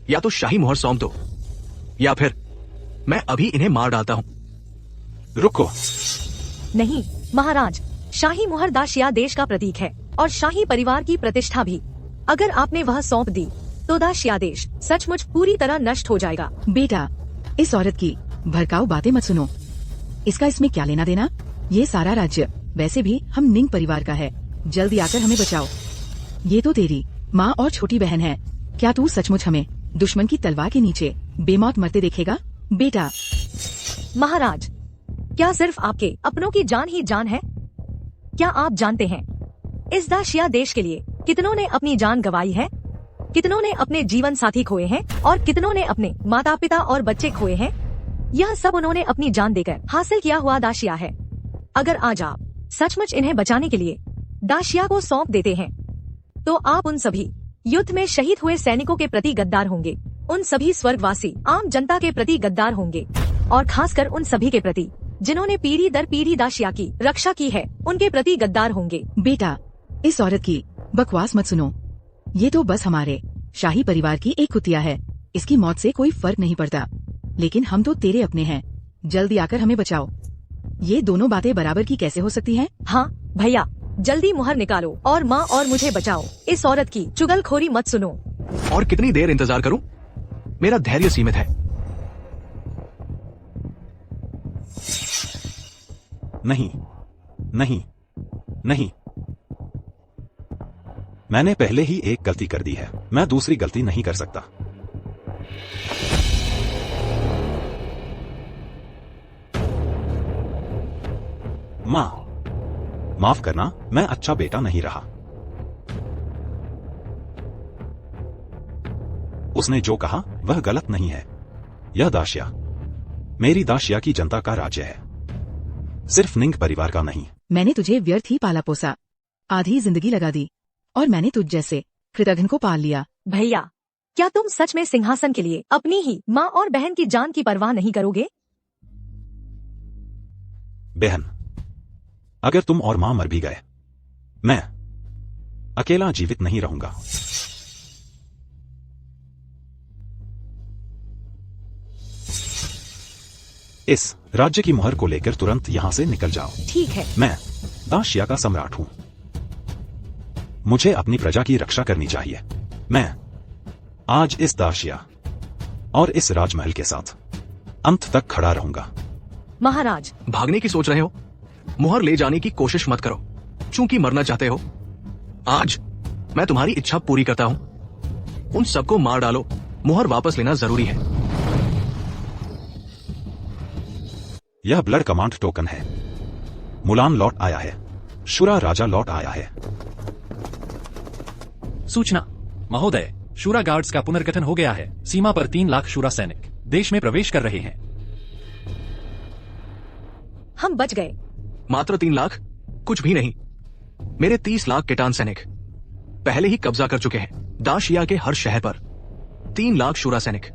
या तो शाही मोहर सौंप दो या फिर मैं अभी इन्हें मार डालता हूँ। रुको। नहीं महाराज, शाही मुहर दाशिया देश का प्रतीक है और शाही परिवार की प्रतिष्ठा भी। अगर आपने वह सौंप दी तो दाशिया देश सचमुच पूरी तरह नष्ट हो जाएगा। बेटा, इस औरत की भड़काऊ बातें मत सुनो। इसका इसमें क्या लेना देना? ये सारा राज्य वैसे भी हम निंग परिवार का है। जल्दी आकर हमें बचाओ। ये तो तेरी माँ और छोटी बहन है। क्या तू सचमुच हमें दुश्मन की तलवार के नीचे बेमौत मरते देखेगा? बेटा। महाराज, क्या सिर्फ आपके अपनों की जान ही जान है? क्या आप जानते हैं इस दाशिया देश के लिए कितनों ने अपनी जान गंवाई है? कितनों ने अपने जीवन साथी खोए हैं और कितनों ने अपने माता पिता और बच्चे खोए हैं? यह सब उन्होंने अपनी जान देकर हासिल किया हुआ दाशिया है। अगर आज आप सचमुच इन्हें बचाने के लिए दाशिया को सौंप देते हैं तो आप उन सभी युद्ध में शहीद हुए सैनिकों के प्रति गद्दार होंगे। उन सभी स्वर्गवासी आम जनता के प्रति गद्दार होंगे और खासकर उन सभी के प्रति जिन्होंने पीढ़ी दर पीढ़ी दाशिया की रक्षा की है, उनके प्रति गद्दार होंगे। बेटा, इस औरत की बकवास मत सुनो। ये तो बस हमारे शाही परिवार की एक कुतिया है। इसकी मौत से कोई फर्क नहीं पड़ता। लेकिन हम तो तेरे अपने हैं। जल्दी आकर हमें बचाओ। ये दोनों बातें बराबर की कैसे हो सकती हैं? हाँ भैया, जल्दी मुहर निकालो और माँ और मुझे बचाओ। इस औरत की चुगलखोरी मत सुनो। और कितनी देर इंतजार करूं? मेरा धैर्य सीमित है। नहीं, नहीं, नहीं। मैंने पहले ही एक गलती कर दी है। मैं दूसरी गलती नहीं कर सकता। माँ, माफ करना, मैं अच्छा बेटा नहीं रहा। उसने जो कहा वह गलत नहीं है। यह दाशिया मेरी दाशिया की जनता का राज्य है, सिर्फ निंग परिवार का नहीं। मैंने तुझे व्यर्थ ही पाला पोसा, आधी जिंदगी लगा दी और मैंने तुझ जैसे कृतघ्न को पाल लिया। भैया, क्या तुम सच में सिंहासन के लिए अपनी ही माँ और बहन की जान की परवाह नहीं करोगे? बहन, अगर तुम और मां मर भी गए, मैं अकेला जीवित नहीं रहूंगा। इस राज्य की मुहर को लेकर तुरंत यहां से निकल जाओ। ठीक है। मैं दाशिया का सम्राट हूं। मुझे अपनी प्रजा की रक्षा करनी चाहिए। मैं आज इस दाशिया और इस राजमहल के साथ अंत तक खड़ा रहूंगा। महाराज, भागने की सोच रहे हो? मुहर ले जाने की कोशिश मत करो। चूंकि मरना चाहते हो, आज मैं तुम्हारी इच्छा पूरी करता हूं। उन सबको मार डालो। मुहर वापस लेना जरूरी है। यह ब्लड कमांड टोकन है। मुलान लौट आया है। शुरा राजा लौट आया है। सूचना महोदय, शूरा गार्ड्स का पुनर्गठन हो गया है। सीमा पर 3 लाख शूरा सैनिक देश में प्रवेश कर रहे हैं। हम बच गए। मात्र 3 लाख? कुछ भी नहीं। मेरे 30 लाख किटान सैनिक पहले ही कब्जा कर चुके हैं दाशिया के हर शहर पर। 3 लाख शूरा सैनिक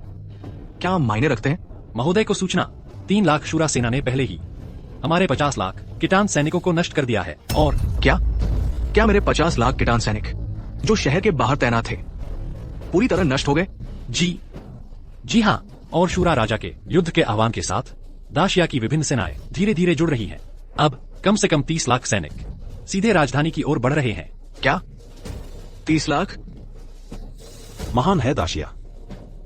क्या मायने रखते हैं? महोदय को सूचना, 3 लाख शूरा सेना ने पहले ही हमारे 50 लाख किटान सैनिकों को नष्ट कर दिया है। और क्या क्या मेरे 50 लाख किटान सैनिक जो शहर के बाहर तैनात थे पूरी तरह नष्ट हो गए? जी हाँ, और शूरा राजा के युद्ध के आह्वान के साथ दाशिया की विभिन्न सेनाएं धीरे धीरे जुड़ रही हैं। अब कम से कम 30 लाख सैनिक सीधे राजधानी की ओर बढ़ रहे हैं। क्या 30 लाख? महान है दाशिया,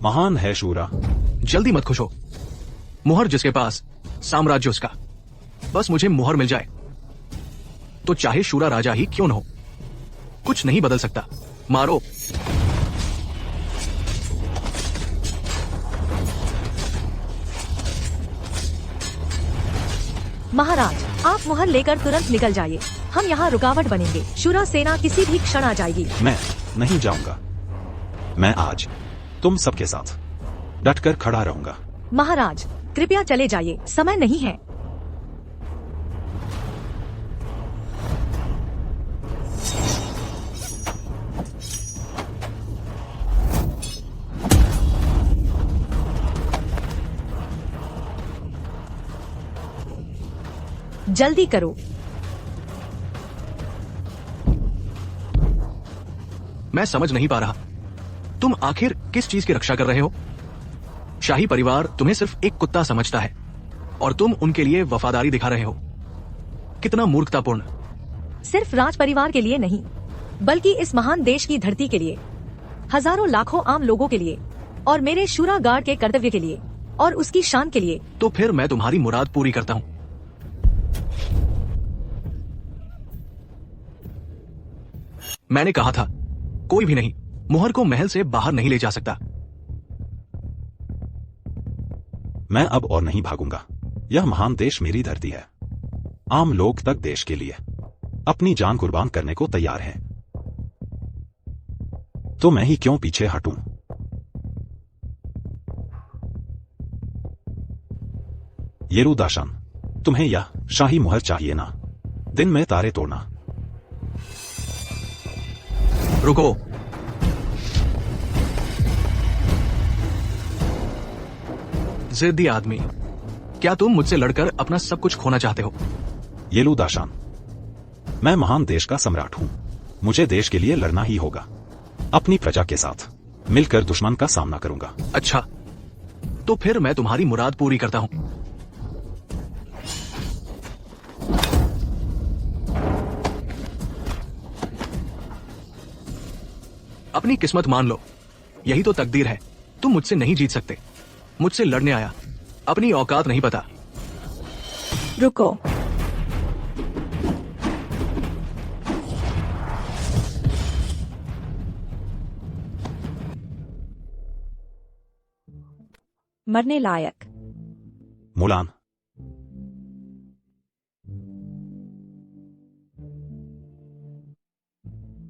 महान है शूरा। जल्दी मत खुश हो। मुहर जिसके पास साम्राज्य उसका। बस मुझे मुहर मिल जाए तो चाहे शूरा राजा ही क्यों न हो, कुछ नहीं बदल सकता। मारो। महाराज, आप मुहर लेकर तुरंत निकल जाइए। हम यहाँ रुकावट बनेंगे। शूरा सेना किसी भी क्षण आ जाएगी। मैं नहीं जाऊंगा। मैं आज तुम सबके साथ डटकर खड़ा रहूंगा। महाराज, कृपया चले जाइए, समय नहीं है। जल्दी करो। मैं समझ नहीं पा रहा, तुम आखिर किस चीज की रक्षा कर रहे हो? शाही परिवार तुम्हें सिर्फ एक कुत्ता समझता है और तुम उनके लिए वफादारी दिखा रहे हो। कितना मूर्खतापूर्ण। सिर्फ राज परिवार के लिए नहीं, बल्कि इस महान देश की धरती के लिए, हजारों लाखों आम लोगों के लिए, और मेरे शूरा गार्ड के कर्तव्य के लिए और उसकी शान के लिए। तो फिर मैं तुम्हारी मुराद पूरी करता हूं। मैंने कहा था, कोई भी नहीं मुहर को महल से बाहर नहीं ले जा सकता। मैं अब और नहीं भागूंगा। यह महान देश मेरी धरती है। आम लोग तक देश के लिए अपनी जान कुर्बान करने को तैयार हैं। तो मैं ही क्यों पीछे हटूं? येरुदाशान, तुम्हें यह शाही मुहर चाहिए ना? दिन में तारे तोड़ना। रुको। जिद्दी आदमी, क्या तुम मुझसे लड़कर अपना सब कुछ खोना चाहते हो? येरुदाशान, मैं महान देश का सम्राट हूं। मुझे देश के लिए लड़ना ही होगा। अपनी प्रजा के साथ मिलकर दुश्मन का सामना करूंगा। अच्छा, तो फिर मैं तुम्हारी मुराद पूरी करता हूं। अपनी किस्मत मान लो, यही तो तकदीर है। तुम मुझसे नहीं जीत सकते। मुझसे लड़ने आया, अपनी औकात नहीं पता। रुको। मरने लायक। मुलान,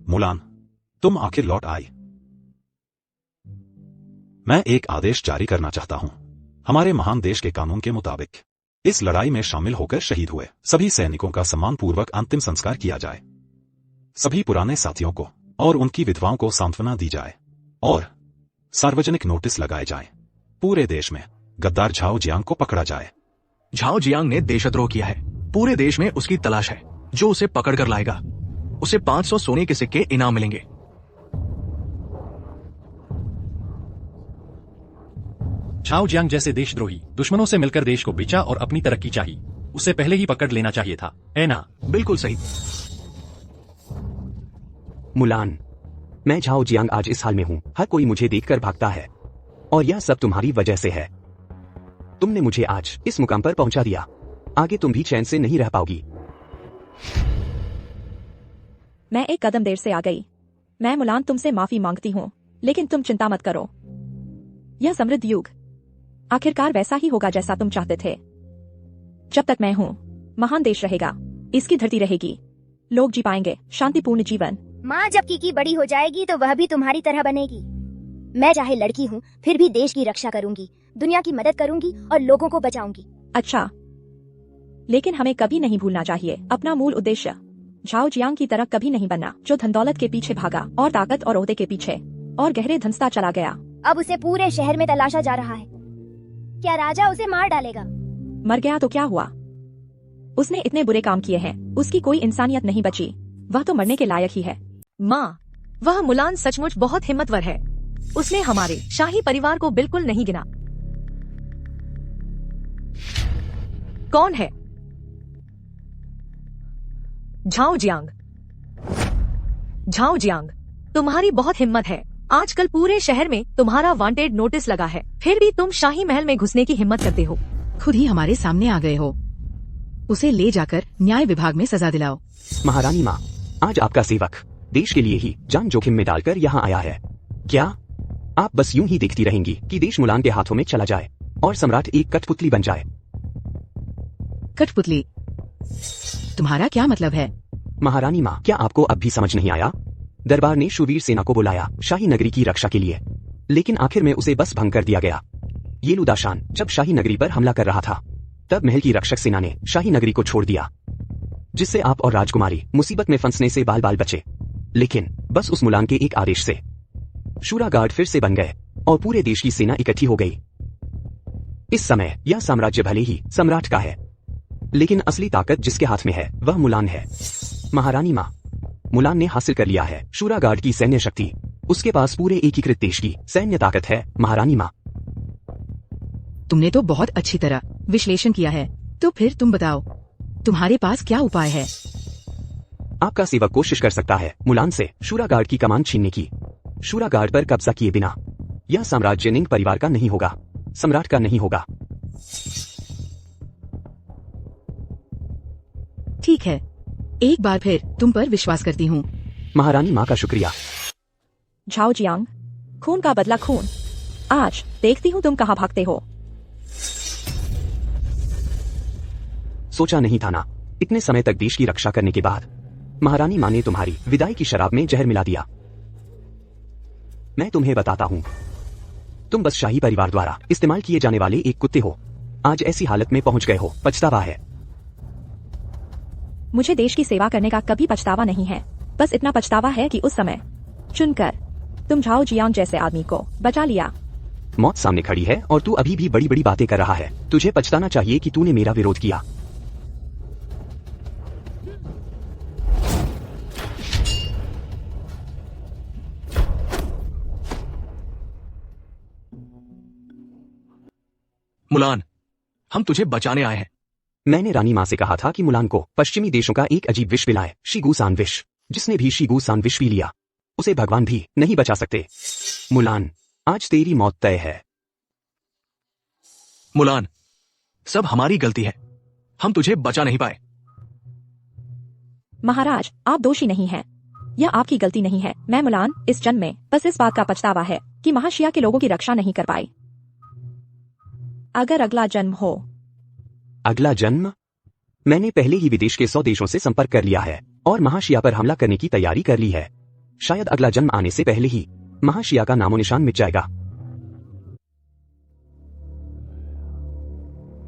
मुलान, तुम आखिर लौट आई। मैं एक आदेश जारी करना चाहता हूं। हमारे महान देश के कानून के मुताबिक इस लड़ाई में शामिल होकर शहीद हुए सभी सैनिकों का सम्मानपूर्वक अंतिम संस्कार किया जाए। सभी पुराने साथियों को और उनकी विधवाओं को सांत्वना दी जाए और सार्वजनिक नोटिस लगाए जाए। पूरे देश में गद्दार झाओ जियांग को पकड़ा जाए। झाओ जियांग ने देशद्रोह किया है। पूरे देश में उसकी तलाश है। जो उसे पकड़ कर लाएगा उसे 500 सोने के सिक्के इनाम मिलेंगे। झाओ जियांग जैसे देशद्रोही दुश्मनों से मिलकर देश को बेचा और अपनी तरक्की चाहिए, उसे पहले ही पकड़ लेना चाहिए था, है ना? बिल्कुल सही। मुलान, मैं झाओ जियांग आज इस हाल में हूं। हर कोई मुझे देखकर भागता है और यह सब तुम्हारी वजह से है। तुमने मुझे आज इस मुकाम पर पहुंचा दिया। आगे तुम भी चैन से नहीं रह पाओगी। मैं एक कदम देर से आ गई। मैं मुलान तुमसे माफी मांगती हूँ, लेकिन तुम चिंता मत करो। यह समृद्ध युग आखिरकार वैसा ही होगा जैसा तुम चाहते थे। जब तक मैं हूँ, महान देश रहेगा, इसकी धरती रहेगी, लोग जी पाएंगे शांतिपूर्ण जीवन। माँ, जब कीकी बड़ी हो जाएगी तो वह भी तुम्हारी तरह बनेगी। मैं चाहे लड़की हूँ, फिर भी देश की रक्षा करूंगी, दुनिया की मदद करूंगी और लोगों को बचाऊंगी। अच्छा, लेकिन हमें कभी नहीं भूलना चाहिए अपना मूल उद्देश्य। झाओ जियांग की तरह कभी नहीं बनना, जो धन दौलत के पीछे भागा और ताकत और ओहदे के पीछे और गहरे धंसता चला गया। अब उसे पूरे शहर में तलाशा जा रहा है। क्या राजा उसे मार डालेगा? मर गया तो क्या हुआ? उसने इतने बुरे काम किए हैं, उसकी कोई इंसानियत नहीं बची। वह तो मरने के लायक ही है। माँ, वह मुलान सचमुच बहुत हिम्मतवर है। उसने हमारे शाही परिवार को बिल्कुल नहीं गिना। कौन है? Zhao Jiang. झाओ जियांग, तुम्हारी बहुत हिम्मत है। आजकल पूरे शहर में तुम्हारा वांटेड नोटिस लगा है, फिर भी तुम शाही महल में घुसने की हिम्मत करते हो। खुद ही हमारे सामने आ गए हो। उसे ले जाकर न्याय विभाग में सजा दिलाओ। महारानी माँ, आज आपका सेवक देश के लिए ही जान जोखिम में डालकर यहाँ आया है। क्या आप बस यूं ही देखती रहेंगी कि देश मुलान के हाथों में चला जाए और सम्राट एक कठपुतली बन जाए? कठपुतली? तुम्हारा क्या मतलब है? महारानी माँ, क्या आपको अब भी समझ नहीं आया? दरबार ने शूरवीर सेना को बुलाया शाही नगरी की रक्षा के लिए, लेकिन आखिर में उसे बस भंग कर दिया गया। ये लुदाशान जब शाही नगरी पर हमला कर रहा था, तब महल की रक्षक सेना ने शाही नगरी को छोड़ दिया, जिससे आप और राजकुमारी मुसीबत में फंसने से बाल बाल बचे। लेकिन बस उस मुलान के एक आदेश से शूरा गार्ड फिर से बन गए और पूरे देश की सेना इकट्ठी हो गई। इस समय यह साम्राज्य भले ही सम्राट का है, लेकिन असली ताकत जिसके हाथ में है वह मुलान है। महारानी माँ, मुलान ने हासिल कर लिया है शूरा गार्ड की सैन्य शक्ति। उसके पास पूरे एकीकृत देश की सैन्य ताकत है। महारानी माँ, तुमने तो बहुत अच्छी तरह विश्लेषण किया है, तो फिर तुम बताओ, तुम्हारे पास क्या उपाय है? आपका सेवक कोशिश कर सकता है मुलान से शूरा गार्ड की कमान छीनने की। शूरा गार्ड पर कब्जा किए बिना यह साम्राज्य निंग परिवार का नहीं होगा, सम्राट का नहीं होगा। ठीक है, एक बार फिर तुम पर विश्वास करती हूँ। महारानी माँ का शुक्रिया। झाओ जियांग, खून का बदला खून। आज देखती हूँ तुम कहाँ भागते हो। सोचा नहीं था ना, इतने समय तक देश की रक्षा करने के बाद महारानी माँ ने तुम्हारी विदाई की शराब में जहर मिला दिया। मैं तुम्हें बताता हूँ, तुम बस शाही परिवार द्वारा इस्तेमाल किए जाने वाले एक कुत्ते हो। आज ऐसी हालत में पहुंच गए हो, पछतावा है। मुझे देश की सेवा करने का कभी पछतावा नहीं है। बस इतना पछतावा है कि उस समय चुनकर तुम झाओ जियांग जैसे आदमी को बचा लिया। मौत सामने खड़ी है और तू अभी भी बड़ी बड़ी बातें कर रहा है। तुझे पछताना चाहिए कि तूने मेरा विरोध किया। मुलान, हम तुझे बचाने आए हैं। मैंने रानी माँ से कहा था कि मुलान को पश्चिमी देशों का एक अजीब विष पिलाए, शिगुसान विष। जिसने भी शिगुसान विष पी लिया, उसे भगवान भी नहीं बचा सकते। मुलान, आज तेरी मौत तय है। मुलान, सब हमारी गलती है, हम तुझे बचा नहीं पाए। महाराज, आप दोषी नहीं हैं। यह आपकी गलती नहीं है। मैं मुलान इस जन्म में बस इस बात का पछतावा है कि महाशिया के लोगों की रक्षा नहीं कर पाई। अगर अगला जन्म हो। अगला जन्म? मैंने पहले ही विदेश के 100 देशों से संपर्क कर लिया है और महाशिया पर हमला करने की तैयारी कर ली है। शायद अगला जन्म आने से पहले ही महाशिया का नामो निशान मिट जाएगा।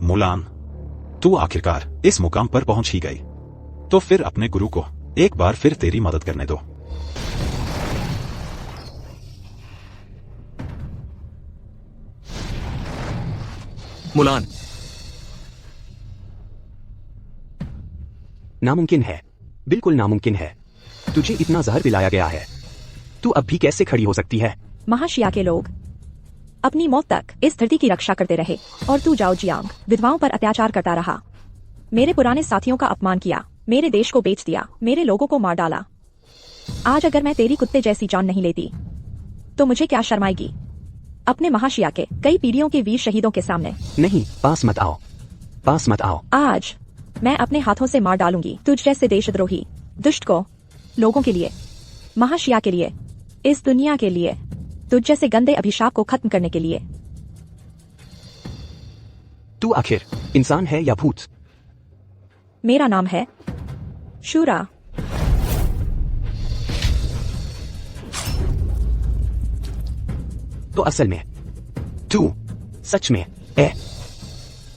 मुलान, तू आखिरकार इस मुकाम पर पहुंच ही गई, तो फिर अपने गुरु को एक बार फिर तेरी मदद करने दो। मुलान, नामुमकिन है, बिल्कुल नामुमकिन है। तुझे इतना जहर पिलाया गया है, तू अब भी कैसे खड़ी हो सकती है? महाशिया के लोग अपनी मौत तक इस धरती की रक्षा करते रहे और तू झाओ जियांग विधवाओं पर अत्याचार करता रहा। मेरे पुराने साथियों का अपमान किया, मेरे देश को बेच दिया, मेरे लोगों को मार डाला। आज अगर मैं तेरी कुत्ते जैसी जान नहीं लेती तो मुझे क्या शर्म आएगी अपने महाशिया के कई पीढ़ियों के वीर शहीदों के सामने? नहीं, पास मत आओ, पास मत आओ। आज मैं अपने हाथों से मार डालूंगी तुझ जैसे देशद्रोही दुष्ट को, लोगों के लिए, महाशिया के लिए, इस दुनिया के लिए, तुझ जैसे गंदे अभिशाप को खत्म करने के लिए। तू आखिर इंसान है या भूत? मेरा नाम है शूरा। तो असल में तू सच में है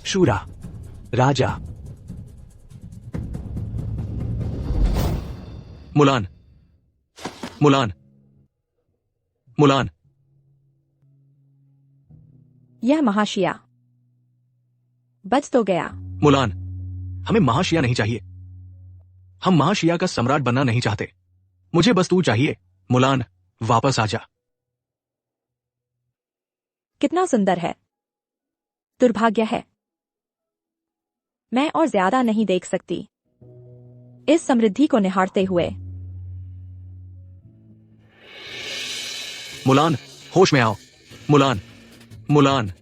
शूरा राजा। Mulan, Mulan, Mulan. यह महाशिया बच तो गया। मुलान, हमें महाशिया नहीं चाहिए, हम महाशिया का सम्राट बनना नहीं चाहते। मुझे बस तू चाहिए। मुलान, वापस आ जा। कितना सुंदर है। दुर्भाग्य है मैं और ज्यादा नहीं देख सकती इस समृद्धि को निहारते हुए। मुलान, होश में आओ। Mulan, Mulan.